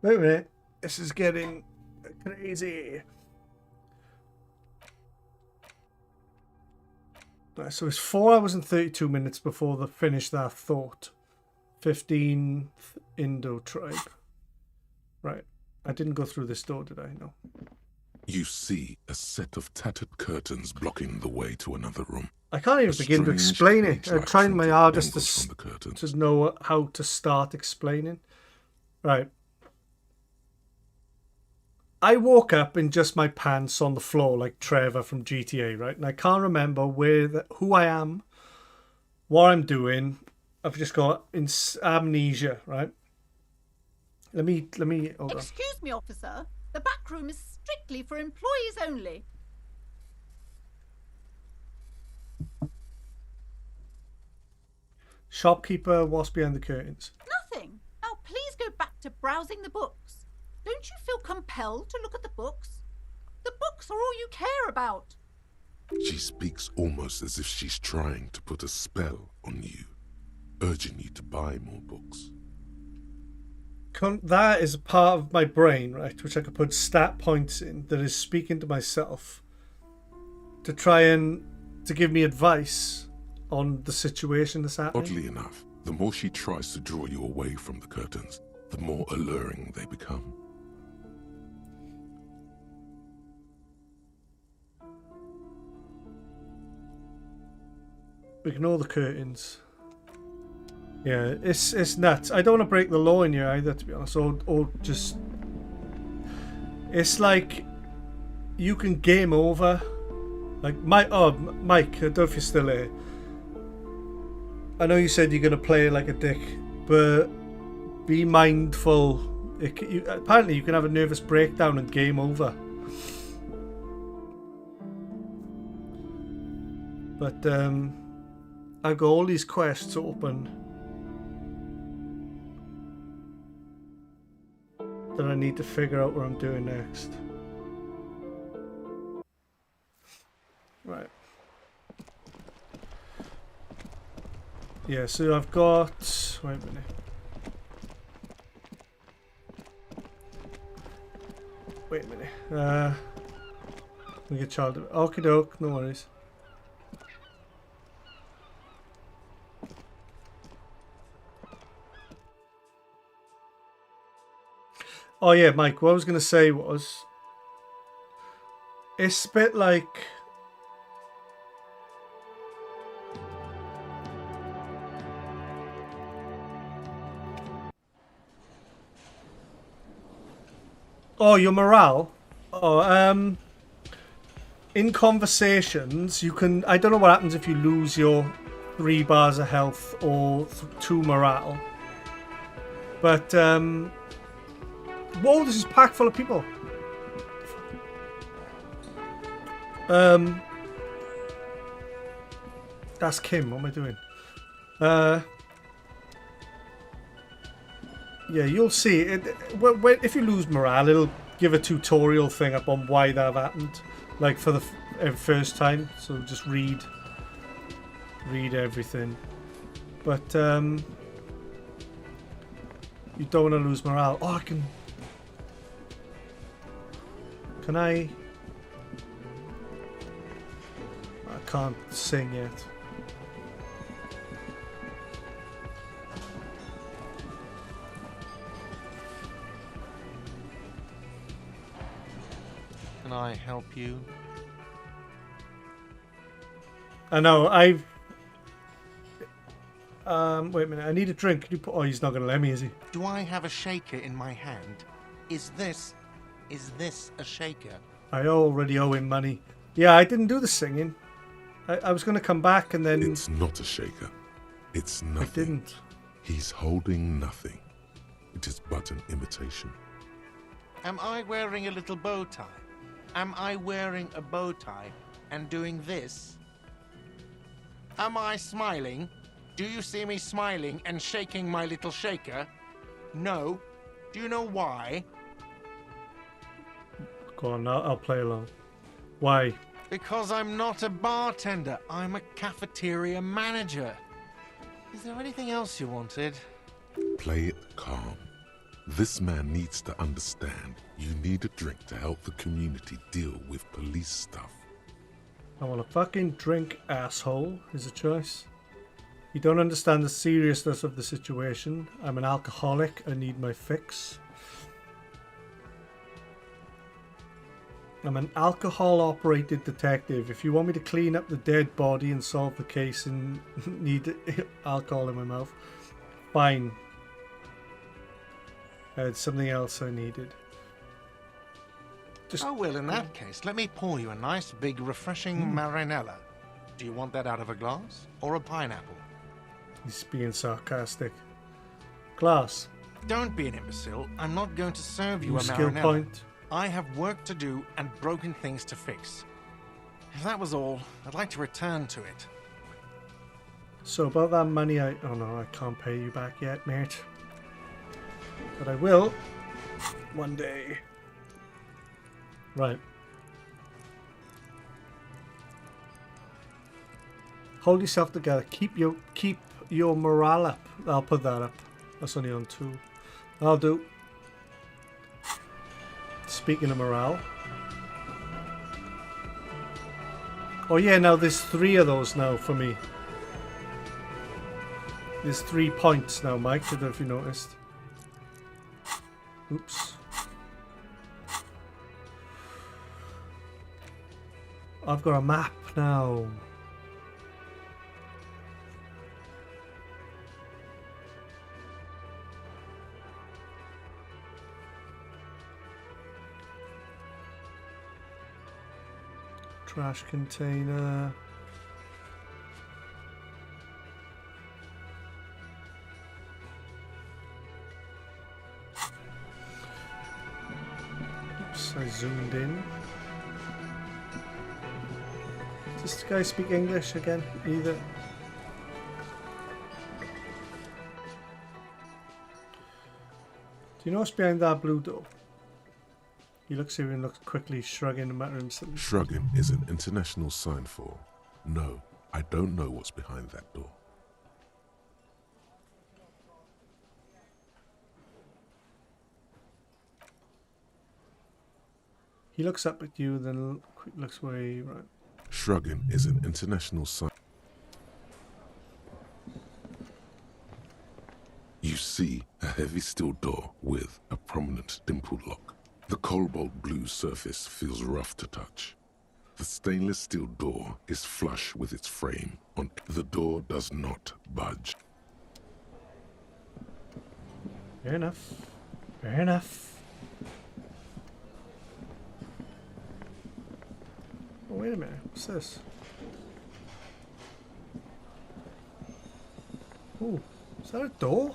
Wait a minute. This is getting crazy. Right, so it's 4 hours and 32 minutes before the finish that thought. 15th Indo tribe. Right. I didn't go through this door, did I? No. You see a set of tattered curtains blocking the way to another room. I can't even A begin to strange explain it. I'm cage-like trying my trinket hardest dangles from the curtains. to know how to start explaining. Right. I woke up in just my pants on the floor like Trevor from GTA, right? And I can't remember who I am, what I'm doing. I've just got amnesia, right? Let me hold on. Excuse me, officer. The back room is strictly for employees only. Shopkeeper, what's behind the curtains? Nothing. Now please go back to browsing the books. Don't you feel compelled to look at the books? The books are all you care about. She speaks almost as if she's trying to put a spell on you, urging you to buy more books. That is a part of my brain, right, which I could put stat points in, that is speaking to myself to try and to give me advice on the situation that's happening. Oddly enough, the more she tries to draw you away from the curtains, the more alluring they become. Ignore the curtains. Yeah, it's nuts. I don't want to break the law in here either, to be honest, or just... It's like you can game over. Like, Mike, I don't know if you're still here. I know you said you're going to play like a dick, but be mindful. Apparently you can have a nervous breakdown and game over. But I've got all these quests open that I need to figure out what I'm doing next. Right. Yeah, so I've got... Wait a minute. Wait a minute. We get child... Okie doke, no worries. Oh yeah, Mike, what I was going to say was... It's a bit like... Oh, your morale? Oh, in conversations, you can... I don't know what happens if you lose your 3 bars of health or 2 morale. But, whoa, this is packed full of people. That's Kim, what am I doing? Yeah, you'll see. If you lose morale, it'll give a tutorial thing up on why that happened. Like for the first time. So just read everything. But you don't want to lose morale. Oh, I can... Can I can't sing yet. Can I help you? I know, I've... wait a minute, I need a drink. Can you put... Oh, he's not going to let me, is he? Do I have a shaker in my hand? Is this a shaker? I already owe him money. Yeah, I didn't do the singing. I was going to come back and then... It's not a shaker. It's nothing. I didn't. He's holding nothing. It is but an imitation. Am I wearing a little bow tie? Am I wearing a bow tie and doing this? Am I smiling? Do you see me smiling and shaking my little shaker? No. Do you know why? Go on, I'll play along. Why? Because I'm not a bartender. I'm a cafeteria manager. Is there anything else you wanted? Play it calm. This man needs to understand you need a drink to help the community deal with police stuff. I want a fucking drink, asshole, is a choice. You don't understand the seriousness of the situation. I'm an alcoholic. I need my fix. I'm an alcohol-operated detective. If you want me to clean up the dead body and solve the case and need alcohol in my mouth, fine. I had something else I needed. Just... Oh, well, in that case, let me pour you a nice, big, refreshing marinella. Do you want that out of a glass or a pineapple? He's being sarcastic. Glass. Don't be an imbecile. I'm not going to serve you a Skill marinella. point. I have work to do and broken things to fix. If that was all, I'd like to return to it. So about that money, oh no, I can't pay you back yet, mate. But I will one day. Right. Hold yourself together. Keep your morale up. I'll put that up. That's only on 2. I'll do. Speaking of morale. Oh yeah, now there's 3 of those now for me. There's 3 points now, Mike. I don't know if you noticed. Oops. I've got a map now. Trash container. Oops, I zoomed in. Does this guy speak English again? Either? Do you know what's behind that blue door? He looks here and looks quickly, shrugging and muttering something. Shrugging is an international sign for, no, I don't know what's behind that door. He looks up at you, then looks away, right. Shrugging is an international sign. You see a heavy steel door with a prominent dimpled lock. The cobalt blue surface feels rough to touch. The stainless steel door is flush with its frame. The door does not budge. Fair enough. Fair enough. Oh, wait a minute. What's this? Oh, is that a door?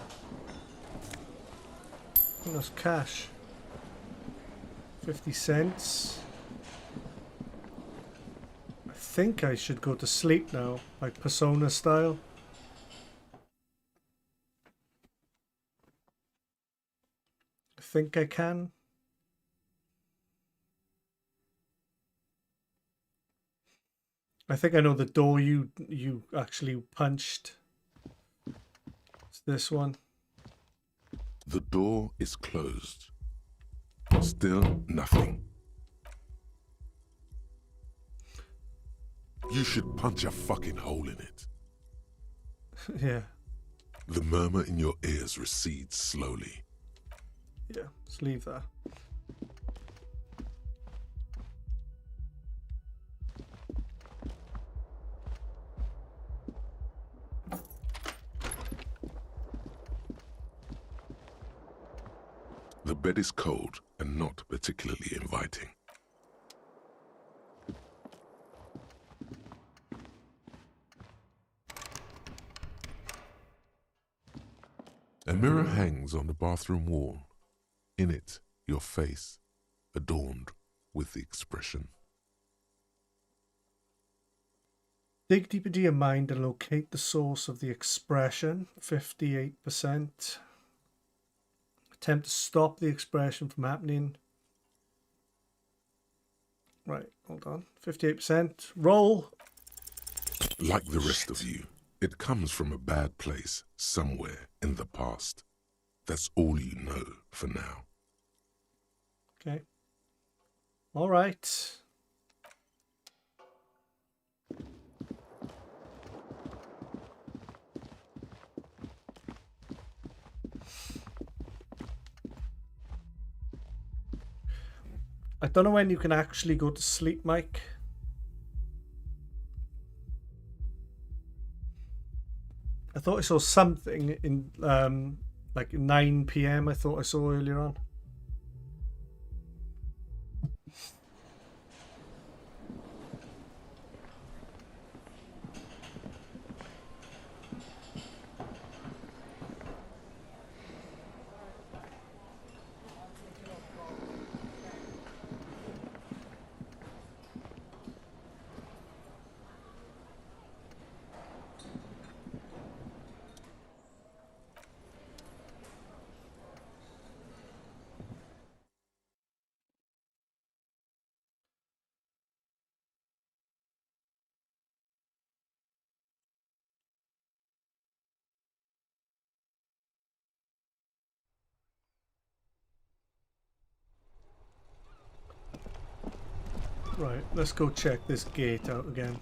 Oh, that's cash. 50 cents. I think I should go to sleep now, like Persona style. I think I can. I think I know the door you actually punched. It's this one. The door is closed. Still nothing. You should punch a fucking hole in it. Yeah. The murmur in your ears recedes slowly. Yeah, let's leave that. The bed is cold and not particularly inviting. A mirror hangs on the bathroom wall. In it, your face, adorned with the expression. Dig deep into your mind and locate the source of the expression. 58%. Attempt to stop the expression from happening. Right, hold on. 58%. Roll. Like the rest of you, it comes from a bad place somewhere in the past. That's all you know for now. Okay. All right. I don't know when you can actually go to sleep, Mike. I thought I saw something in like 9 PM I thought I saw earlier on. Right, let's go check this gate out again.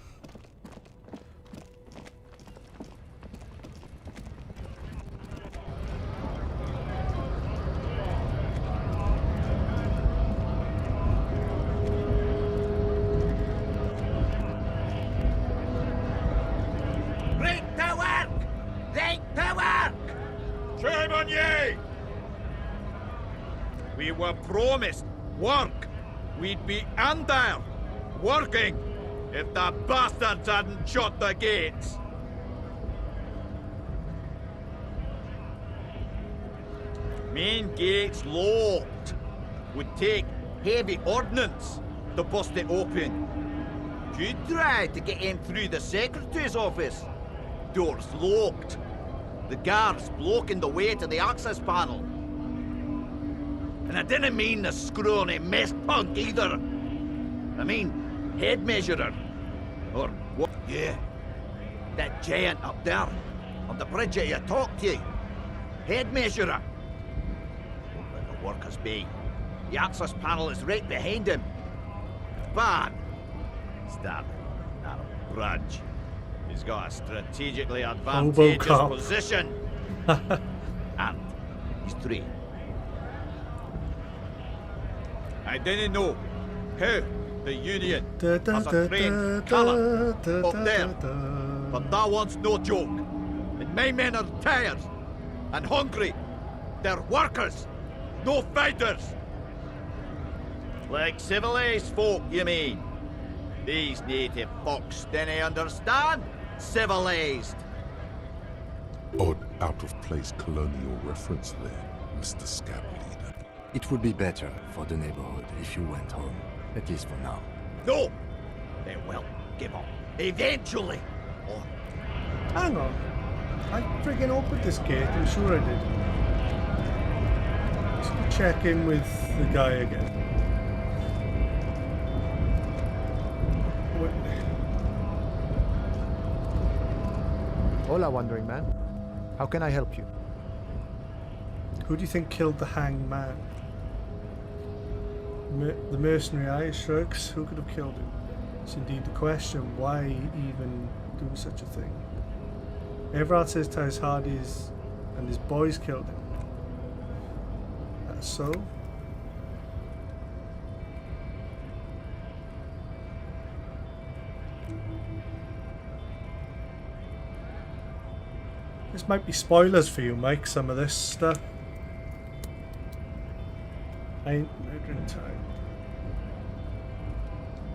Right to work! Right to work! Shame on ye! We were promised work. We'd be in there, working, if the bastards hadn't shut the gates. Main gates locked. Would take heavy ordnance to bust it open. You tried to get in through the secretary's office. Doors locked. The guards blocking the way to the access panel. And I didn't mean the scrawny mess punk either. I mean head measurer. Or what? Yeah. That giant up there. On the bridge that you talked to. Head measurer. Let the workers be. The access panel is right behind him. Bad. Starting at a bridge. He's got a strategically advantageous Robocop. position. And he's three. I didn't know how the Union has a trained colour up there, but that one's no joke. And my men are tired and hungry. They're workers, no fighters. Like civilized folk, you mean? These native fucks didn't understand civilized. Odd, out-of-place colonial reference there, Mr. Scab Leader. It would be better for the neighborhood if you went home, at least for now. No! They will give up. Eventually. Or Hang on. I friggin' opened this gate, I'm sure I did. Let's go check in with the guy again. Hola, Wandering Man. How can I help you? Who do you think killed the hanged man? The mercenary eye shrugs. Who could have killed him? It's indeed the question. Why even do such a thing? Everard says Tyrus Hardy's and his boys killed him. That's so. This might be spoilers for you, Mike, some of this stuff. I ain't murdering time.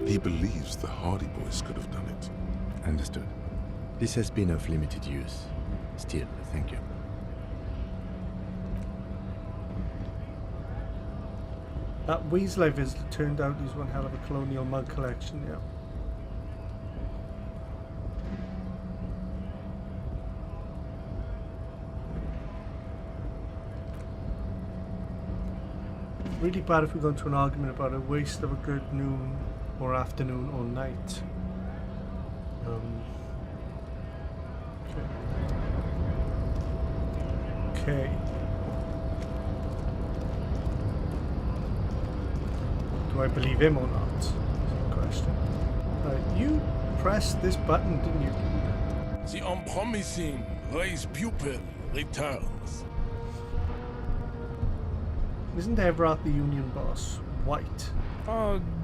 He believes the Hardy Boys could have done it. Understood. This has been of limited use. Still, thank you. That Weasley visitor turned out he's one hell of a colonial mug collection, yeah. Really bad if we go into an argument about a waste of a good noon or afternoon or night. Okay. Do I believe him or not? Is the question. You pressed this button, didn't you? The unpromising race pupil returns. Isn't Everard the union boss? white.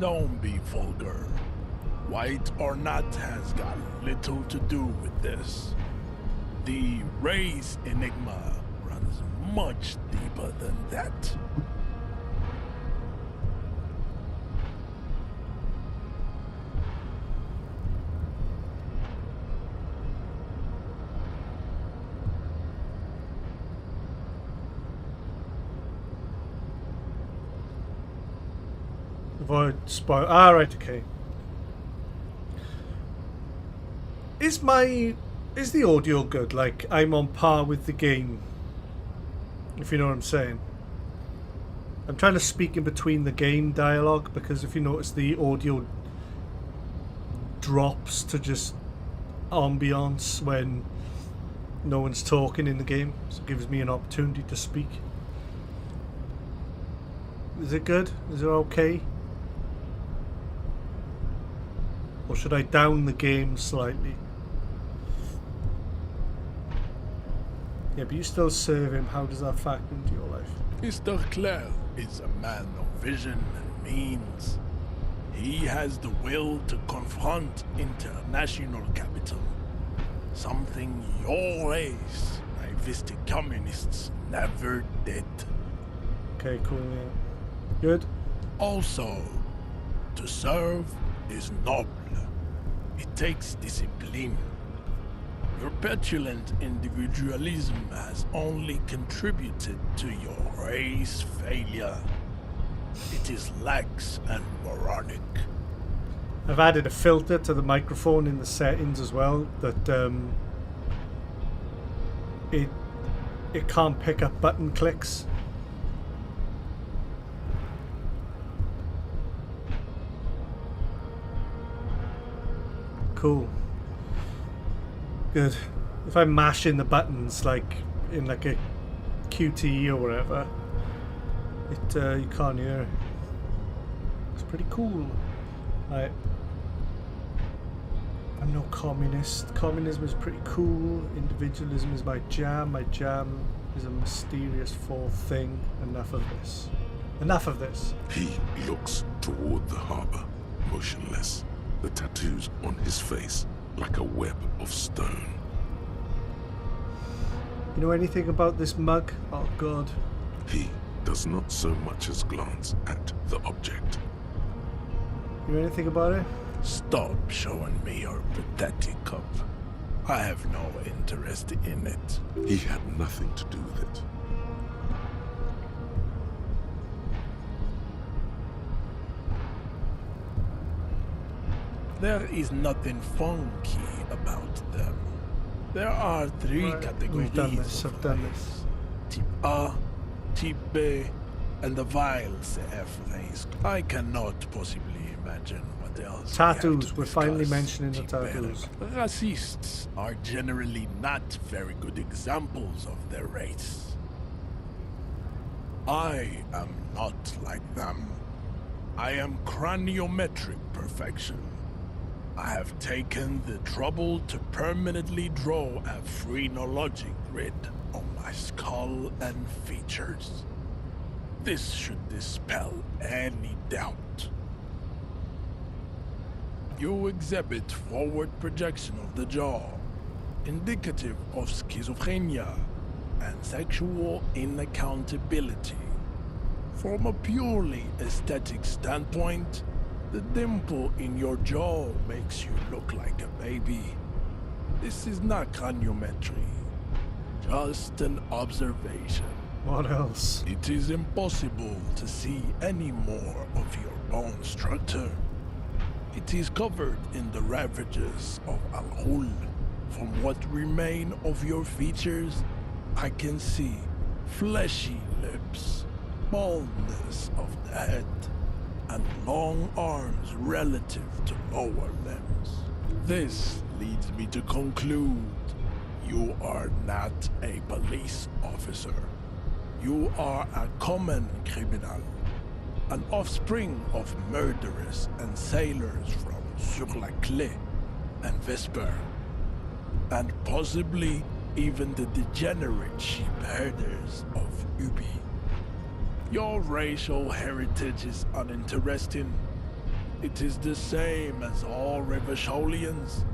Don't be vulgar. White or not has got little to do with this. The race enigma runs much deeper than that. Avoid spoil. Ah, right, okay. Is the audio good? Like, I'm on par with the game, if you know what I'm saying. I'm trying to speak in between the game dialogue because if you notice the audio drops to just ambiance when no one's talking in the game, so it gives me an opportunity to speak. Is it good? Is it okay? Or should I down the game slightly? Yeah, but you still serve him. How does that factor into your life? Mr. Clare is a man of vision and means. He has the will to confront international capital. Something your race, naivistic communists, never did. Okay, cool, yeah. Good. Also, to serve is noble. It takes discipline. Your petulant individualism has only contributed to your race failure. It is lax and moronic. I've added a filter to the microphone in the settings as well that it can't pick up button clicks. Cool. Good. If I'm mashing the buttons like in like a QTE or whatever, it you can't hear it. It's pretty cool. Right. I'm no communist. Communism is pretty cool. Individualism is my jam. My jam is a mysterious fourth thing. Enough of this. Enough of this. He looks toward the harbor, motionless. The tattoos on his face like a web of stone. You know anything about this mug? Oh god. He does not so much as glance at the object. You know anything about it? Stop showing me your pathetic cup. I have no interest in it. He had nothing to do with it. There is nothing funky about them. There are three categories. We've done this, I've done this. Type A, Type B, and the vile CF race. I cannot possibly imagine what else. Tattoos. We're finally mentioning the Type tattoos. Racists are generally not very good examples of their race. I am not like them. I am craniometric perfection. I have taken the trouble to permanently draw a phrenologic grid on my skull and features. This should dispel any doubt. You exhibit forward projection of the jaw, indicative of schizophrenia and sexual inaccountability. From a purely aesthetic standpoint, the dimple in your jaw makes you look like a baby. This is not craniometry, just an observation. What else? It is impossible to see any more of your bone structure. It is covered in the ravages of Al-Hul. From what remain of your features, I can see fleshy lips, baldness of the head, and long arms relative to lower limbs. This leads me to conclude you are not a police officer. You are a common criminal, an offspring of murderers and sailors from Sur-la-Clé and Vesper, and possibly even the degenerate sheep herders of Ubi. Your racial heritage is uninteresting. It is the same as all Revacholians.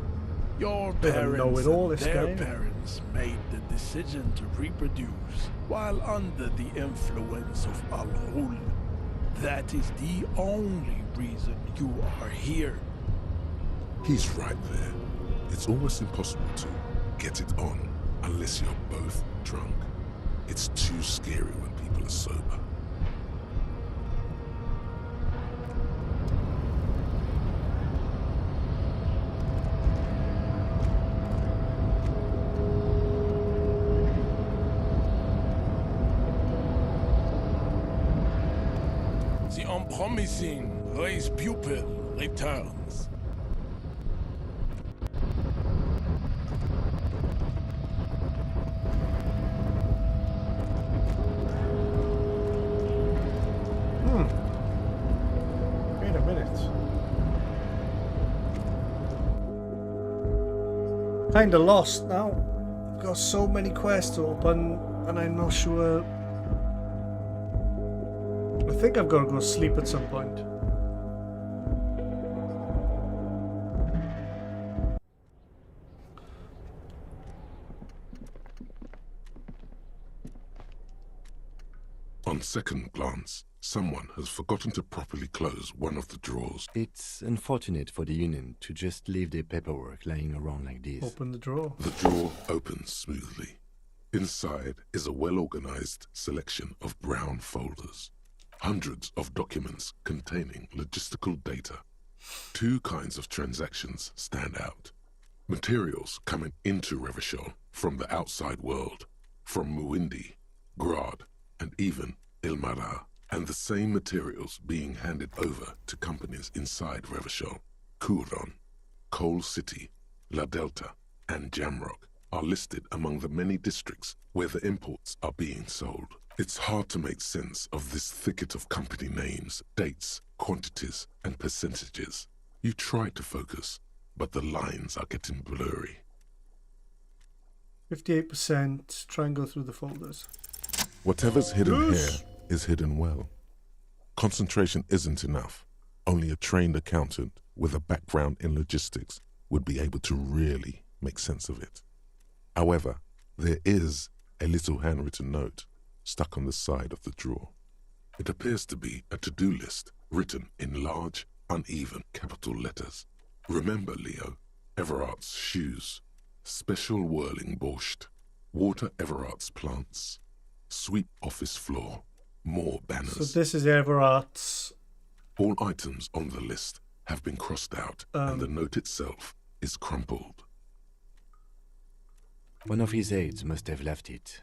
Your Bit of a parents know-it-all, and this their guy. parents made the decision to reproduce while under the influence of Al-Hul. That is the only reason you are here. He's right there. It's almost impossible to get it on unless you're both drunk. It's too scary when people are sober. The unpromising race pupil returns. Wait a minute. Kinda lost now. I've got so many quests open and I'm not sure. I think I've got to go sleep at some point. On second glance, someone has forgotten to properly close one of the drawers. It's unfortunate for the Union to just leave their paperwork lying around like this. Open the drawer. The drawer opens smoothly. Inside is a well-organized selection of brown folders. Hundreds of documents containing logistical data. Two kinds of transactions stand out. Materials coming into Revachol from the outside world, from Muindi, Grad, and even Ilmara, and the same materials being handed over to companies inside Revachol. Kuron, Coal City, La Delta, and Jamrock are listed among the many districts where the imports are being sold. It's hard to make sense of this thicket of company names, dates, quantities, and percentages. You try to focus, but the lines are getting blurry. 58%. Try and go through the folders. Whatever's hidden Yes. here is hidden well. Concentration isn't enough. Only a trained accountant with a background in logistics would be able to really make sense of it. However, there is a little handwritten note stuck on the side of the drawer. It appears to be a to-do list written in large, uneven capital letters. Remember, Leo, Everard's shoes, special whirling borscht, water Everard's plants, sweep office floor, more banners. So this is Everart's. All items on the list have been crossed out, and the note itself is crumpled. One of his aides must have left it.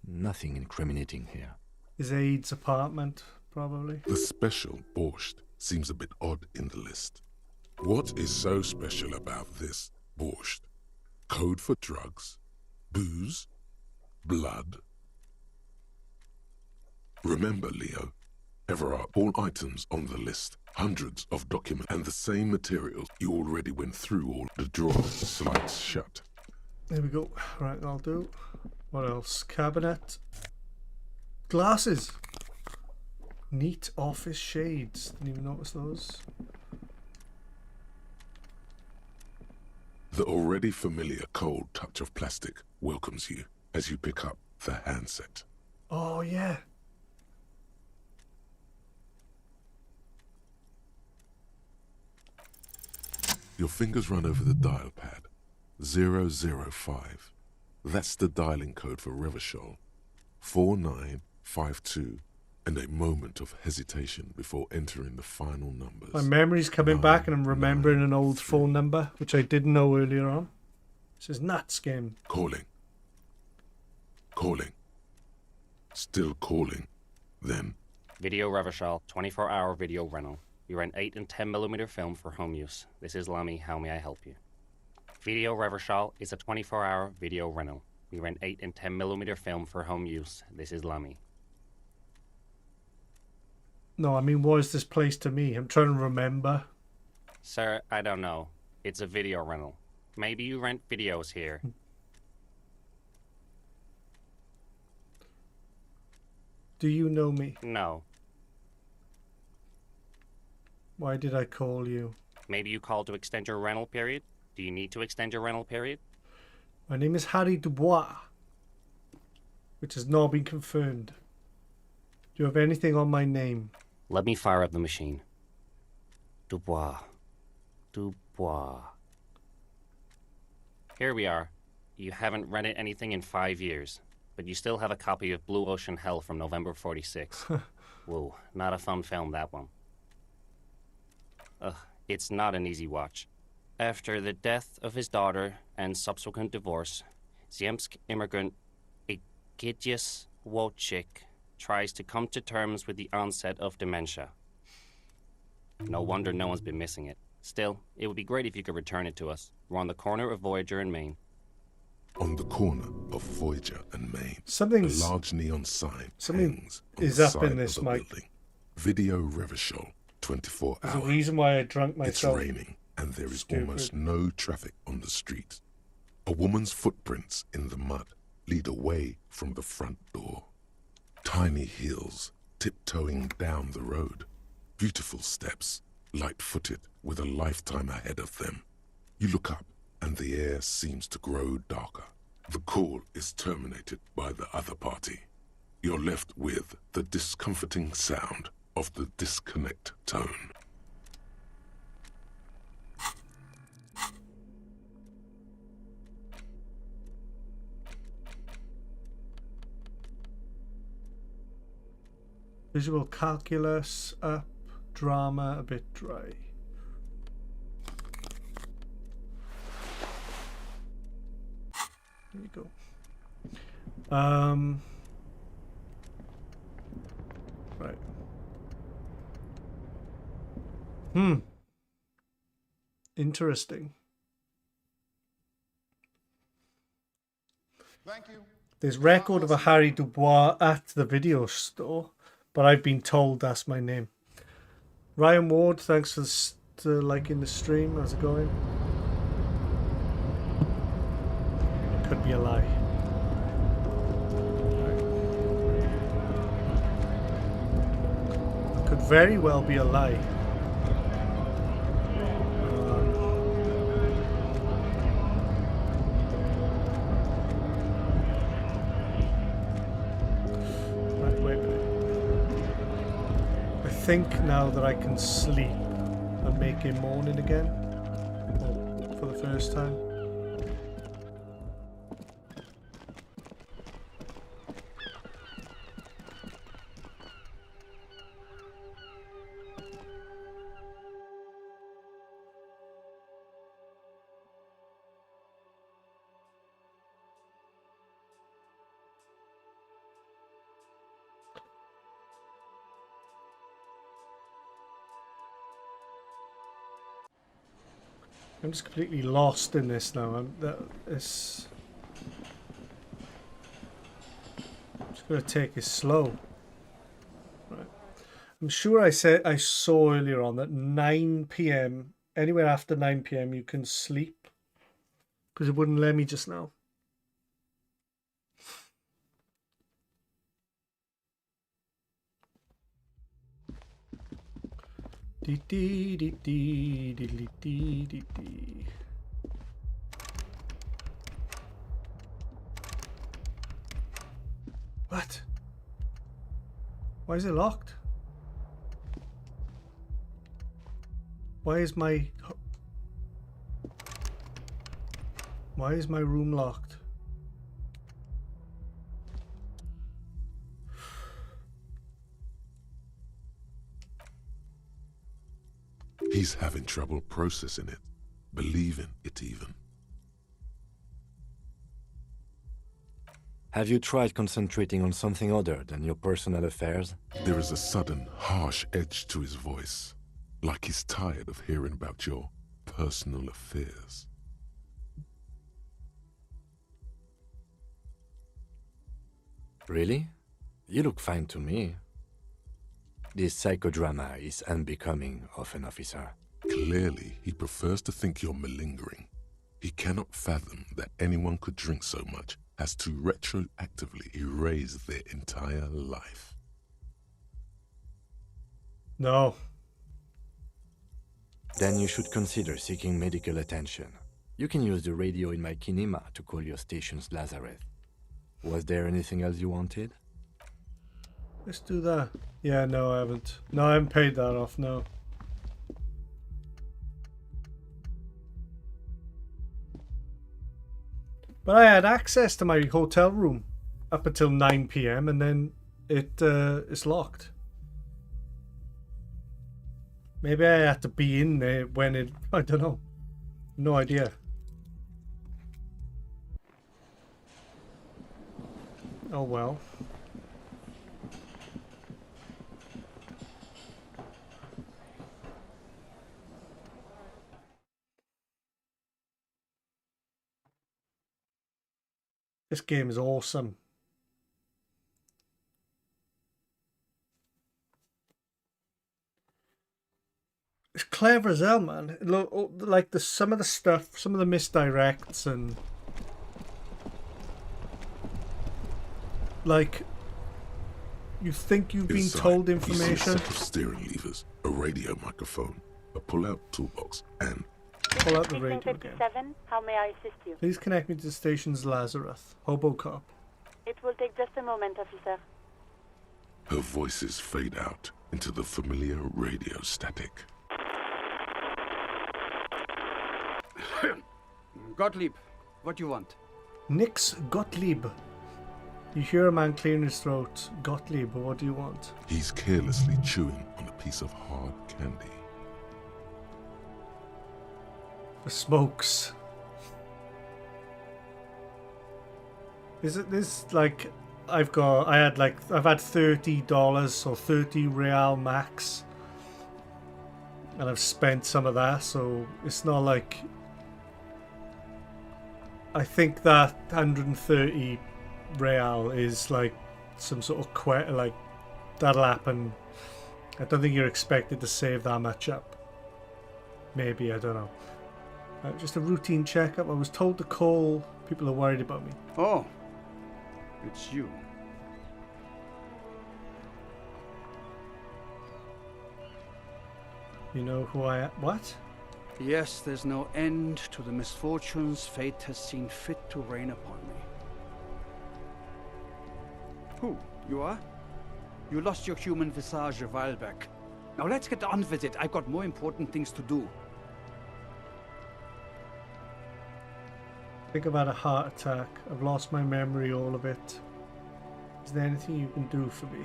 Nothing incriminating here. His aide's apartment, probably. The special borscht seems a bit odd in the list. What is so special about this borscht? Code for drugs? Booze? Blood? Remember, Leo, Everard, all items on the list, hundreds of documents, and the same materials. You already went through all the drawers, slides shut. There we go. Right, that'll do. What else? Cabinet. Glasses. Neat office shades. Didn't even notice those. The already familiar cold touch of plastic welcomes you as you pick up the handset. Oh, yeah. Your fingers run over the dial pad. 005. That's the dialing code for Revachol. 4952. And a moment of hesitation before entering the final numbers. My memory's coming back and I'm remembering an old phone number, which I didn't know earlier on. It says Natskim. Calling. Calling. Still calling. Then. Video Revachol, 24-hour video rental. We rent 8 and 10mm film for home use. This is Lamy. How may I help you? Video Revachol is a 24-hour video rental. We rent 8 and 10mm film for home use. This is Lamy. No, I mean, what is this place to me? I'm trying to remember. Sir, I don't know. It's a video rental. Maybe you rent videos here. Do you know me? No. Why did I call you? Maybe you called to extend your rental period? Do you need to extend your rental period? My name is Harry Dubois, which has not been confirmed. Do you have anything on my name? Let me fire up the machine. Dubois. Dubois. Here we are. You haven't rented anything in 5 years, but you still have a copy of Blue Ocean Hell from November '46. Whoa, not a fun film, that one. Ugh, it's not an easy watch. After the death of his daughter and subsequent divorce, Ziemsk immigrant Egidius Wojcik tries to come to terms with the onset of dementia. No wonder no one's been missing it. Still, it would be great if you could return it to us. We're on the corner of Voyager and Main. On the corner of Voyager and Main, Something's- a large neon sign something hangs on is the up in side this, of the Mike. building. Video Revachol, 24 There's a hours. reason why I drank It's myself. raining, and there is stupid. almost no traffic on the street. A woman's footprints in the mud lead away from the front door. Tiny heels tiptoeing down the road. Beautiful steps, light-footed with a lifetime ahead of them. You look up, and the air seems to grow darker. The call is terminated by the other party. You're left with the discomforting sound of the disconnect tone. Visual calculus up, drama a bit dry. There you go. Right. Interesting. Thank you. There's record of a Harry Dubois at the video store, but I've been told that's my name. Ryan Ward, thanks for liking the stream. How's it going? It could be a lie. It could very well be a lie. Right, wait a minute. I think now that I can sleep and make it morning again, well, for the first time. I'm just completely lost in this now. I'm just gonna take it slow. Right. I'm sure I saw earlier on that 9 PM, anywhere after 9 PM, you can sleep, because it wouldn't let me just now. Dee dee dee dee dee dee dee dee. What? Why is it locked? Why is my room locked? He's having trouble processing it, believing it even. Have you tried concentrating on something other than your personal affairs? There is a sudden, harsh edge to his voice, like he's tired of hearing about your personal affairs. Really? You look fine to me. This psychodrama is unbecoming of an officer. Clearly, he prefers to think you're malingering. He cannot fathom that anyone could drink so much as to retroactively erase their entire life. No. Then you should consider seeking medical attention. You can use the radio in my kinema to call your station's Lazareth. Was there anything else you wanted? Let's do that. Yeah, no, I haven't. No, I haven't paid that off, no. But I had access to my hotel room up until 9 PM and then it's locked. Maybe I had to be in there when it... I don't know. No idea. Oh well. This game is awesome. It's clever as hell, man. Like some of the stuff, some of the misdirects, and like you think you've been told information. You see a set of steering levers, a radio microphone, a pull-out toolbox, and pull out the radio again. How may I assist you? Please connect me to the station's Lazarus. Hobocop. It will take just a moment, officer. her voices fade out into the familiar radio static. Gottlieb, what do you want? Nix Gottlieb. You hear a man clearing his throat. Gottlieb, what do you want? He's carelessly chewing on a piece of hard candy. The smokes. Is it this like I've had $30 or 30 real max, and I've spent some of that, so it's not like I think that 130 real is like some sort of like that'll happen. I don't think you're expected to save that much up. Maybe, I don't know. Just a routine checkup. I was told to call. People are worried about me. Oh, it's you. You know who I am? What? Yes, there's no end to the misfortunes fate has seen fit to rain upon me. Who? You are? You lost your human visage a while back. Now let's get on with it. I've got more important things to do. I think I've had a heart attack. I've lost my memory, all of it. Is there anything you can do for me?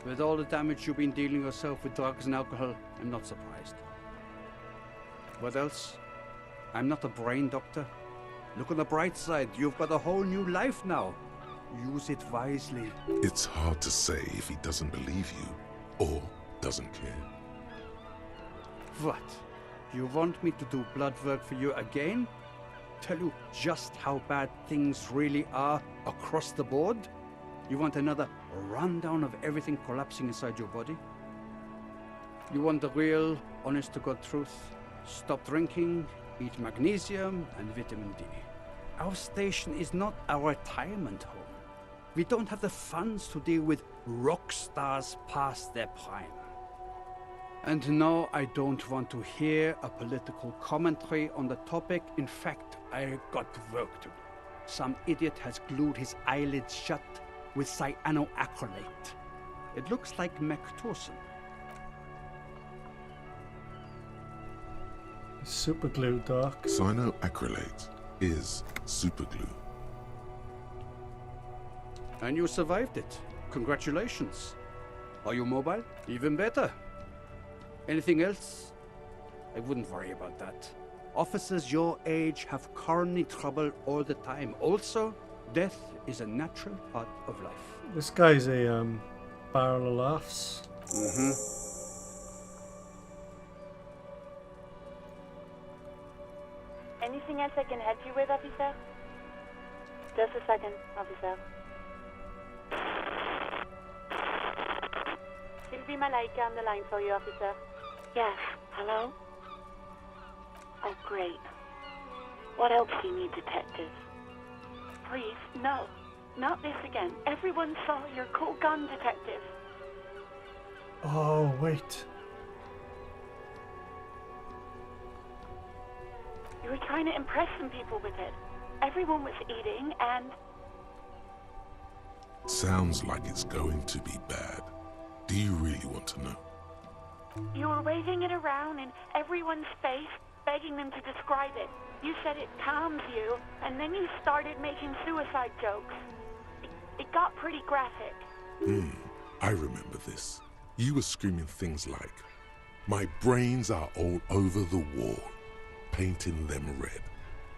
With all the damage you've been dealing yourself with drugs and alcohol, I'm not surprised. What else? I'm not a brain doctor. Look on the bright side. You've got a whole new life now. Use it wisely. It's hard to say if he doesn't believe you or doesn't care. What? You want me to do blood work for you again? Tell you just how bad things really are across the board? You want another rundown of everything collapsing inside your body? You want the real, honest-to-God truth? Stop drinking, eat magnesium and vitamin D. Our station is not a retirement home. We don't have the funds to deal with rock stars past their prime. And no, I don't want to hear a political commentary on the topic. In fact, I got work to do. Some idiot has glued his eyelids shut with cyanoacrylate. It looks like Mactorson. Super glue, Doc. Cyanoacrylate is super glue. And you survived it. Congratulations. Are you mobile? Even better. Anything else? I wouldn't worry about that. Officers your age have coronary trouble all the time. Also, death is a natural part of life. This guy's a barrel of laughs. Mm-hmm. Anything else I can help you with, officer? Just a second, officer. Sylvie Malaika on the line for you, officer. Yes, hello? Oh, great. What else do you need, detective? Please, no. Not this again. Everyone saw your cool gun, detective. Oh, wait. You were trying to impress some people with it. Everyone was eating, and... Sounds like it's going to be bad. Do you really want to know? You were waving it around in everyone's face, begging them to describe it. You said it calms you, and then you started making suicide jokes. It got pretty graphic. I remember this. You were screaming things like, "My brains are all over the wall," painting them red.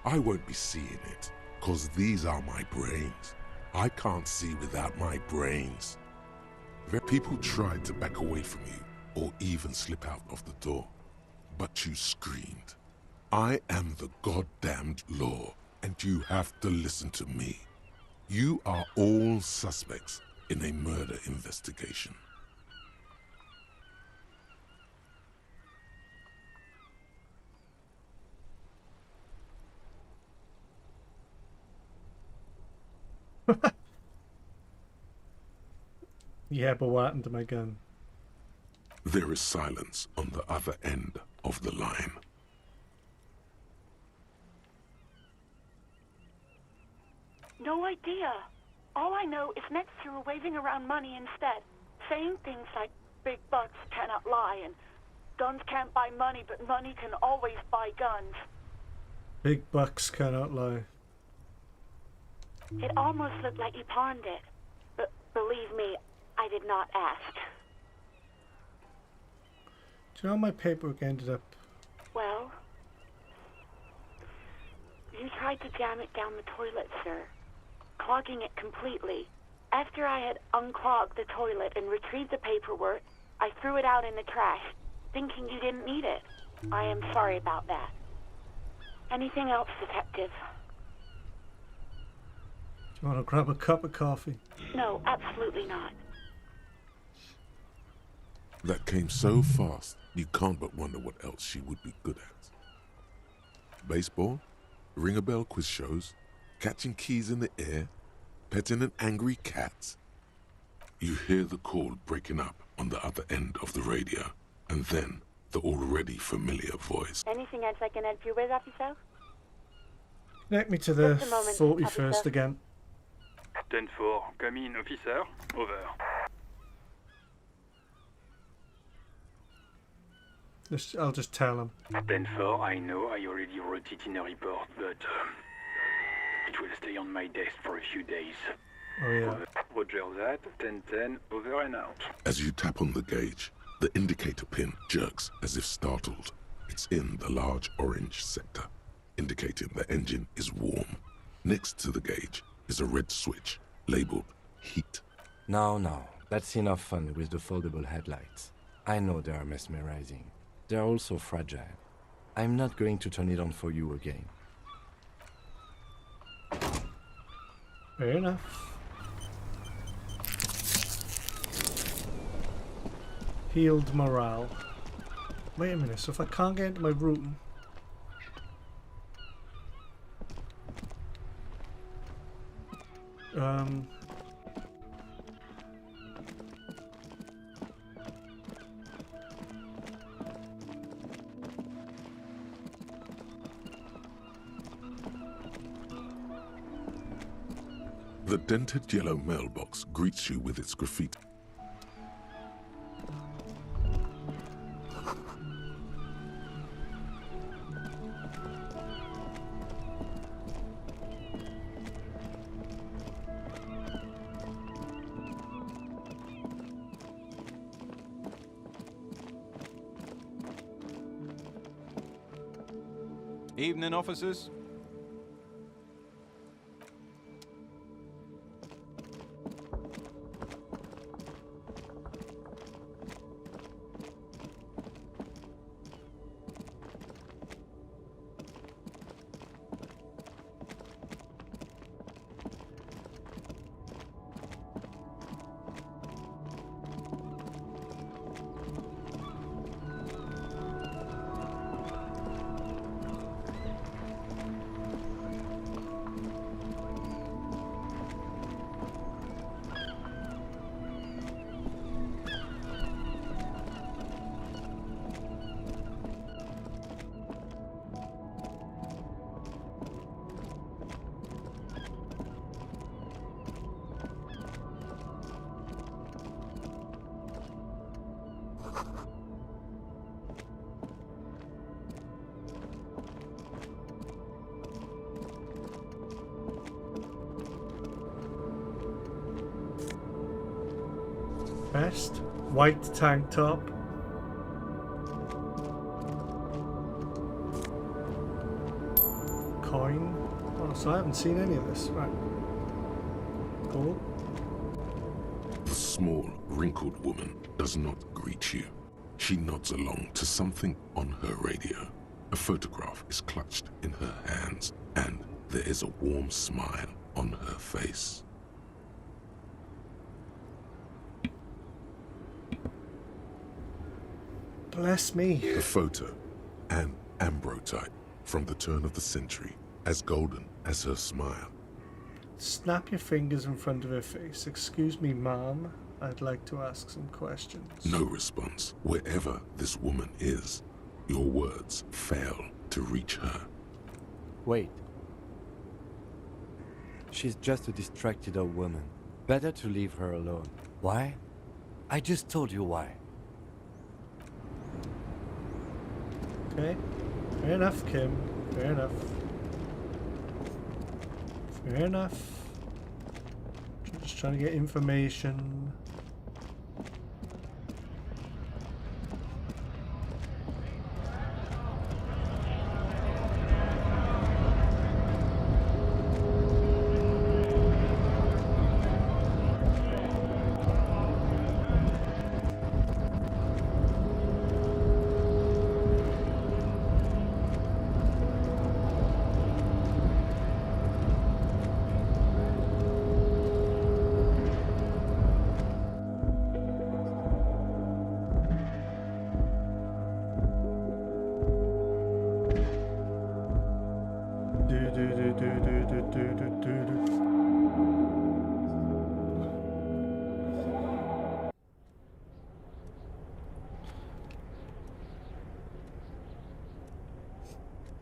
I won't be seeing it, 'cause these are my brains. I can't see without my brains. People tried to back away from you, or even slip out of the door. But you screamed, "I am the goddamned law, and you have to listen to me. You are all suspects in a murder investigation." Yeah, but what happened to my gun? There is silence on the other end of the line. No idea. All I know is next you were waving around money instead, saying things like big bucks cannot lie and guns can't buy money, but money can always buy guns. Big bucks cannot lie. It almost looked like you pawned it, but believe me, I did not ask. Do you know how my paperwork ended up? Well, you tried to jam it down the toilet, sir, clogging it completely. After I had unclogged the toilet and retrieved the paperwork, I threw it out in the trash, thinking you didn't need it. I am sorry about that. Anything else, Detective? Do you want to grab a cup of coffee? No, absolutely not. That came so fast, you can't but wonder what else she would be good at. Baseball, ring-a-bell quiz shows, catching keys in the air, petting an angry cat. You hear the call breaking up on the other end of the radio, and then the already familiar voice. Anything else I can help you with, officer? Connect me to the Just a moment, 41st officer. again. 10-4, come in, officer. Over. I'll just tell him. 10-4, I know I already wrote it in a report, but it will stay on my desk for a few days. Oh yeah. Over. Roger that. 10-10, over and out. As you tap on the gauge, the indicator pin jerks as if startled. It's in the large orange sector, indicating the engine is warm. Next to the gauge is a red switch labeled heat. No, that's enough fun with the foldable headlights. I know they are mesmerizing. They're also fragile. I'm not going to turn it on for you again. Fair enough. Healed morale. Wait a minute, so if I can't get into my room... The dented yellow mailbox greets you with its graffiti. Evening, officers. Vest, white tank top. Coin. Oh, so I haven't seen any of this. Right. Cool. The small, wrinkled woman does not greet you. She nods along to something on her radio. A photograph is clutched in her hands, and there is a warm smile on her face. Bless me. The photo, an ambrotype from the turn of the century, as golden as her smile. Snap your fingers in front of her face. Excuse me, ma'am. I'd like to ask some questions. No response. Wherever this woman is, your words fail to reach her. Wait. She's just a distracted old woman. Better to leave her alone. Why? I just told you why. Okay. Fair enough, Kim. Fair enough. Fair enough. Just trying to get information.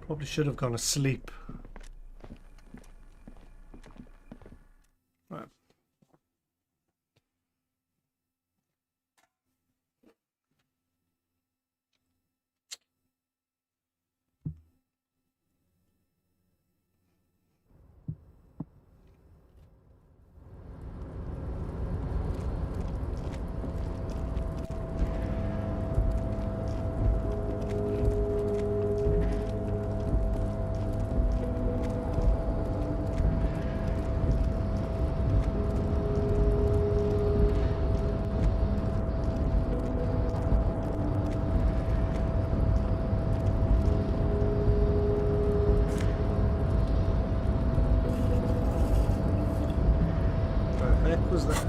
Probably should have gone to sleep. Right. Was that?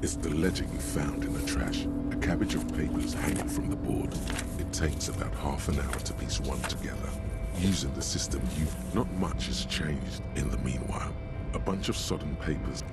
It's the ledger you found in the trash. A cabbage of papers hanging from the board. It takes about half an hour to piece one together. Using the system, not much has changed in the meanwhile. A bunch of sodden papers.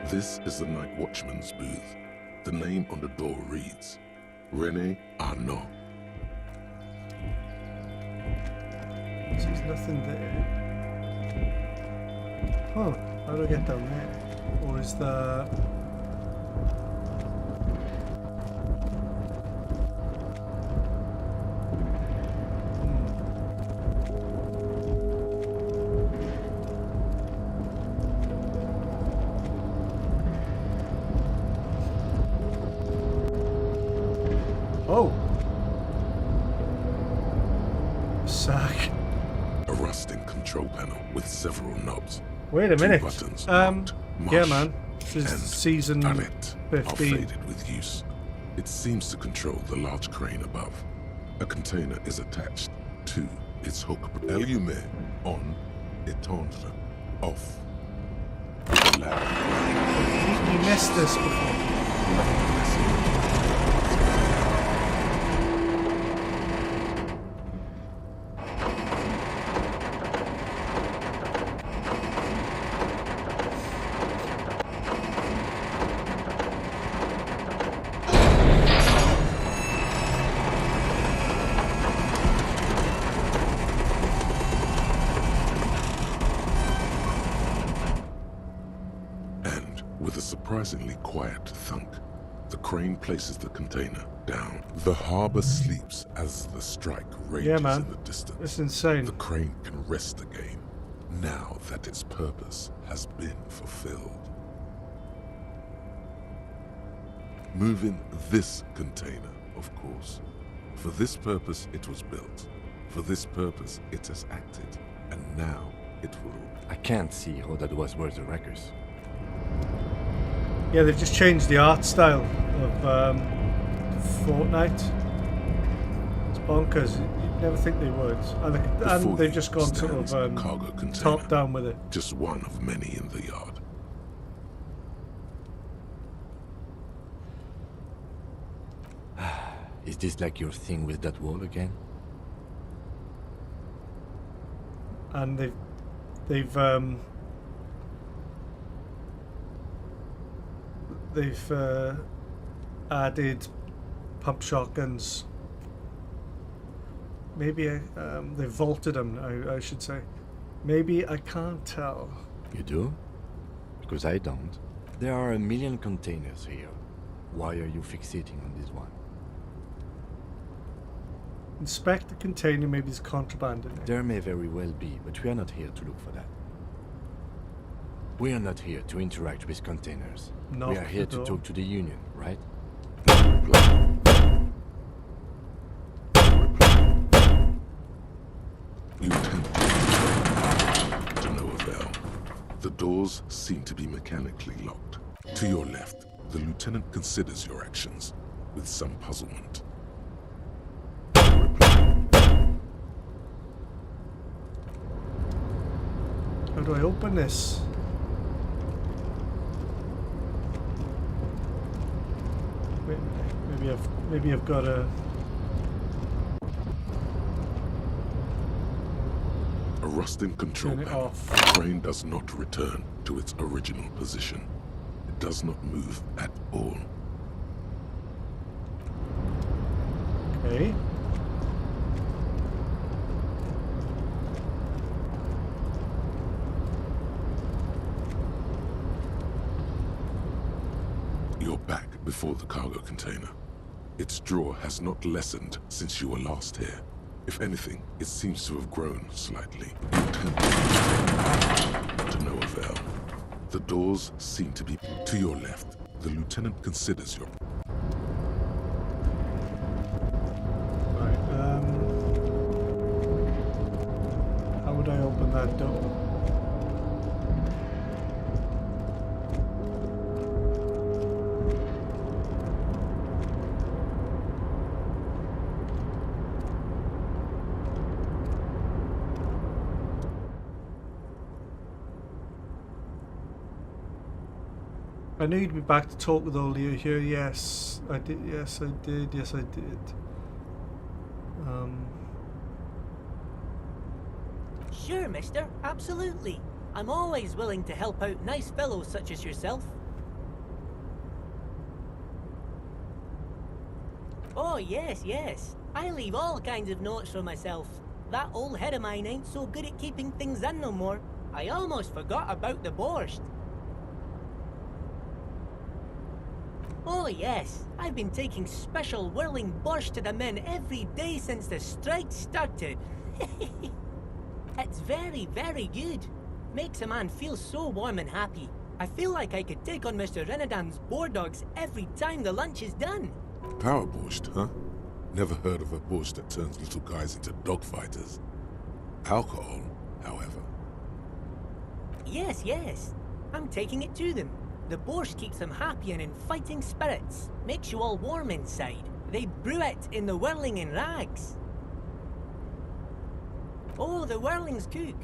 This is the night watchman's booth. The name on the door reads, René Arnaud. There's nothing there. Huh, how do I get down there? Or is the... sack. A rusting control panel with several knobs. Wait a Two minute. buttons Yeah, marked man. This is and season pallet 15. are faded with use. It seems to control the large crane above. A container is attached to its hook. Allume on, étendre off. You missed this before. With a surprisingly quiet thunk, the crane places the container down. The harbor sleeps as the strike rages man. in the distance. It's insane. The crane can rest again, now that its purpose has been fulfilled. Moving this container, of course. For this purpose it was built. For this purpose it has acted. And now it will... I can't see how that was worth the wreckers. Yeah, they've just changed the art style of Fortnite. It's bonkers. You'd never think they would. And they've just gone sort of cargo container, top down with it. Just one of many in the yard. Is this like your thing with that wall again? And they've added pump shotguns. Maybe they've vaulted them, I should say. Maybe I can't tell. You do? Because I don't. There are 1 million containers here. Why are you fixating on this one? Inspect the container, maybe there's contraband in it. There may very well be, but we are not here to look for that. We are not here to interact with containers. Knock we are here the to door. talk to the Union, right? Lieutenant. To no avail. The doors seem to be mechanically locked. To your left, the lieutenant considers your actions with some puzzlement. How do I open this? Maybe I've got a... A rusting control Turn it panel. off. The crane does not return to its original position. It does not move at all. Okay. You're back before the cargo container. Its drawer has not lessened since you were last here. If anything, it seems to have grown slightly. To no avail. The doors seem to be to your left. The lieutenant considers your... Right, how would I open that door? I know you'd be back to talk with all you here. Yes, I did. Yes, I did. Yes, I did. Sure, mister. Absolutely. I'm always willing to help out nice fellows such as yourself. Oh, yes, yes. I leave all kinds of notes for myself. That old head of mine ain't so good at keeping things in no more. I almost forgot about the borscht. Oh yes, I've been taking special whirling borscht to the men every day since the strike started. It's very, very good. Makes a man feel so warm and happy. I feel like I could take on Mr. Renadan's boar dogs every time the lunch is done. Power borscht, huh? Never heard of a borscht that turns little guys into dogfighters. Alcohol, however. Yes, yes. I'm taking it to them. The borscht keeps them happy and in fighting spirits. Makes you all warm inside. They brew it in the whirling in rags. Oh, the whirling's cook.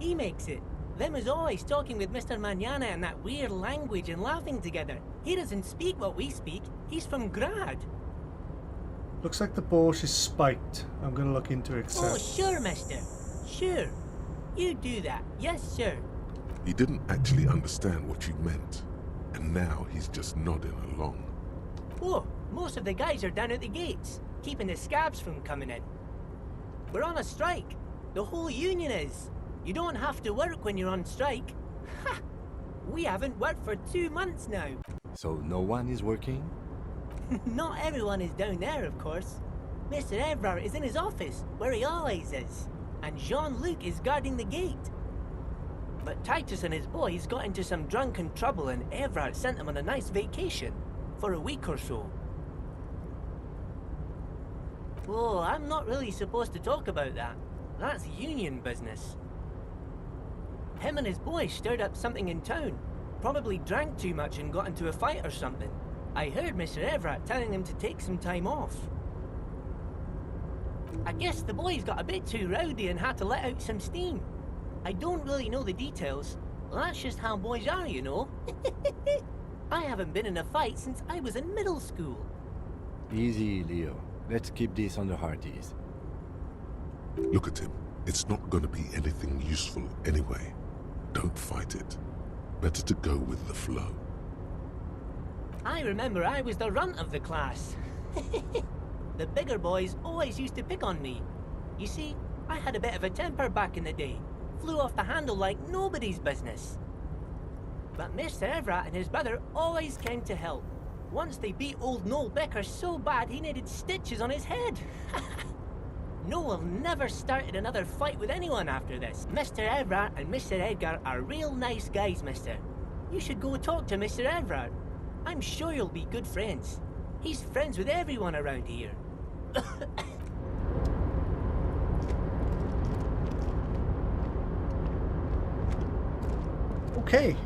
He makes it. Them is always talking with Mr. Manana in that weird language and laughing together. He doesn't speak what we speak. He's from Grad. Looks like the borscht is spiked. I'm going to look into it. Oh, sure, mister. Sure. You do that. Yes, sir. He didn't actually understand what you meant, and now he's just nodding along. Oh, most of the guys are down at the gates, keeping the scabs from coming in. We're on a strike. The whole union is. You don't have to work when you're on strike. Ha! We haven't worked for 2 months now. So no one is working? Not everyone is down there, of course. Mr. Evrard is in his office, where he always is. And Jean-Luc is guarding the gate. But Titus and his boys got into some drunken trouble and Evrard sent them on a nice vacation. For a week or so. Oh, I'm not really supposed to talk about that. That's union business. Him and his boys stirred up something in town. Probably drank too much and got into a fight or something. I heard Mr. Everett telling them to take some time off. I guess the boys got a bit too rowdy and had to let out some steam. I don't really know the details. That's just how boys are, you know. I haven't been in a fight since I was in middle school. Easy, Leo. Let's keep this on the hearties. Look at him. It's not going to be anything useful anyway. Don't fight it. Better to go with the flow. I remember I was the runt of the class. The bigger boys always used to pick on me. You see, I had a bit of a temper back in the day. Flew off the handle like nobody's business. But Mr. Everett and his brother always came to help. Once they beat old Noel Becker so bad he needed stitches on his head. Noel never started another fight with anyone after this. Mr. Everett and Mr. Edgar are real nice guys, mister. You should go talk to Mr. Everett. I'm sure you'll be good friends. He's friends with everyone around here. Okay.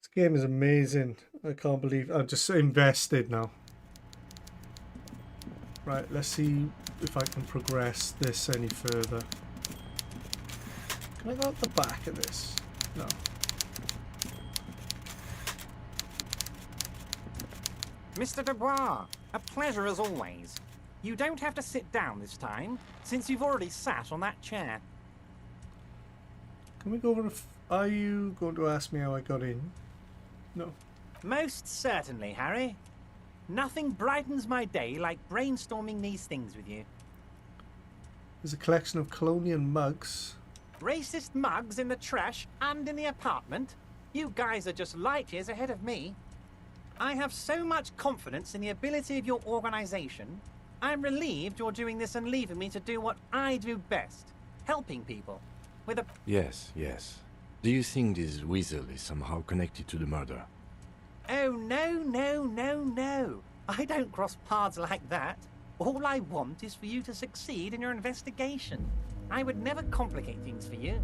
This game is amazing. I can't believe I'm just invested now. Right, let's see if I can progress this any further. Can I go out the back of this? No. Mr. Dubois, a pleasure as always. You don't have to sit down this time, since you've already sat on that chair. Can we go over are you going to ask me how I got in? No. Most certainly, Harry. Nothing brightens my day like brainstorming these things with you. There's a collection of colonial mugs. Racist mugs in the trash and in the apartment? You guys are just light years ahead of me. I have so much confidence in the ability of your organization. I'm relieved you're doing this and leaving me to do what I do best. Helping people. With a... Yes, yes. Do you think this weasel is somehow connected to the murder? Oh, no, no, no, no. I don't cross paths like that. All I want is for you to succeed in your investigation. I would never complicate things for you.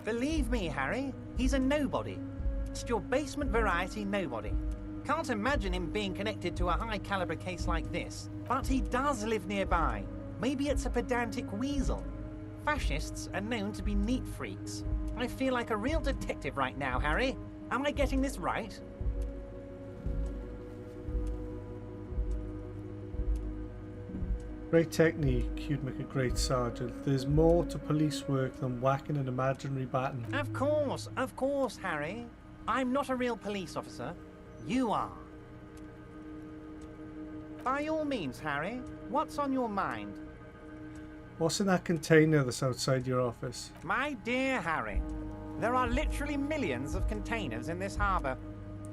Believe me, Harry, he's a nobody. Just your basement variety nobody. Can't imagine him being connected to a high-caliber case like this. But he does live nearby. Maybe it's a pedantic weasel. Fascists are known to be neat freaks. I feel like a real detective right now, Harry. Am I getting this right? Great technique, you'd make a great sergeant. There's more to police work than whacking an imaginary baton. Of course, Harry. I'm not a real police officer. You are. By all means, Harry, what's on your mind? What's in that container that's outside your office? My dear Harry, there are literally millions of containers in this harbour.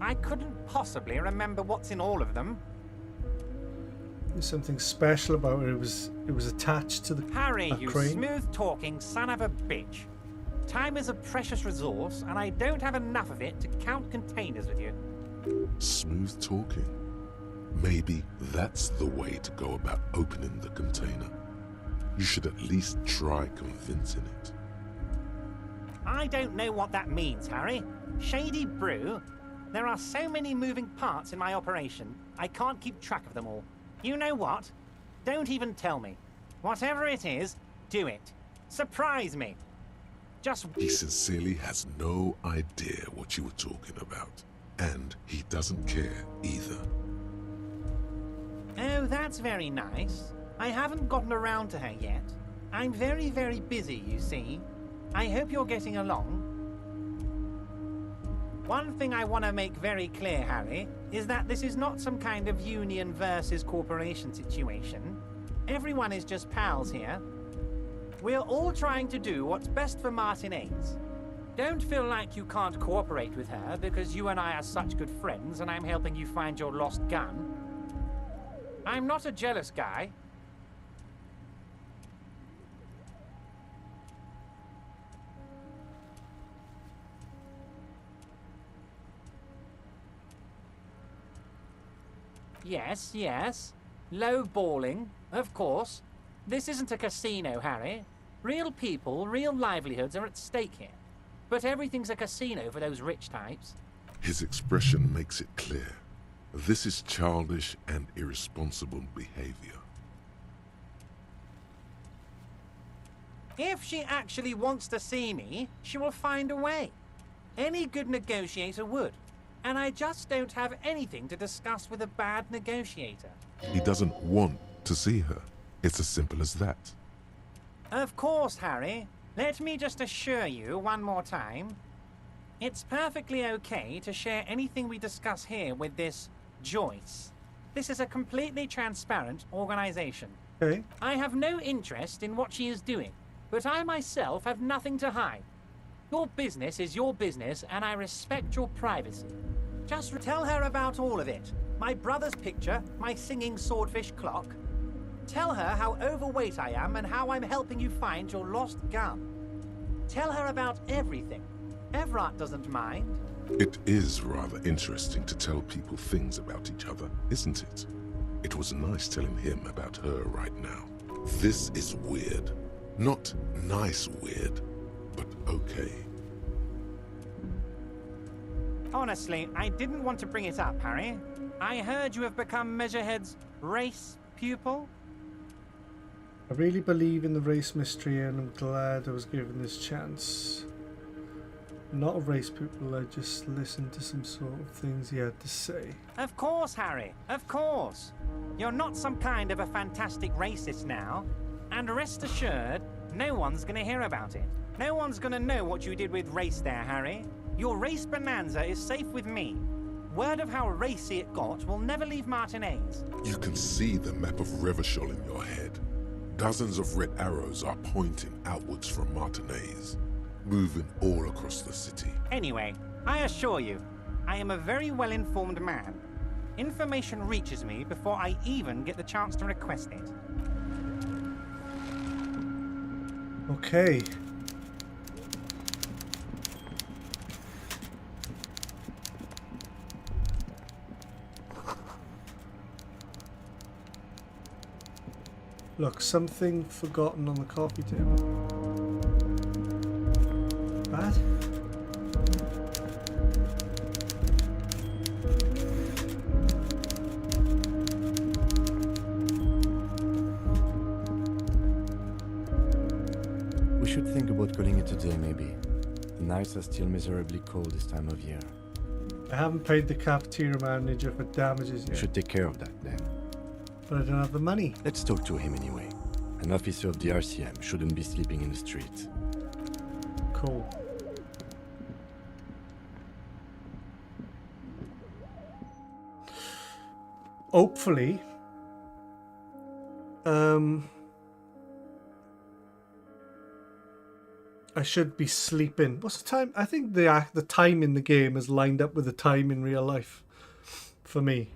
I couldn't possibly remember what's in all of them. There's something special about it. It was attached to the Harry, you crane. smooth-talking son of a bitch. Time is a precious resource, and I don't have enough of it to count containers with you. Smooth talking. Maybe that's the way to go about opening the container. You should at least try convincing it. I don't know what that means, Harry. Shady brew? There are so many moving parts in my operation, I can't keep track of them all. You know what? Don't even tell me. Whatever it is, do it. Surprise me. Just... He sincerely has no idea what you were talking about. And he doesn't care either. Oh, that's very nice. I haven't gotten around to her yet. I'm very, very busy, you see. I hope you're getting along. One thing I want to make very clear, Harry, is that this is not some kind of union versus corporation situation. Everyone is just pals here. We're all trying to do what's best for Martinez. Don't feel like you can't cooperate with her because you and I are such good friends and I'm helping you find your lost gun. I'm not a jealous guy. Yes, yes. Low balling, of course. This isn't a casino, Harry. Real people, real livelihoods are at stake here. But everything's a casino for those rich types. His expression makes it clear. This is childish and irresponsible behavior. If she actually wants to see me, she will find a way. Any good negotiator would. And I just don't have anything to discuss with a bad negotiator. He doesn't want to see her. It's as simple as that. Of course, Harry. Let me just assure you one more time. It's perfectly okay to share anything we discuss here with this Joyce. This is a completely transparent organization. Okay. I have no interest in what she is doing, but I myself have nothing to hide. Your business is your business, and I respect your privacy. Just tell her about all of it. My brother's picture, my singing swordfish clock. Tell her how overweight I am and how I'm helping you find your lost gun. Tell her about everything. Everett doesn't mind. It is rather interesting to tell people things about each other, isn't it? It was nice telling him about her right now. This is weird. Not nice weird, but okay. Honestly, I didn't want to bring it up, Harry. I heard you have become Measurehead's race pupil. I really believe in the race mystery and I'm glad I was given this chance. I'm not a race pupil, I just listened to some sort of things he had to say. Of course, Harry, of course. You're not some kind of a fantastic racist now. And rest assured, no one's gonna hear about it. No one's gonna know what you did with race there, Harry. Your race bonanza is safe with me. Word of how racy it got will never leave Martinez. You can see the map of Revachol in your head. Dozens of red arrows are pointing outwards from Martinez, moving all across the city. Anyway, I assure you, I am a very well-informed man. Information reaches me before I even get the chance to request it. Okay. Look, something forgotten on the coffee table. Bad? We should think about calling it a day, maybe. The nights are still miserably cold this time of year. I haven't paid the cafeteria manager for damages We yet, should take care of that then. but I don't have the money. Let's talk to him anyway. An officer of the RCM shouldn't be sleeping in the street. Cool. Hopefully, I should be sleeping. What's the time? I think the time in the game is lined up with the time in real life for me.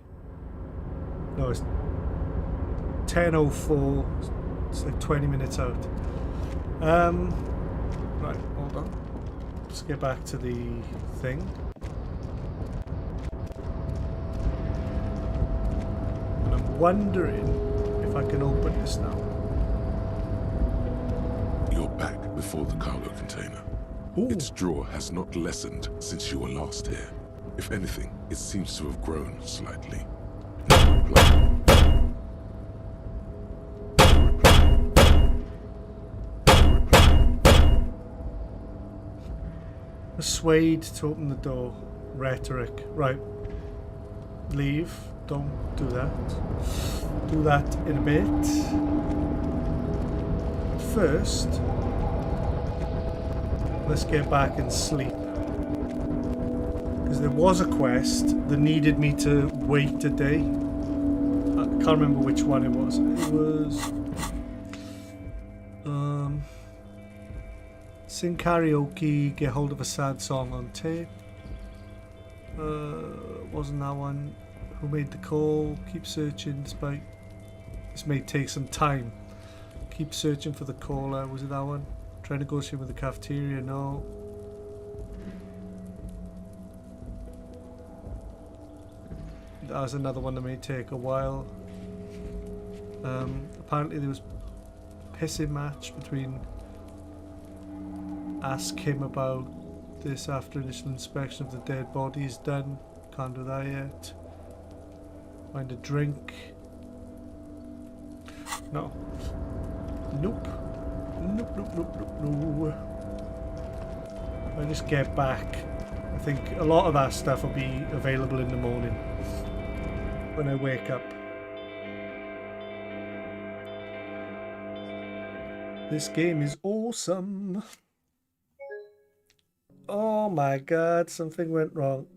No, it's 10:04. It's like 20 minutes out. Right, hold on. Let's get back to the thing. And I'm wondering if I can open this now. You're back before the cargo container. Ooh. Its draw has not lessened since you were last here. If anything, it seems to have grown slightly. No reply. Persuade to open the door. Rhetoric. Right. Leave. Don't do that. Do that in a bit. But first, let's get back and sleep. Because there was a quest that needed me to wait a day. I can't remember which one it was. It was... sing karaoke, get hold of a sad song on tape. Wasn't that one? Who made the call? Keep searching despite... This may take some time. Keep searching for the caller. Was it that one? Try to negotiate with the cafeteria? No. That was another one that may take a while. Apparently there was a pissing match between... Ask him about this after initial inspection of the dead body is done. Can't do that yet. Find a drink. No. Nope. Nope, nope, nope, nope, no. I just get back. I think a lot of that stuff will be available in the morning when I wake up. This game is awesome. Oh my god, something went wrong.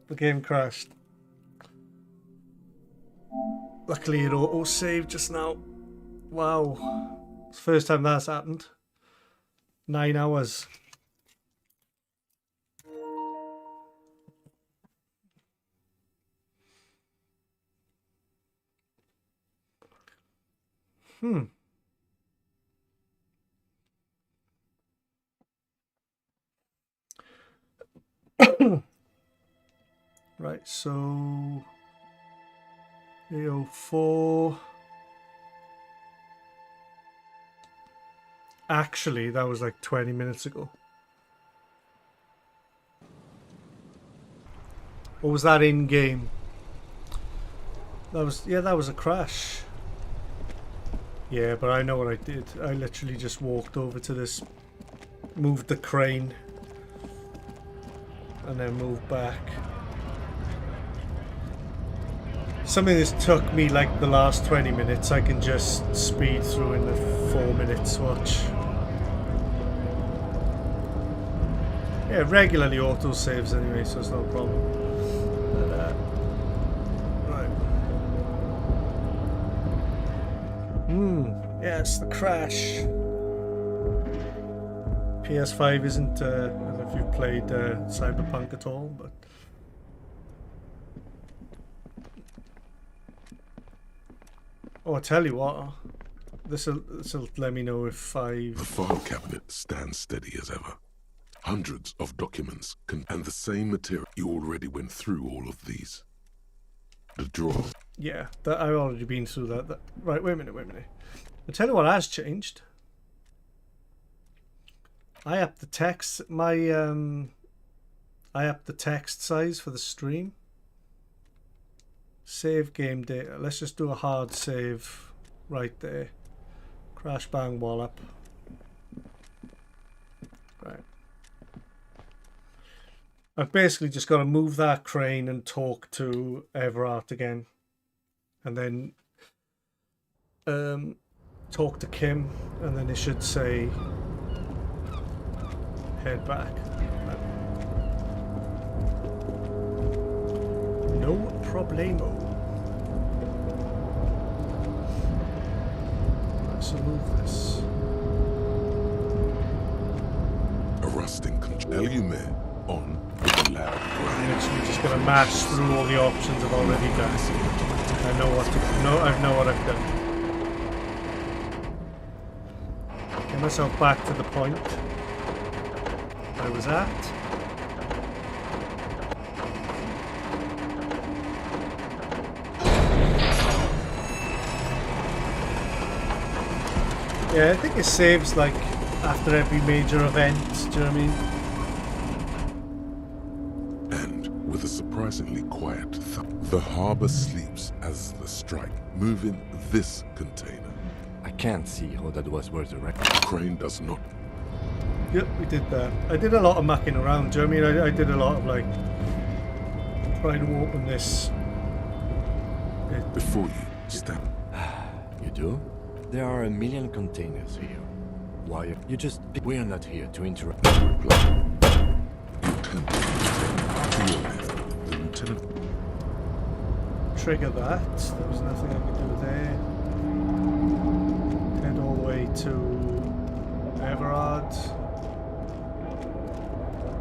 The game crashed. Luckily it auto-saved just now. Wow. It's the first time that's happened. 9 hours. Right, so... AO4... Actually, that was like 20 minutes ago. Or was that in game? That was, yeah, that was a crash. Yeah, but I know what I did. I literally just walked over to this, moved the crane, and then moved back. Something that's took me like the last 20 minutes, I can just speed through in the 4 minutes watch. Yeah, regularly auto saves anyway, so it's no problem. But, right. Yes, the crash. PS5 isn't, I don't know if you've played Cyberpunk at all, but... Oh, I tell you what, this'll let me know if I... The file cabinet stands steady as ever. Hundreds of documents and the same material. You already went through all of these. The drawer. Yeah, I've already been through that. Right, wait a minute. I'll tell you what has changed. I upped the text, I upped the text size for the stream. Save game data. Let's just do a hard save right there. Crash bang wallop. Right. I've basically just got to move that crane and talk to Everard again. And then talk to Kim, and then it should say head back. No problemo. Right, so move this. A rusting control. Elume on with a loud I'm literally just gonna mash through all the options I've already done. I know what I've done. Get myself back to the point I was at. Yeah, I think it saves like after every major event, do you know what I mean? And with a surprisingly quiet the harbor sleeps as the strike move in this container. I can't see how that was worth the record. Crane does not. Yep, we did that. I did a lot of mucking around, do you know what I mean? I did a lot of like trying to open this. Before you stand. You do? There are a million containers here. Why? You just... We're not here to interrupt. The lieutenant. Trigger that. There was nothing I could do there. Head all the way to Everard.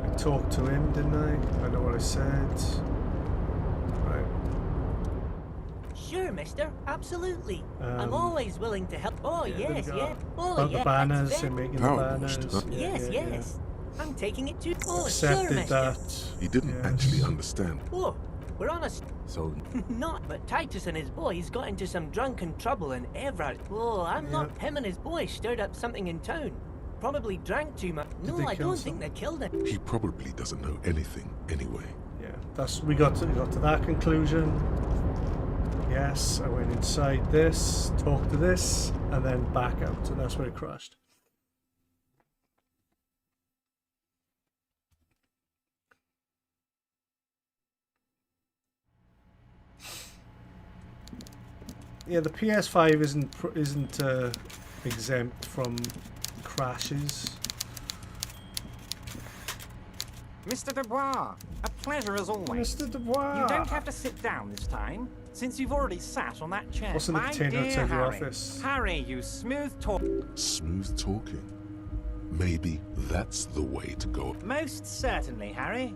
I talked to him, didn't I? I know what I said. Right. Sure, mister. Absolutely. I'm Um, always willing to help. Oh, yeah, yes, there we go. yeah. Oh, About yeah. the banners that's and very- making the Power banners. boost, huh? Yes, Yeah, yes. I'm taking it to... Oh, sure, Accepted mister. that. He didn't actually understand. Oh, we're on a... So... Not, but Titus and his boys got into some drunken trouble in Everard. Oh, I'm not... Him and his boys stirred up something in town. Probably drank too much. Did No, they I kill don't think they killed him. He probably doesn't know anything anyway. Yeah, that's we got to that conclusion. Yes, I went inside this, talked to this, and then back out, and that's where it crashed. Yeah, the PS5 isn't exempt from crashes. Mr. Dubois, a pleasure as always. Mr. Dubois. You don't have to sit down this time, since you've already sat on that chair. What's in the My container dear outside your Harry. office? Harry, you smooth talk. Smooth talking. Maybe that's the way to go. Most certainly, Harry.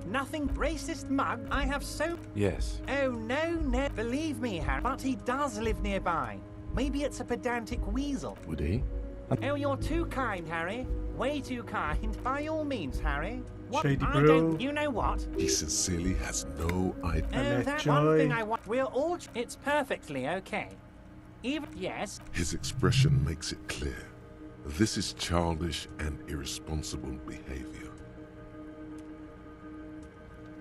Nothing racist mug. I have so... Yes. Oh, no. Believe me, Harry. But he does live nearby. Maybe it's a pedantic weasel. Would he? Oh, you're too kind, Harry. Way too kind. By all means, Harry. What? Shady I Brew. don't... You know what? He sincerely has no idea. Oh, that one thing I want... We're all... It's perfectly okay. Even... Yes. His expression makes it clear. This is childish and irresponsible behavior.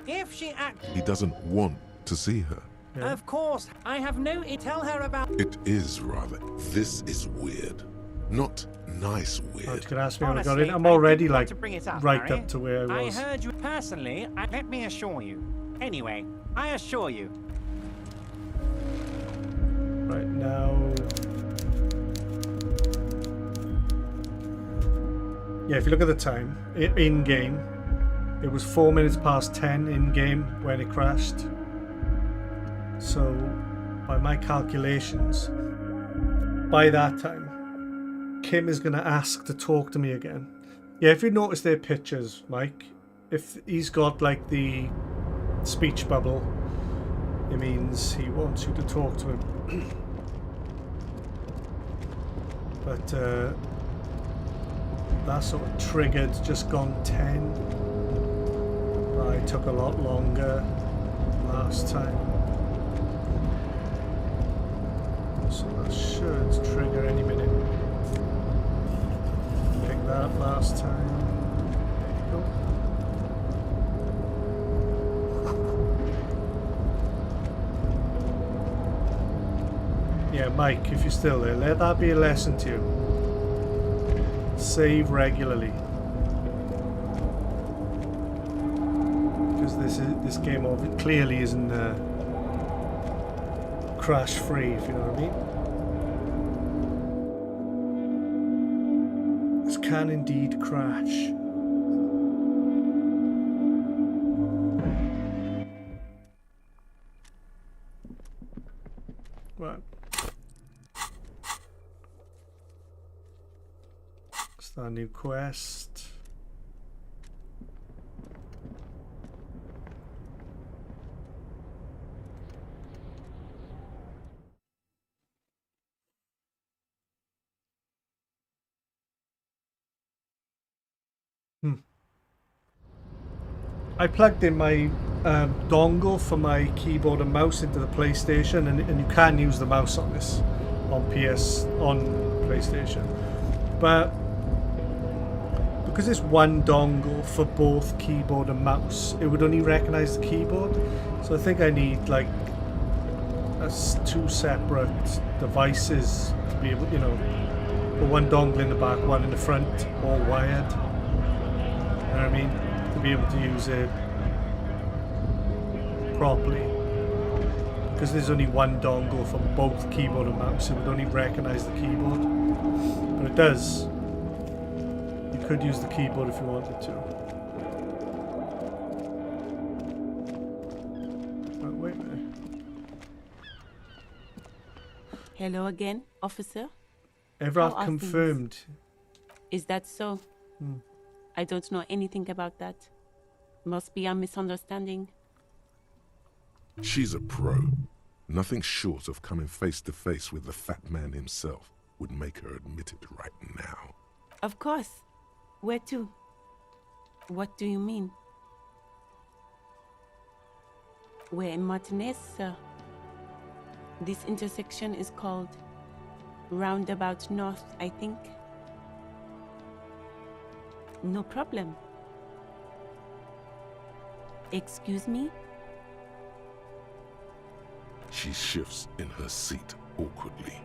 If she act... He doesn't want to see her. Of course. I have no... Tell her about... It is rather. This is weird. Not nice weird. Oh, you could ask me when I got Honestly, in. I'm I already didn't want like to bring it up, right Harry. up to where I I was. heard you personally. Let me assure you. Anyway, I assure you. Right now. Yeah, if you look at the time in game, it was 4 minutes past 10 in game when it crashed. So, by my calculations, by that time, Kim is going to ask to talk to me again. Yeah, if you notice their pictures, Mike, if he's got like the speech bubble, it means he wants you to talk to him. But that sort of triggered just gone 10. I took a lot longer last time. So that should trigger any minute. Pick that up last time. There you go. Yeah, Mike, if you're still there, let that be a lesson to you. Save regularly. Because this game clearly isn't crash free, if you know what I mean. This can indeed crash. Right. Start a new quest. I plugged in my dongle for my keyboard and mouse into the PlayStation, and you can use the mouse on this on PlayStation, but because it's one dongle for both keyboard and mouse, it would only recognize the keyboard. So I think I need like two separate devices to be able, put one dongle in the back, one in the front, all wired. You know what I mean? To be able to use it properly. Because there's only one dongle for both keyboard and mouse, it would only recognize the keyboard. But it does. You could use the keyboard if you wanted to. Oh, wait a minute. Hello again, officer. Everard confirmed. Things? Is that so? I don't know anything about that. Must be a misunderstanding. She's a pro. Nothing short of coming face to face with the fat man himself would make her admit it right now. Of course. Where to? What do you mean? We're in Martinez, sir. This intersection is called Roundabout North, I think. No problem. Excuse me? She shifts in her seat awkwardly.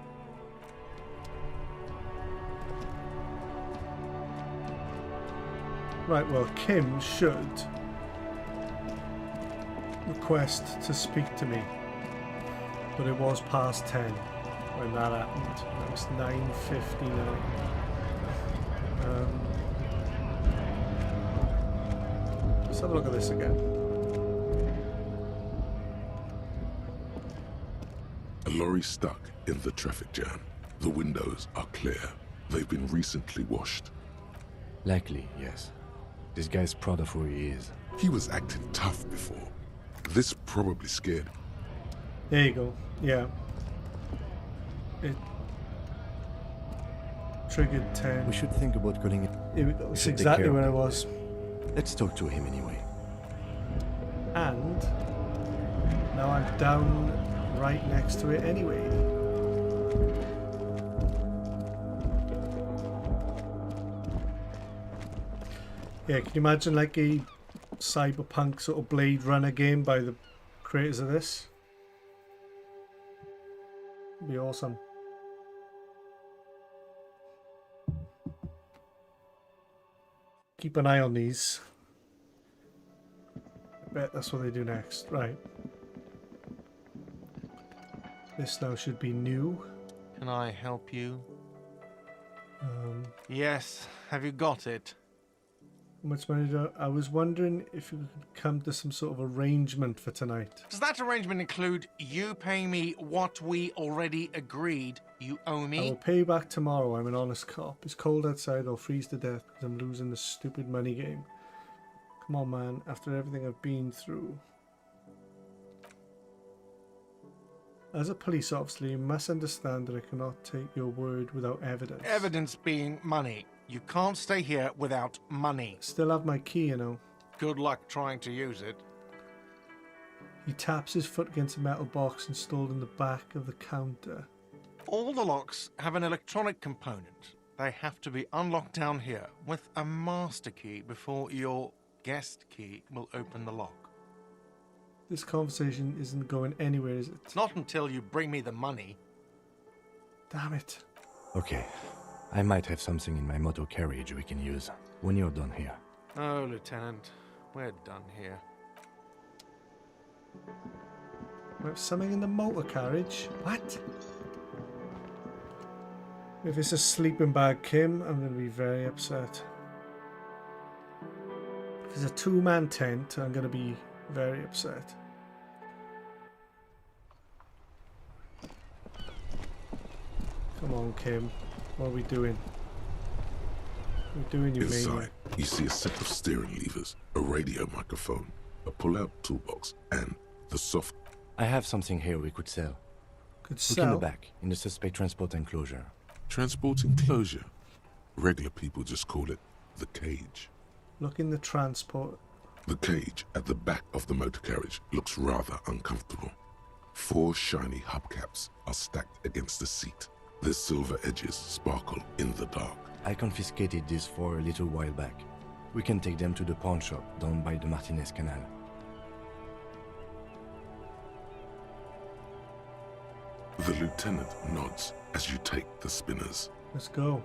Right, well, Kim should request to speak to me. But it was past 10 when that happened. That was 9:59. Let's have a look at this again. A lorry stuck in the traffic jam. The windows are clear. They've been recently washed. Likely, yes. This guy's proud of who he is. He was acting tough before. This probably scared him. There you go. Yeah. It triggered 10. We should think about calling it. Here we go. It's exactly where I was. Let's talk to him anyway. And now I'm down right next to it anyway. Yeah, can you imagine like a cyberpunk sort of Blade Runner game by the creators of this? It'd be awesome. Keep an eye on these. I bet that's what they do next. Right. This now should be new. Can I help you? Yes. Have you got it? How much money I was wondering if you could come to some sort of arrangement for tonight. Does that arrangement include you paying me what we already agreed you owe me? I will pay you back tomorrow. I'm an honest cop. It's cold outside. I'll freeze to death because I'm losing this stupid money game. Come on, man. After everything I've been through. As a police officer, you must understand that I cannot take your word without evidence. Evidence being money. You can't stay here without money. Still have my key, you know. Good luck trying to use it. He taps his foot against a metal box installed in the back of the counter. All the locks have an electronic component. They have to be unlocked down here with a master key before your guest key will open the lock. This conversation isn't going anywhere, is it? Not until you bring me the money. Damn it. Okay. I might have something in my motor carriage we can use when you're done here. Oh, Lieutenant, we're done here. We have something in the motor carriage? What? If it's a sleeping bag, Kim, I'm going to be very upset. If it's a two-man tent, I'm going to be very upset. Come on, Kim. What are we doing? What are we doing, you Inside, maniac? you see a set of steering levers, a radio microphone, a pull-out toolbox, and the soft... I have something here we could sell. Could Look in the sell? back, in the suspect transport enclosure. Transport enclosure. Regular people just call it the cage. Look in the transport. The cage at the back of the motor carriage looks rather uncomfortable. 4 shiny hubcaps are stacked against the seat. Their silver edges sparkle in the dark. I confiscated these 4 a little while back. We can take them to the pawn shop down by the Martinez Canal. The lieutenant nods as you take the spinners. Let's go.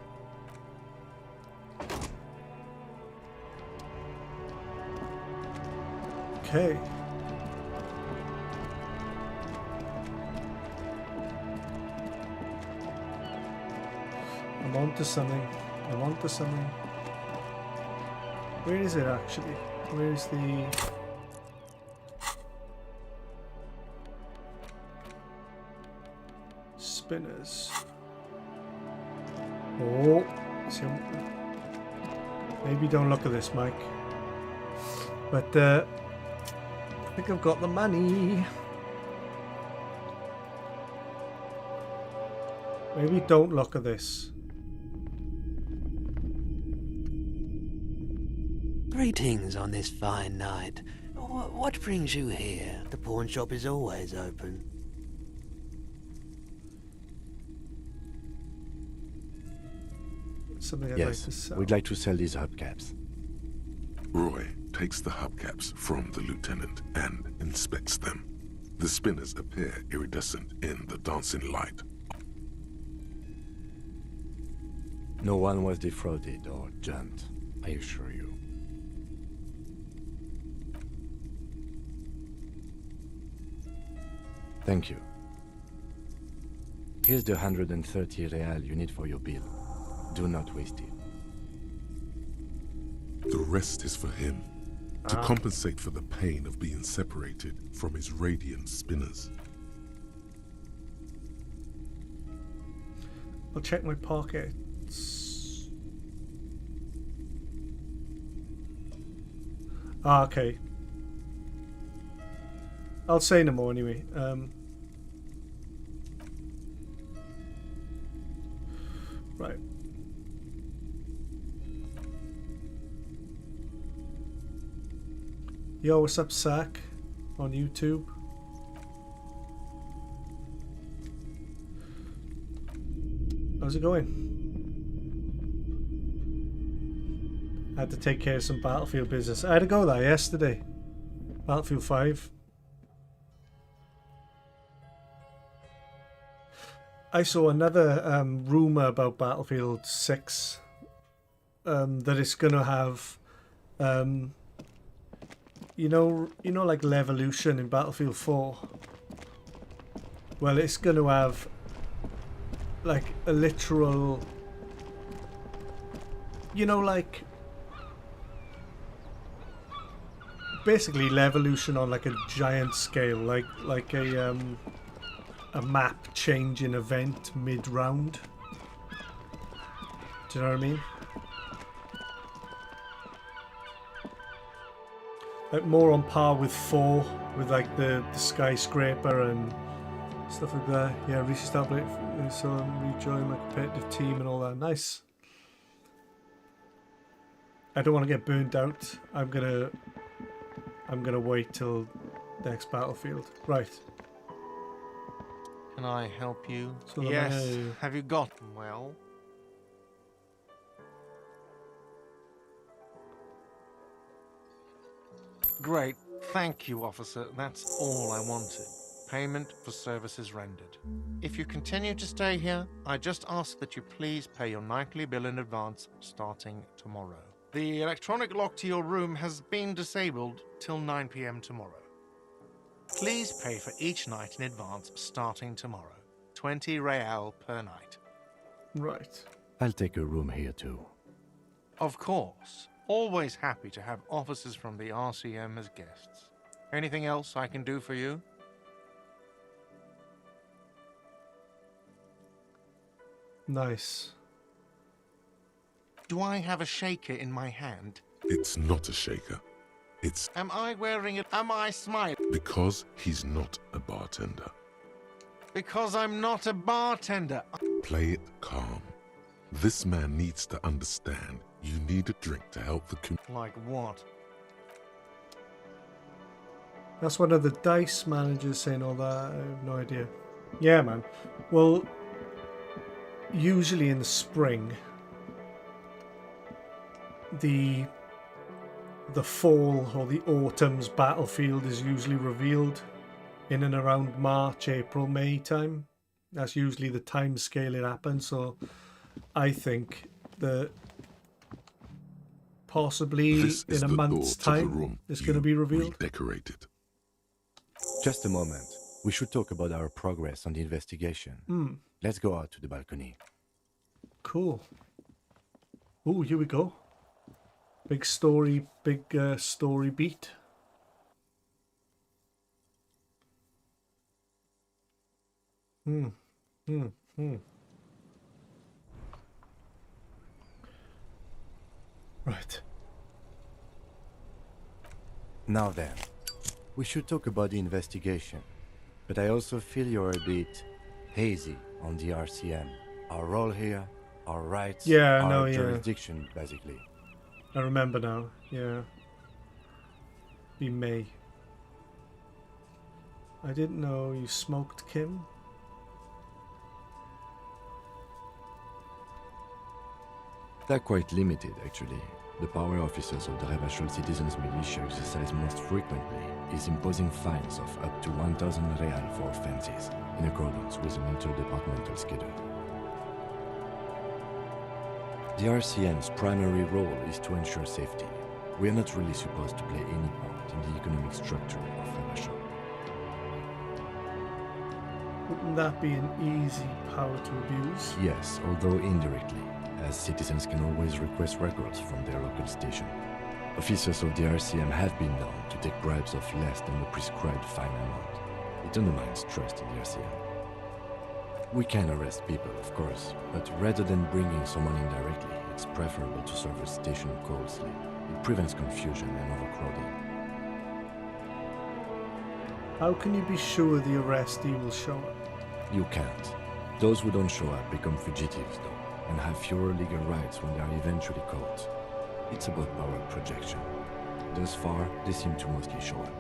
Okay. I'm on to something. I'm on to something. Where is it actually? Where is the... spinners? Oh, maybe don't look at this, Mike. But I think I've got the money. Maybe don't look at this. Greetings on this fine night. What brings you here? The pawn shop is always open. Something I'd yes, like to sell. we'd like to sell these hubcaps. Roy takes the hubcaps from the lieutenant and inspects them. The spinners appear iridescent in the dancing light. No one was defrauded or jumped, I assure you. Thank you. Here's the 130 real you need for your bill. Do not waste it. The rest is for him, to compensate for the pain of being separated from his radiant spinners. I'll check my pockets. Okay. I'll say no more anyway. Right. Yo, what's up, Sack? On YouTube. How's it going? I had to take care of some Battlefield business. I had to go there yesterday. Battlefield 5. I saw another rumor about Battlefield 6 that it's gonna have you know like Levolution in Battlefield 4. Well, it's gonna have like a literal, like basically Levolution on like a giant scale, like a map changing event mid-round. Do you know what I mean? Like more on par with 4, with like the skyscraper and stuff like that. Yeah, restart it, so rejoin my competitive team and all that. Nice. I don't want to get burned out. I'm gonna wait till next Battlefield. Right. Can I help you? So yes. Have you gotten well? Great. Thank you, officer. That's all I wanted. Payment for services rendered. If you continue to stay here, I just ask that you please pay your nightly bill in advance starting tomorrow. The electronic lock to your room has been disabled till 9 p.m. tomorrow. Please pay for each night in advance starting tomorrow. 20 real per night. Right. I'll take a room here too. Of course. Always happy to have officers from the RCM as guests. Anything else I can do for you? Nice. Do I have a shaker in my hand? It's not a shaker. It's... Am I wearing it? Am I smiling? because he's not a bartender. Because I'm not a bartender. Play it calm. This man needs to understand you need a drink to help the community. Like what? That's one of the DICE managers saying all that. I have no idea. Yeah, man. Well, usually in the spring, the fall or the autumn's battlefield is usually revealed in and around March, April, May time. That's usually the time scale it happens. So I think that possibly This is in a the month's door to the time room it's going to be revealed. Redecorated. Just a moment. We should talk about our progress on the investigation. Let's go out to the balcony. Cool. Oh, here we go. Big story beat. Right. Now then, we should talk about the investigation. But I also feel you're a bit hazy on the RCM. Our role here, our rights, our jurisdiction, basically. I remember now, yeah. Be May. I didn't know you smoked, Kim. They're quite limited, actually. The power officers of the Revachol Citizens Militia exercise most frequently is imposing fines of up to 1,000 real for offenses, in accordance with an interdepartmental schedule. The RCM's primary role is to ensure safety. We are not really supposed to play any part in the economic structure of Revachol. Wouldn't that be an easy power to abuse? Yes, although indirectly, as citizens can always request records from their local station. Officers of the RCM have been known to take bribes of less than the prescribed fine amount. It undermines trust in the RCM. We can arrest people, of course, but rather than bringing someone in directly, it's preferable to serve a station closely. It prevents confusion and overcrowding. How can you be sure the arrestee will show up? You can't. Those who don't show up become fugitives, though, and have fewer legal rights when they are eventually caught. It's about power projection. Thus far, they seem to mostly show up.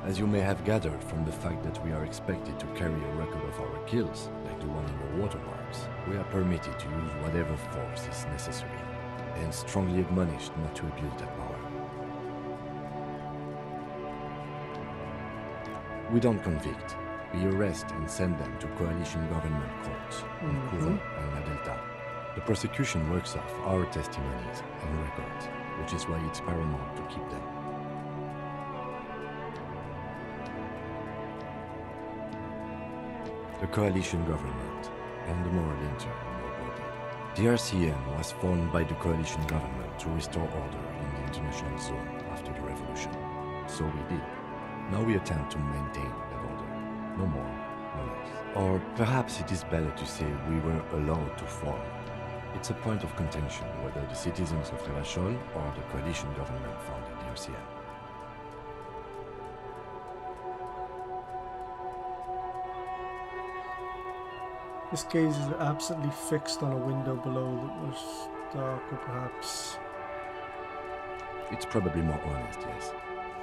As you may have gathered from the fact that we are expected to carry a record of our kills, like the one in the watermarks, we are permitted to use whatever force is necessary, and strongly admonished not to abuse that power. We don't convict. We arrest and send them to coalition government courts in Couva and La Delta. The prosecution works off our testimonies and records, which is why it's paramount to keep them. The coalition government and the moral intern more broadly. The RCM was formed by the coalition government to restore order in the international zone after the revolution. So we did. Now we attempt to maintain that order. No more, no less. Or perhaps it is better to say we were allowed to form. It's a point of contention whether the citizens of Revachol or the coalition government founded the RCM. This gaze is absolutely fixed on a window below that was dark, or perhaps... It's probably more honest, yes.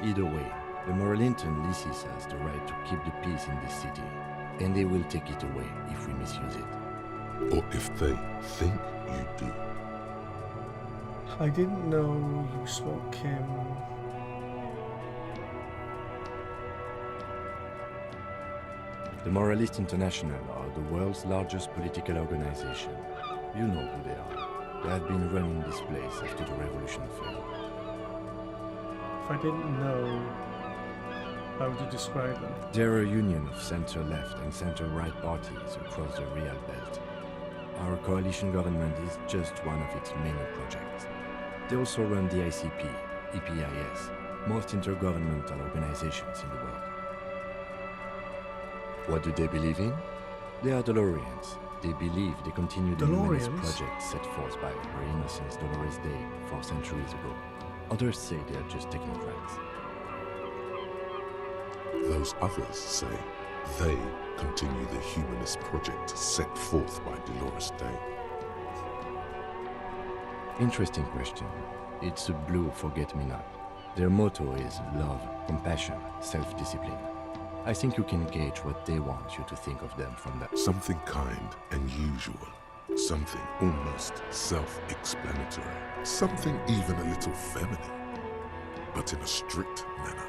Either way, the moral intern leases us the right to keep the peace in this city, and they will take it away if we misuse it. Or if they think you do. I didn't know you spoke Kim. The Moralist International are the world's largest political organization. You know who they are. They have been running this place after the revolution failed. If I didn't know, how would you describe them? They're a union of center-left and center-right parties across the Real Belt. Our coalition government is just one of its many projects. They also run the ICP, EPIS, most intergovernmental organizations in the world. What do they believe in? They are Dolorians. They believe they continue the humanist project set forth by Her Innocence Dolores Day 4 centuries ago. Others say they are just technocrats. Those others say they continue the humanist project set forth by Dolores Day. Interesting question. It's a blue forget-me-not. Their motto is love, compassion, self-discipline. I think you can gauge what they want you to think of them from that. Something kind and usual. Something almost self-explanatory. Something even a little feminine, but in a strict manner.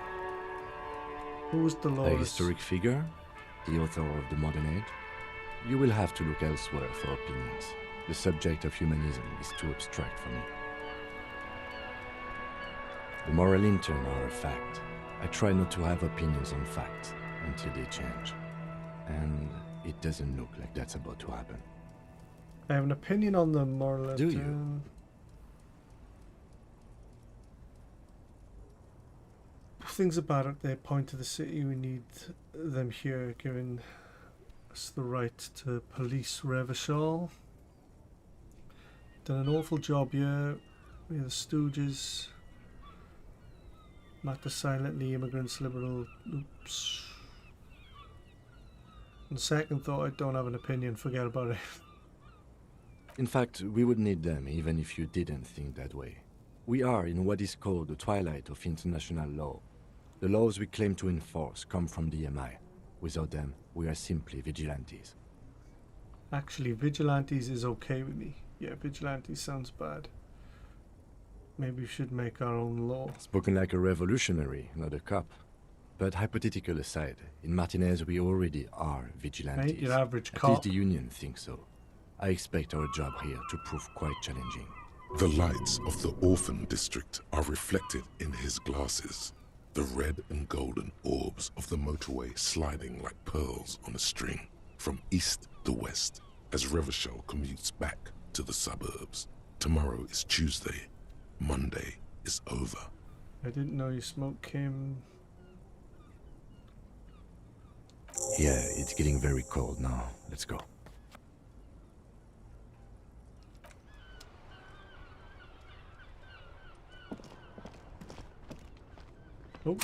Who's Dolores? A historic figure? The author of the modern age? You will have to look elsewhere for opinions. The subject of humanism is too abstract for me. The moral intern are a fact. I try not to have opinions on facts until they change. And it doesn't look like that's about to happen. I have an opinion on the moral Do intern. you? Things about it, they point to the city. We need them here, giving us the right to police Revachol. Done an awful job here. We are the Stooges. Matter silently, immigrants, liberal. Oops. On second thought, I don't have an opinion. Forget about it. In fact, we would need them even if you didn't think that way. We are in what is called the twilight of international law. The laws we claim to enforce come from the MI. Without them, we are simply vigilantes. Actually, vigilantes is okay with me. Yeah, vigilantes sounds bad. Maybe we should make our own law. Spoken like a revolutionary, not a cop. But hypothetical aside, in Martinez we already are vigilantes. Ain't your average At cop. least the Union thinks so. I expect our job here to prove quite challenging. The lights of the orphan district are reflected in his glasses. The red and golden orbs of the motorway sliding like pearls on a string from east to west as Revachol commutes back to the suburbs. Tomorrow is Tuesday. Monday is over. I didn't know you smoked Kim. Yeah, it's getting very cold now. Let's go. Oh.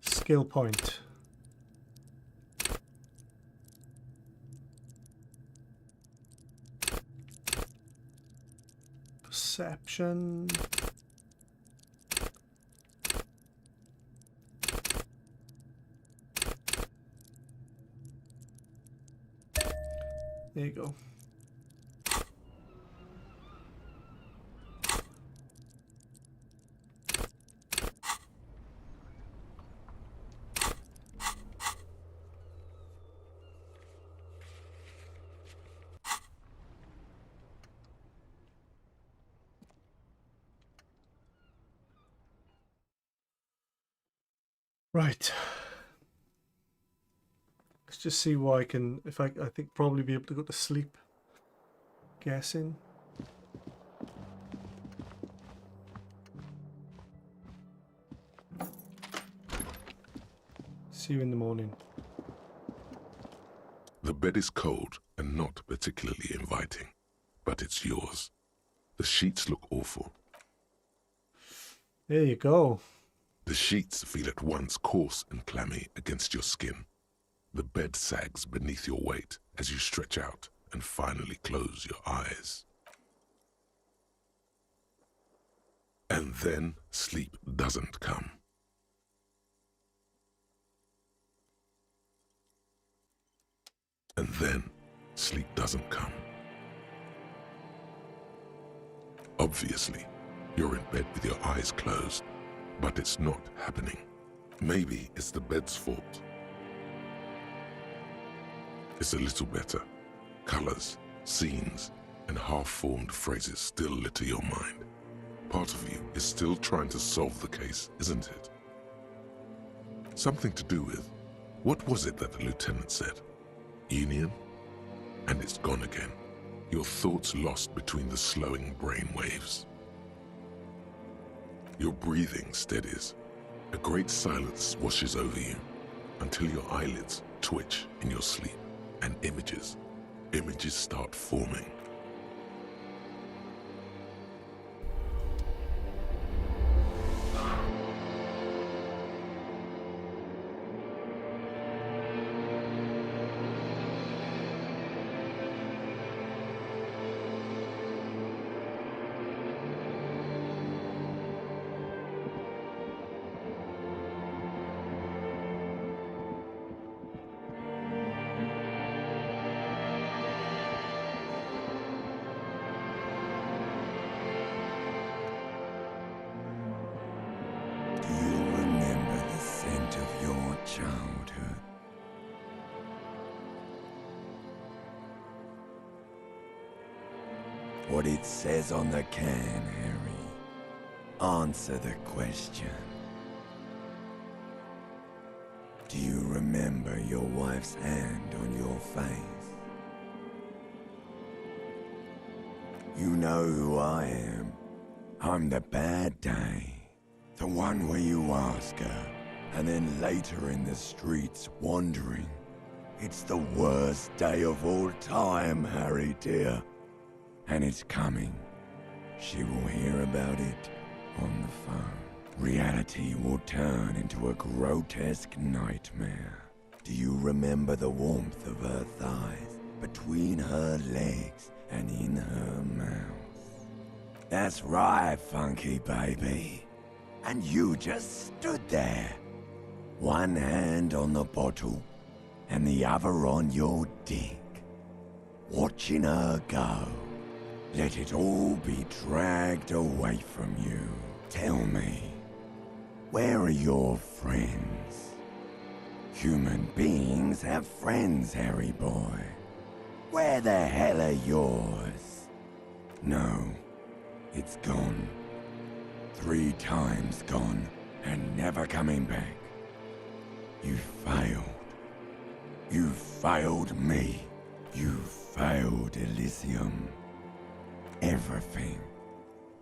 Skill point. Perception. There you go. Right. Let's just see what I can, if I think probably be able to go to sleep. Guessing. See you in the morning. The bed is cold and not particularly inviting, but it's yours. The sheets look awful. There you go. The sheets feel at once coarse and clammy against your skin. The bed sags beneath your weight as you stretch out and finally close your eyes. And then sleep doesn't come. And then sleep doesn't come. Obviously, you're in bed with your eyes closed, but it's not happening. Maybe it's the bed's fault. It's a little better. Colors, scenes, and half-formed phrases still litter your mind. Part of you is still trying to solve the case, isn't it? Something to do with, what was it that the lieutenant said? Union? And it's gone again. Your thoughts lost between the slowing brain waves. Your breathing steadies. A great silence washes over you until your eyelids twitch in your sleep and images start forming. what it says on the can, Harry. Answer the question. Do you remember your wife's hand on your face? You know who I am. I'm the bad day. The one where you ask her, and then later in the streets wandering. It's the worst day of all time, Harry dear. And it's coming. She will hear about it on the phone. Reality will turn into a grotesque nightmare. Do you remember the warmth of her thighs, between her legs and in her mouth? That's right, funky baby. And you just stood there. One hand on the bottle, and the other on your dick. Watching her go. Let it all be dragged away from you. Tell me, where are your friends? Human beings have friends, Harry boy. Where the hell are yours? No, it's gone. 3 times gone, and never coming back. You failed. You failed me. You failed Elysium. Everything.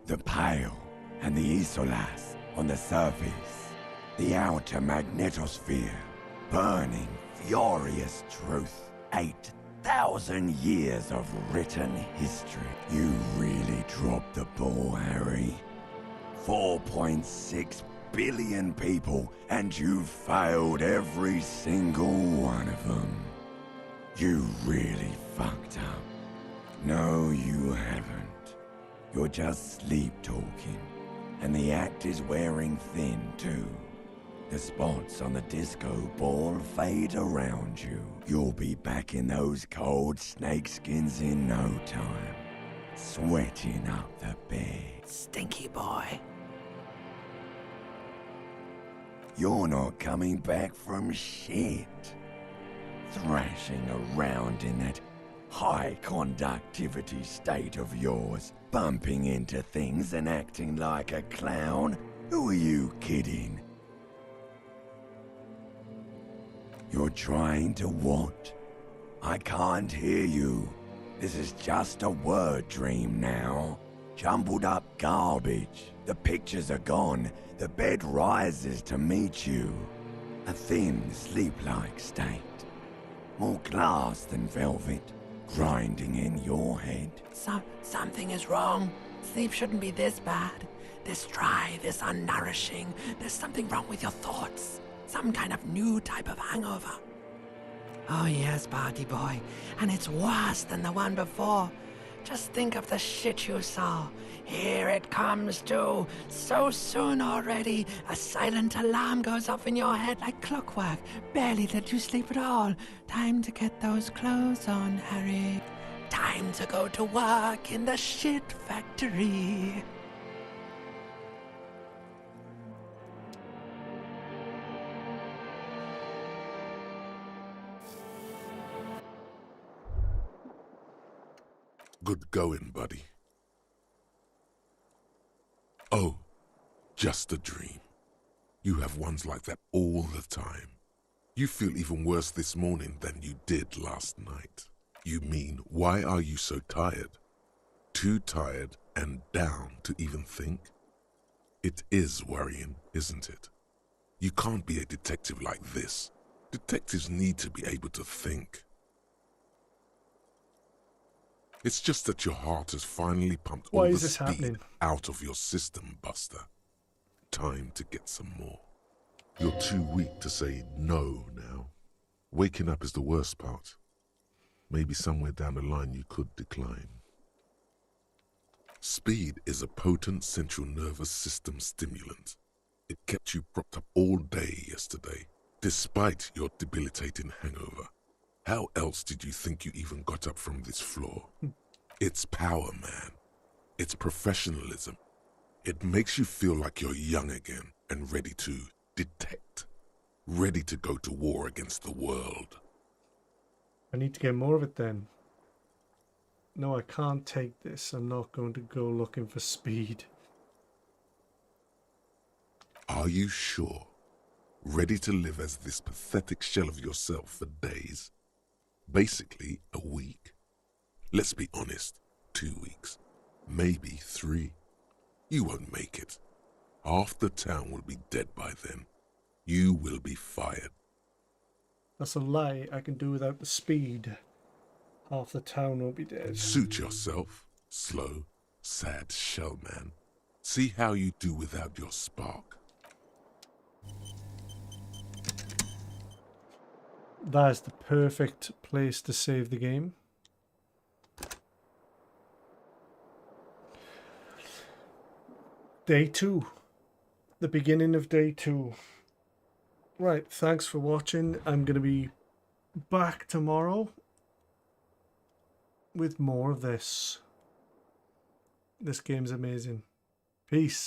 The Pale and the Isolas on the surface. The outer magnetosphere. Burning, furious truth. 8,000 years of written history. You really dropped the ball, Harry. 4.6 billion people, and you failed every single one of them. You really fucked up. No, you haven't. You're just sleep-talking, and the act is wearing thin, too. The spots on the disco ball fade around you. You'll be back in those cold snakeskins in no time, sweating up the bed. Stinky boy. You're not coming back from shit. Thrashing around in that high conductivity state of yours, bumping into things and acting like a clown. Who are you kidding? You're trying to what? I can't hear you. This is just a word dream now. Jumbled up garbage. The pictures are gone. The bed rises to meet you. A thin, sleep-like state. More glass than velvet, grinding in your head. Something is wrong. Sleep shouldn't be this bad. This dry, this unnourishing. There's something wrong with your thoughts. Some kind of new type of hangover. Oh yes, party boy. And it's worse than the one before. Just think of the shit you saw. Here it comes too. So soon already. A silent alarm goes off in your head like clockwork. Barely let you sleep at all. Time to get those clothes on, Harry. Time to go to work in the shit factory. Good going, buddy. Oh, just a dream. You have ones like that all the time. You feel even worse this morning than you did last night. You mean, why are you so tired? Too tired and down to even think? It is worrying, isn't it? You can't be a detective like this. Detectives need to be able to think. It's just that your heart has finally pumped all the speed out of your system, Buster. Time to get some more. You're too weak to say no now. Waking up is the worst part. Maybe somewhere down the line you could decline. Speed is a potent central nervous system stimulant. It kept you propped up all day yesterday, despite your debilitating hangover. How else did you think you even got up from this floor? It's power, man. It's professionalism. It makes you feel like you're young again and ready to detect. Ready to go to war against the world. I need to get more of it then. No, I can't take this. I'm not going to go looking for speed. Are you sure? Ready to live as this pathetic shell of yourself for days? Basically, a week. Let's be honest, 2 weeks. Maybe 3. You won't make it. Half the town will be dead by then. You will be fired. That's a lie. I can do without the speed. Half the town will be dead. Suit yourself, slow, sad shell man. See how you do without your spark. That is the perfect place to save the game. Day 2. The beginning of day 2. Right, thanks for watching. I'm going to be back tomorrow with more of this. This game's amazing. Peace.